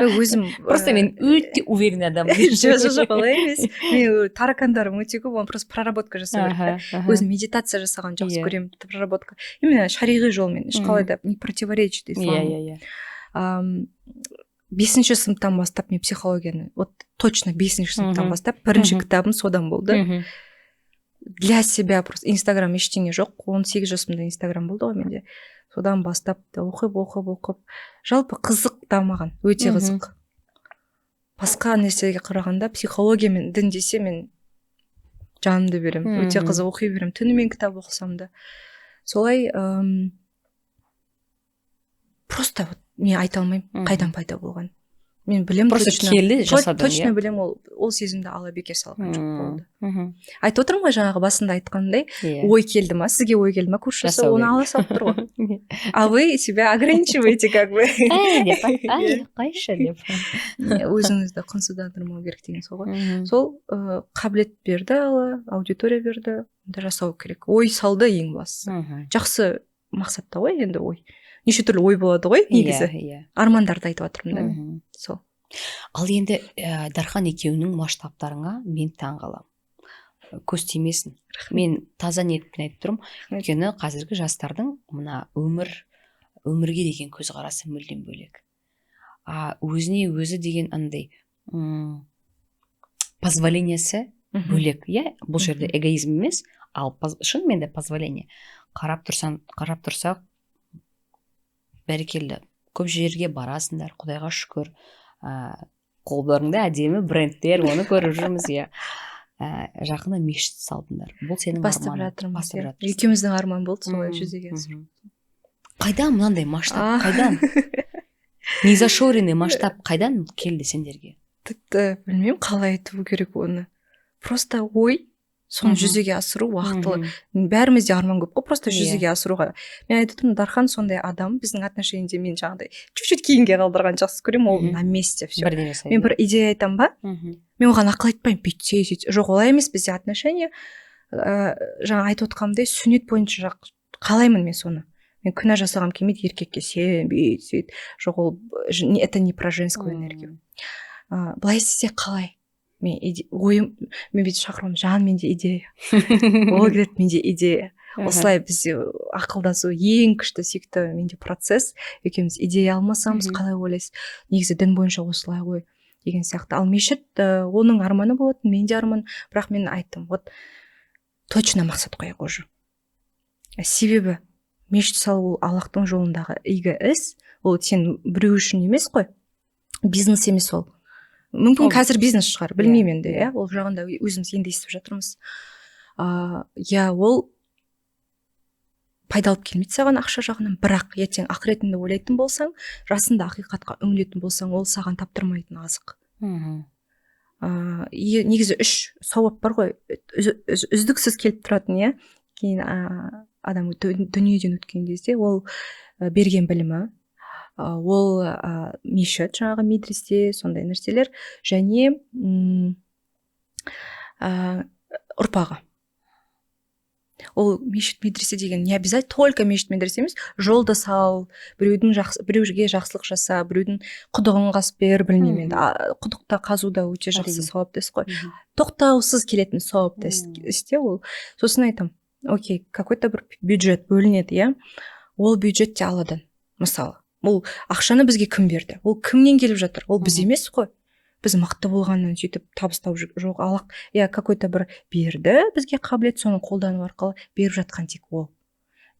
Өзім просто мен өте уверенный адаммын. Жоқ, олай емес. Мен таракандарым өте көп, оны просто проработка жасау керек. Өзім медитация жасаған жақсы көремін, проработка. Именно шариғи жолмен, ешқалай да не противоречит исламу. 5-ші сыныптан бастап мен психологияны, вот точно 5-ші сыныптан бастап, бірінші кітабым содан болды. Для себя просто инстаграм ештеңе жоқ. 18 жасымда инстаграм болды ғой менде. Содан бастап оқып. Жалпы қызық дамаған, өте қызық. Басқа нәрсеге қарағанда психология мен дін десе мен жанымды беремін. Өте қызық оқи беремін. Түнімен кітап оқысам да. Солай просто мен айта алмаймын қайдан пайда болған. мен білем просто точно келді жасадың, точно иә? білем ол сезімді ала бекер салған жоқ болды. Мгм. Айтып отырмын ғой жаңағы басында айтқандай Иә. ой келді ма сізге ой келді ма көрші жасау, Жасау оны керек. ала салып тұр ғой. А вы себя ограничиваете как бы. Ай деп ай қайшы деп. Өзіңізді құнсыздандырмау керек деген сол ғой. Мгм. Сол қабілет берді алла, аудитория берді, онда жасау керек. Ой салды ең бастысы. Мгм. Жақсы мақсатта ғой енді ой. Неше түрлі ой болады ғой негізі. Иә. Армандарды айтып жатырмын да мен. Мгм. Сол. Ал енді Дархан екеуінің масштабтарыңа мен таң қаламын. Көз тимесін. Мен таза ниетпен айтып тұрмын. Өйткені қазіргі жастардың мына өмірге деген көзқарасы мүлдем бөлек. Өзіне өзі деген андай позволениясы бөлек. Иә, бұл жерде эгоизм емес, ал шынымен де позволение. Қарап тұрсақ, бәрекелді. Көп жерге барасыңдар, Құдайға шүкір. Қолдарыңда әдемі брендтер, оны көріп жүрміз, иә. Жақында мешіт салдыңдар. Бұл сенің бастап арманың. жатырмыз. Екеуміздің арман болды солай жүзеге асыру. Қайдан мынандай масштаб? Қайдан? Незашоренный масштаб қайдан келді сендерге? Тіпті білмеймін қалай айту керек оны. Просто ой, соны жүзеге асыру уақытылы. Бәрімізде арман көп қой, просто жүзеге асыруға. Мен айтып тұрмын, Дархан сондай адам, біздің отношениеде мен жаңағыдай чуть-чуть кейінге қалдырған жақсы көремін, ол на месте все. Мен бір идея айтамын ба? Мен оған ақыл айтпаймын, бүйтсе, сөйтсе. Жоқ, олай емес бізде отношения. Жаңа айтып отқанымдай сүннет бойынша қалаймын мен соны. Мен күнә жасағым келмейді еркекке, сен бүйт, сөйт. Жоқ, ол это не про женскую энергию. Былай істесе қалай? Мен бүйтіп шақырамын, жан менде идея. Ол келеді, менде идея. Осылай бізде ақылдасу ең күшті сүйікті менде процесс. Екеуміз идея алмасамыз, қалай ойлайсыз? Негізі дін бойынша осылай ғой деген сияқты. Ал мешіт оның арманы болатын, менде арман. Бірақ мен айттым, вот точно мақсат қояйық уже. Себебі мешіт салу ол Аллахтың жолындағы игі іс. Ол сен біреу үшін емес қой. Бизнес емес ол. Мүмкін қазір бизнес шығар, білмеймін енді, иә. Ол жағында өзіміз енді естіп жатырмыз. Иә, ол пайдалып келмейді саған ақша жағынан, бірақ ертең ақыретіңді ойлайтын болсаң, жасында ақиқатқа үңілетін болсаң, ол саған таптырмайтын азық. Негізі 3 сауап бар ғой, үздіксіз келіп тұратын, иә. Кейін адам дүниеден өткен кезде ол берген білімі, ол мешіт, жаңағы медресе, сондай нәрселер, және ұрпағы. Ол мешіт медресе деген не обязательно только мешіт медресе емес, жолды сал, біреуге жақсылық жаса, біреудің құдығын қазып бер, білмеймін енді. Құдықта қазуда өте жақсы сауапты іс қой. Тоқтаусыз келетін сауапты істе ол. Сосын айтам, окей, какой-то бір бюджет бөлінеді, иә. Ол бюджет те Алладан, мысалы. Ол ақшаны бізге кім берді? Ол кімнен келіп жатыр? Ол біз емес қой. Біз мықты болғаннан сөйтіп табыстау жоқ. Аллах, иә, какой-то бір берді бізге қабілет, соны қолдану арқылы беріп жатқан тек ол.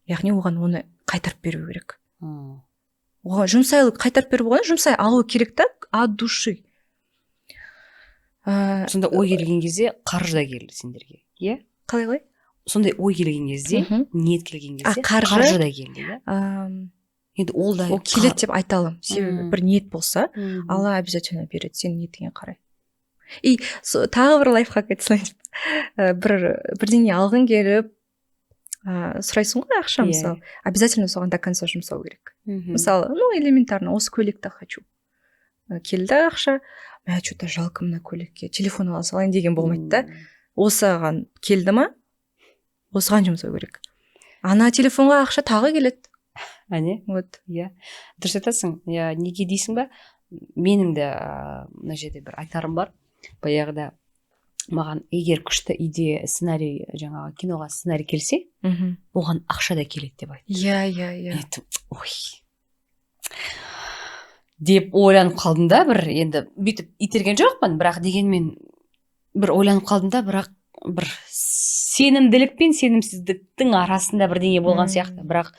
Яғни оған оны қайтарып беру керек. Оған қайтарып беру болғанда жұмсай алу керек та, от души. Сонда ой келген кезде қаржы да келді сендерге, иә? Қалай? Сондай ой келген кезде, ниет келген кезде қаржы да келді, иә? Енді ол да келеді деп айта аламын. Себебі бір ниет болса, Алла обязательно береді сенің ниетіңе қарай. И тағы бір лайфхак айтсайшы. Бірдеңе алғың келіп, сұрайсың ғой ақша, мысалы. Обязательно соған до конца жұмсау керек. Мысалы, элементарно, осы көйлекті хочу. Келді ақша, мә, что-то жалко мына көйлекке, телефон ала салайын деген болмайды да. Осыған келді ма, осыған жұмсау керек. Ана телефонға ақша тағы келеді. Әне? Вот. Иә. Дұрыс айтасың. Неге дейсің ба? Менің де мына жерде бір айтарым бар. Баяғыда маған егер күшті идея, сценарий, жаңағы киноға сценарий келсе, оған ақша да келеді деп айтты. Иә. Ой. Деп ойланып қалдым да, бір енді бүйтіп итерген жоқпын, бірақ дегенмен бір ойланып қалдым да, бірақ бір сенімділік пен сенімсіздіктің арасында бірдеңе болған сияқты. Бірақ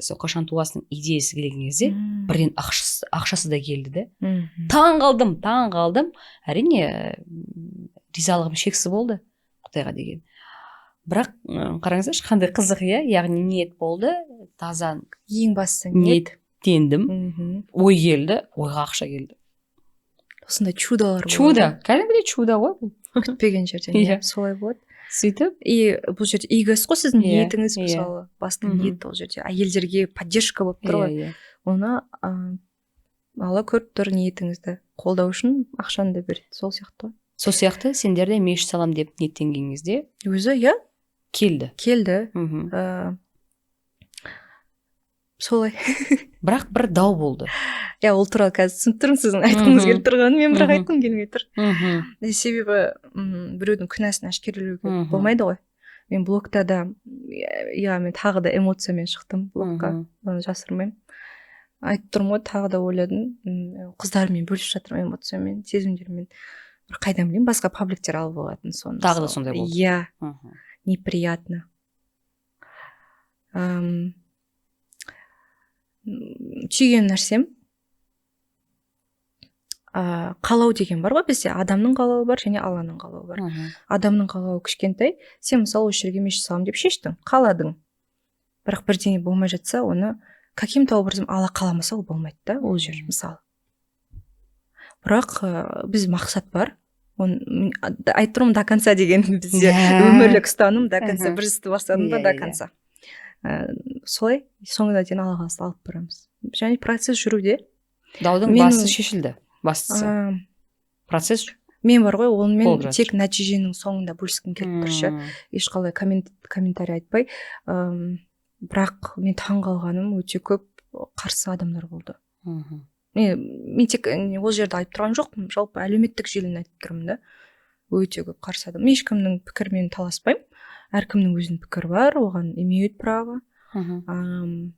сол қашан туасының идеясы келген кезде бірден ақшасы да келді де. Таң қалдым. Әрине ризалығым шексіз болды Құдайға деген. Бірақ қараңыздаршы, қандай қызық, иә? Яғни ниет болды, таза ең бастысы ниеттендім, ой келді, ойға ақша келді. осындай чудолар чудо кәдімгідей чудо ғой бұл күтпеген жерден Иә. солай болады. сөйтіп И бұл жерде игі іс қой сіздің Иә, ниетіңіз иә. мысалы басты Мгм. ниет ол жерде әйелдерге поддержка болып тұр ғой. иә Оны алла көріп тұр ниетіңізді қолдау үшін ақшаны да береді сол сияқты ғой. сол сияқты сендер де мешіт салам деп ниеттенгеніңізде Өзі иә келді келді. мхм. Солай. бірақ бір дау болды Иә ол туралы қазір түсініп тұрмын сіздің айтқыңыз Мгм. келіп тұрғанын мен бірақ Мгм. айтқым келмей тұр. мхм. Себебі біреудің күнәсін әшкерелеуге Мгм. болмайды ғой. Мен блогта да иә мен тағы да эмоциямен шықтым блогқа. Мгм. Оны жасырмаймын. Айтып тұрмын ғой тағы да ойладым. Қыздармен бөлісіп жатырмын эмоциямен, сезімдермен. Бір қайдан білейін басқа пабликтер алып алатын соны. Тағы да сондай болды. Иә, Мхм. неприятно. Түйген нәрсем қалау деген бар ғой бізде. Адамның қалауы бар және Алланың қалауы бар. Мхм. Адамның қалауы кішкентай, сен мысалы осы жерге мешіт саламын деп шештің, қаладың. Бірақ бірдеңе болмай жатса, оны каким-то образом Алла қаламаса ол болмайды да, ол жер мысалы. Бірақ біз мақсат бар. Айтып тұрмын до конца деген бізде Иә. өмірлік ұстаным до конца Мхм. бір істі бастадым ба Иә, до иә. конца. Солай соңына дейін Алла қаласа алып барамыз. Және процесс жүруде. даудың Мен- басы шешілді бастысы процесс Мен бар ғой, Болып онымен жатыр. тек нәтиженің соңында бөліскім келіп тұр ше. Мм. Ешқалай комментарий айтпай. Бірақ мен таң қалғаным өте көп қарсы адамдар болды. Мхм. Мен тек ол жерде айтып тұрған жоқпын, жалпы әлеуметтік желіні айтып тұрмын да. Өте көп қарсы адам. Мен ешкімнің пікірімен таласпаймын. Әркімнің өзінің пікірі бар, оған имеют право. Мхм.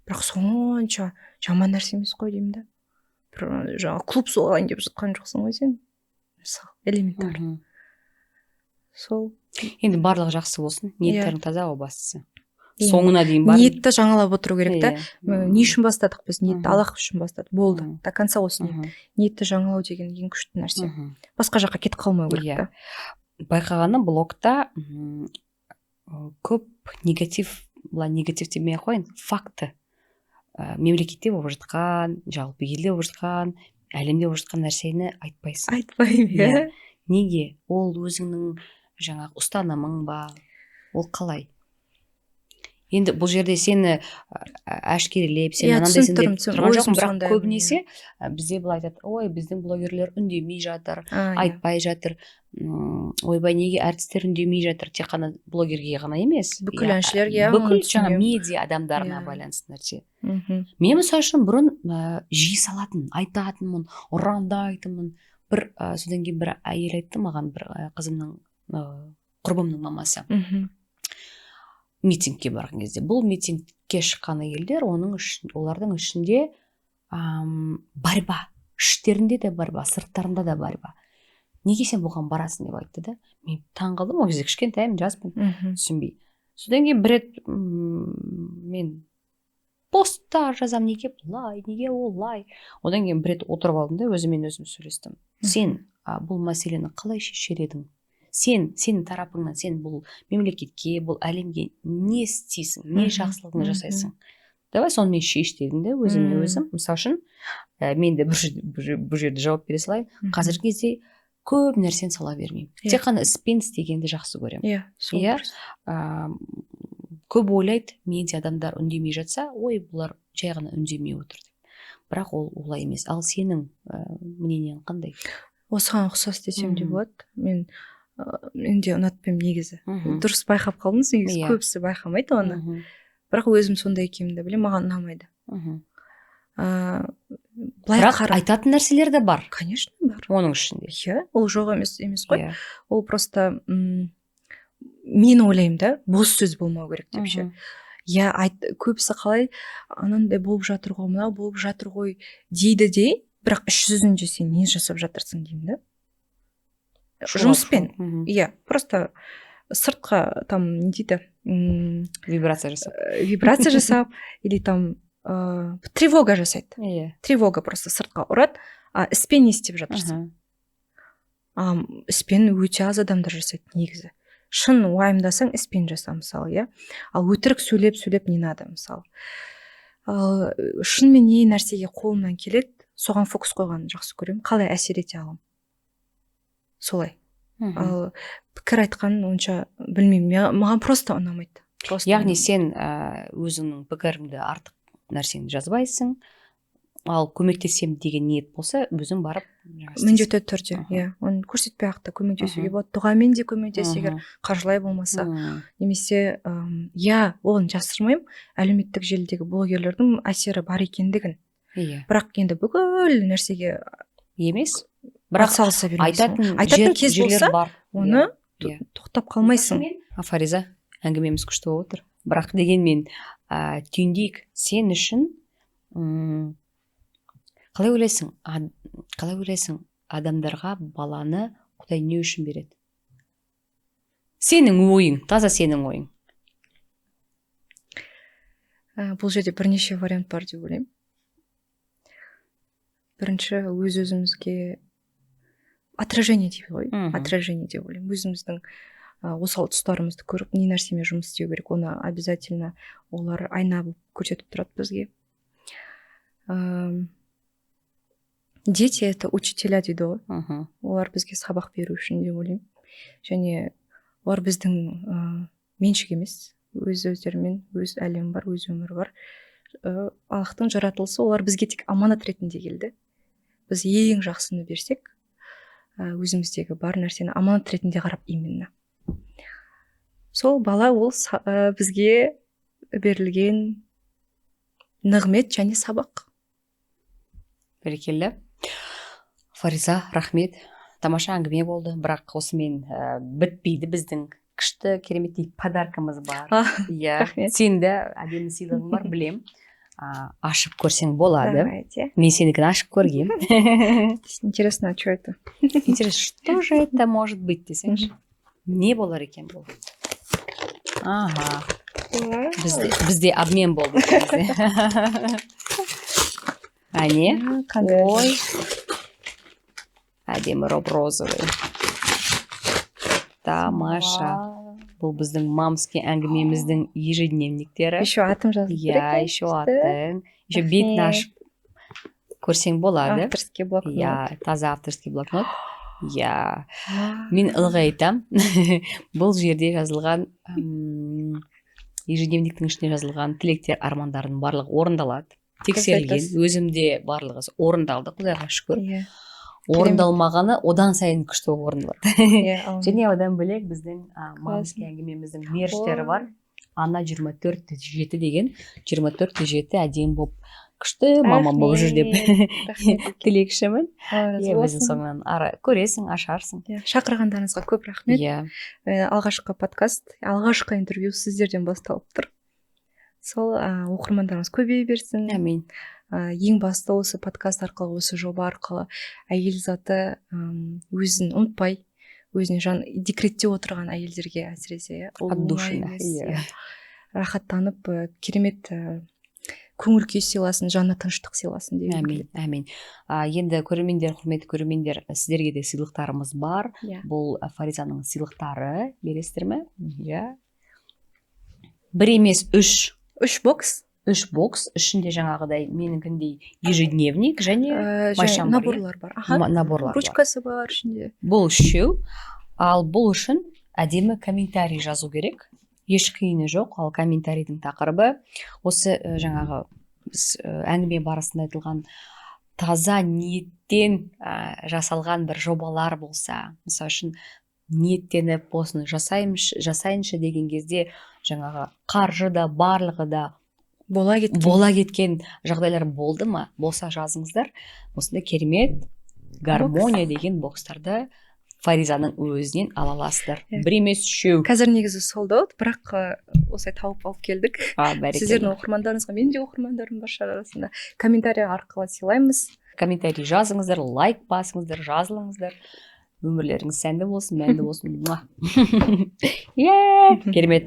Бірақ сонша жаман нәрсе емес қой деймін да. Бір жаңағы клуб соғайын деп жатқан жоқсың ғой сен. Мысалы, элементар. Мхм. Сол енді барлығы жақсы болсын ниеттерің таза ғой бастысы Иә. соңына дейін бар ниетті жаңалап отыру керек та. Не үшін бастадық біз ниетті? Мгм. Аллах үшін бастадық. Болды. Мгм. До конца осы ниет. Ниетті жаңалау деген ең күшті нәрсе. Басқа жаққа кетіп қалмау керек Иә. та. байқағаным блогта көп негатив былай негатив демей ақ қояйын факты мемлекетте болып жатқан жалпы елде болып жатқан әлемде болып жатқан нәрсені айтпайсың Айтпаймын, иә. Иә. Неге ол өзіңнің жаңағы ұстанымың ба ол қалай енді бұл жерде сені әшкерелеп сен Иә, анандайсың деп түсініп тұрған өзім жоқпын бірақ сондаймын, көбінесе бізде былай айтады ой біздің блогерлер үндемей жатыр Иә. айтпай жатыр ойбай неге әртістер үндемей жатыр тек қана блогерге ғана емес Бүкіл Иә, әншілерге, бүкіл оны жаңа түсінемін. медиа адамдарына Иә. байланысты нәрсе Мгм. мен мысалы үшін бұрын жиі салатын айтатынмын ұрандайтынмын бір содан кейін бір әйел айтты маған бір қызымның құрбымның мамасы Мгм. митингке барған кезде бұл митингке шыққан әйелдер олардың ішінде борьба іштерінде де борьба сырттарында да борьба неге сен бұған барасың деп айтты да мен таң қалдым ол кезде кішкентаймын жаспын Мгм. түсінбей содан кейін бір рет мен посттар жазамын неге бұлай неге олай одан кейін бір рет отырып алдым да өзіммен өзім сөйлестім сен бұл мәселені қалай шешер едің сенің тарапыңнан сен бұл мемлекетке бұл әлемге не істейсің не жақсылығын жасайсың давай соны мен шеш дедім де өзіме өзім мысалы үшін мен де бұл жерде жауап бере салайын қазіргі кезде көп нәрсені сала бермеймін тек қана іспен істегенді жақсы көремін Иә, сол Иә. дұрыс. Көп ойлайды медиа адамдар үндемей жатса ой бұлар жай ғана үндемей отыр деп бірақ ол олай емес ал сенің мнениең қандай Осыған ұқсас десем де Мгм. болады. Мен де ұнатпаймын негізі. Мхм. Дұрыс байқап қалдыңыз, негізі Иә. көбісі байқамайды оны. Мхм. Бірақ өзім сондай екенімді білемін, маған ұнамайды. Мхм. Былай бірақ қара. айтатын нәрселер де бар Конечно, бар. оның ішінде Иә, ол жоқ емес қой. Иә. Ол просто мен ойлаймын да, бос сөз болмау керек деп ше. Мхм. Иә, көбісі қалай анандай болып жатыр ғой, мынау болып жатыр ғой дейді де, бірақ іс жүзінде сен не жасап жатырсың деймін да. Жұмыспен. Мхм. Иә, просто сыртқа там не дейді, вибрация жасап вибрация жасап или там тревога жасайды. иә Тревога просто сыртқа ұрады, іспен не істеп жатырсың. Іспен өте аз адамдар жасайды негізі. Шын уайымдасаң іспен жаса мысалы, иә. Ал өтірік сөйлеп не надо мысалы. Шынымен не нәрсеге қолымнан келеді, соған фокус қойғанды жақсы көремін, қалай әсер ете аламын, солай. Ал пікір айтқан онша білмеймін, маған просто ұнамайды. Яғни сен өзіңнің пікіріңді артық нәрсені жазбайсың, ал көмектесем деген ниет болса өзің барып міндетті түрде, иә, оны көрсетпей ақ та көмектесуге болады, дұғамен де көмектес, егер қаржылай болмаса, немесе иә, оны жасырмаймын, әлеуметтік желідегі блогерлердің әсері бар екендігін, бірақ енді бүкіл нәрсеге емес, бірақ айтатын кез болса оны тоқтап қалмайсың. Фариза, әңгімеміз күшті болып отыр, бірақ дегенмен түйіндейік, сен үшін қалай ойлайсың адамдарға баланы Құдай не үшін береді? Сенің ойың, таза сенің ойың. Бұл жерде бірнеше вариант бар деп ойлаймын. Бірінші, өзімізге отражение дейді ғой, отражение деп ойлаймын. Өзіміздің осал тұстарымызды көріп, не нәрсемен жұмыс істеу керек, оны обязательно олар айна болып көрсетіп тұрады бізге. Дети — это учителя дейді ғой. Олар бізге сабақ беру үшін деп ойлаймын. Және олар біздің меншік емес, өз өздерімен өз әлем бар, өз өмірі бар. Аллахтың жаратылысы, олар бізге тек аманат ретінде келді. Біз ең жақсыны берсек, өзіміздегі бар нәрсені аманат ретінде қарап именно. Сол бала ол бізге берілген нығмет және сабақ. Бәрекелді. Фариза, рахмет. Тамаша әңгіме болды, бірақ осымен бітпейді, біздің күшті кереметтей подаркамыз бар. Сенде әдемі сыйлығың бар, білем. Ашып көрсең болады. Мен сенікін ашып көргем. Интересно, что это? Интересно, что же это может быть десеңші? Не болар екен бұл? Ага. Бізде обмен болды. Әне? Ой. Әдемі розовый. Тамаша. Бұл біздің мамский әңгімеміздің ежедневниктері. Еще атым жазылып керек. Еще атын. Еще бетін ашып көрсең болады. Авторский блокнот. Таза авторский блокнот. Мен ылғи айтам. Бұл жерде жазылған ежедневниктің ішіне жазылған тілектер, армандардың барлығы орындалады. Тексерілген, өзімде барлығы орындалды, Құдайға шүкір. Орындалмағаны одан сайын күшті орындалады. Және одан бөлек біздің мамский әңгімеміздің меріштері бар. Ана 24-7 деген, 24-7 әдем болып күшті мамам болып жүр деп тілекшімін. Өзің соңынан көресің, ашарсың. Шақырғандарыңызға көп рахмет. Алғашқы подкаст, алғашқы интервью сіздерден басталып тұр. Сол оқырмандарымыз көбейе берсін. Әмин. Ең басты осы подкаст арқылы, осы жоба арқылы әйел заты өзін ұмытпай, өзіне декретте отырған әйелдерге әсіресе рахаттанып, керемет көңіл күй сыйласын, жаны тыныштық сыйласын деп. Әмин. Енді көрермендер, құрметті көрермендер, сіздерге де сыйлықтарымыз бар. Бұл Фаризаның сыйлықтары, бересіздер ме? Бір емес, үш бокс. 3 бокс, ішінде жаңағыдай менікіндей ежедневник және наборлар бар. Наборлар бар. Ручкасы бар ішінде. Бұл үшеу, ал бұл үшін әдемі комментарий жазу керек. Еш қиыны жоқ, ал комментарийдің тақырыбы осы жаңағы әңгіме барысында айтылған таза ниеттен жасалған бір жобалар болса, мысалы үшін ниеттеніп осыны жасайыншы деген кезде жаңағы қаржы да барлығы да бола кеткен жағдайлар болды ма? Болса жазыңыздар. Осында керемет гармония деген бокстарды Фаризаның өзінен ала аласыздар. Бір емес, үшеу. Қазір негізі солды, бірақ осылай тауып алып келдік. Сіздердің оқырмандарыңызға, мен де оқырмандарым бар арасында. Комментарий арқылы сыйлаймыз. Комментарий жазыңыздар, лайк басыңыздар, жазылыңыздар. Өмірлеріңіз сәнді болсын, мәнді болсын. Керемет.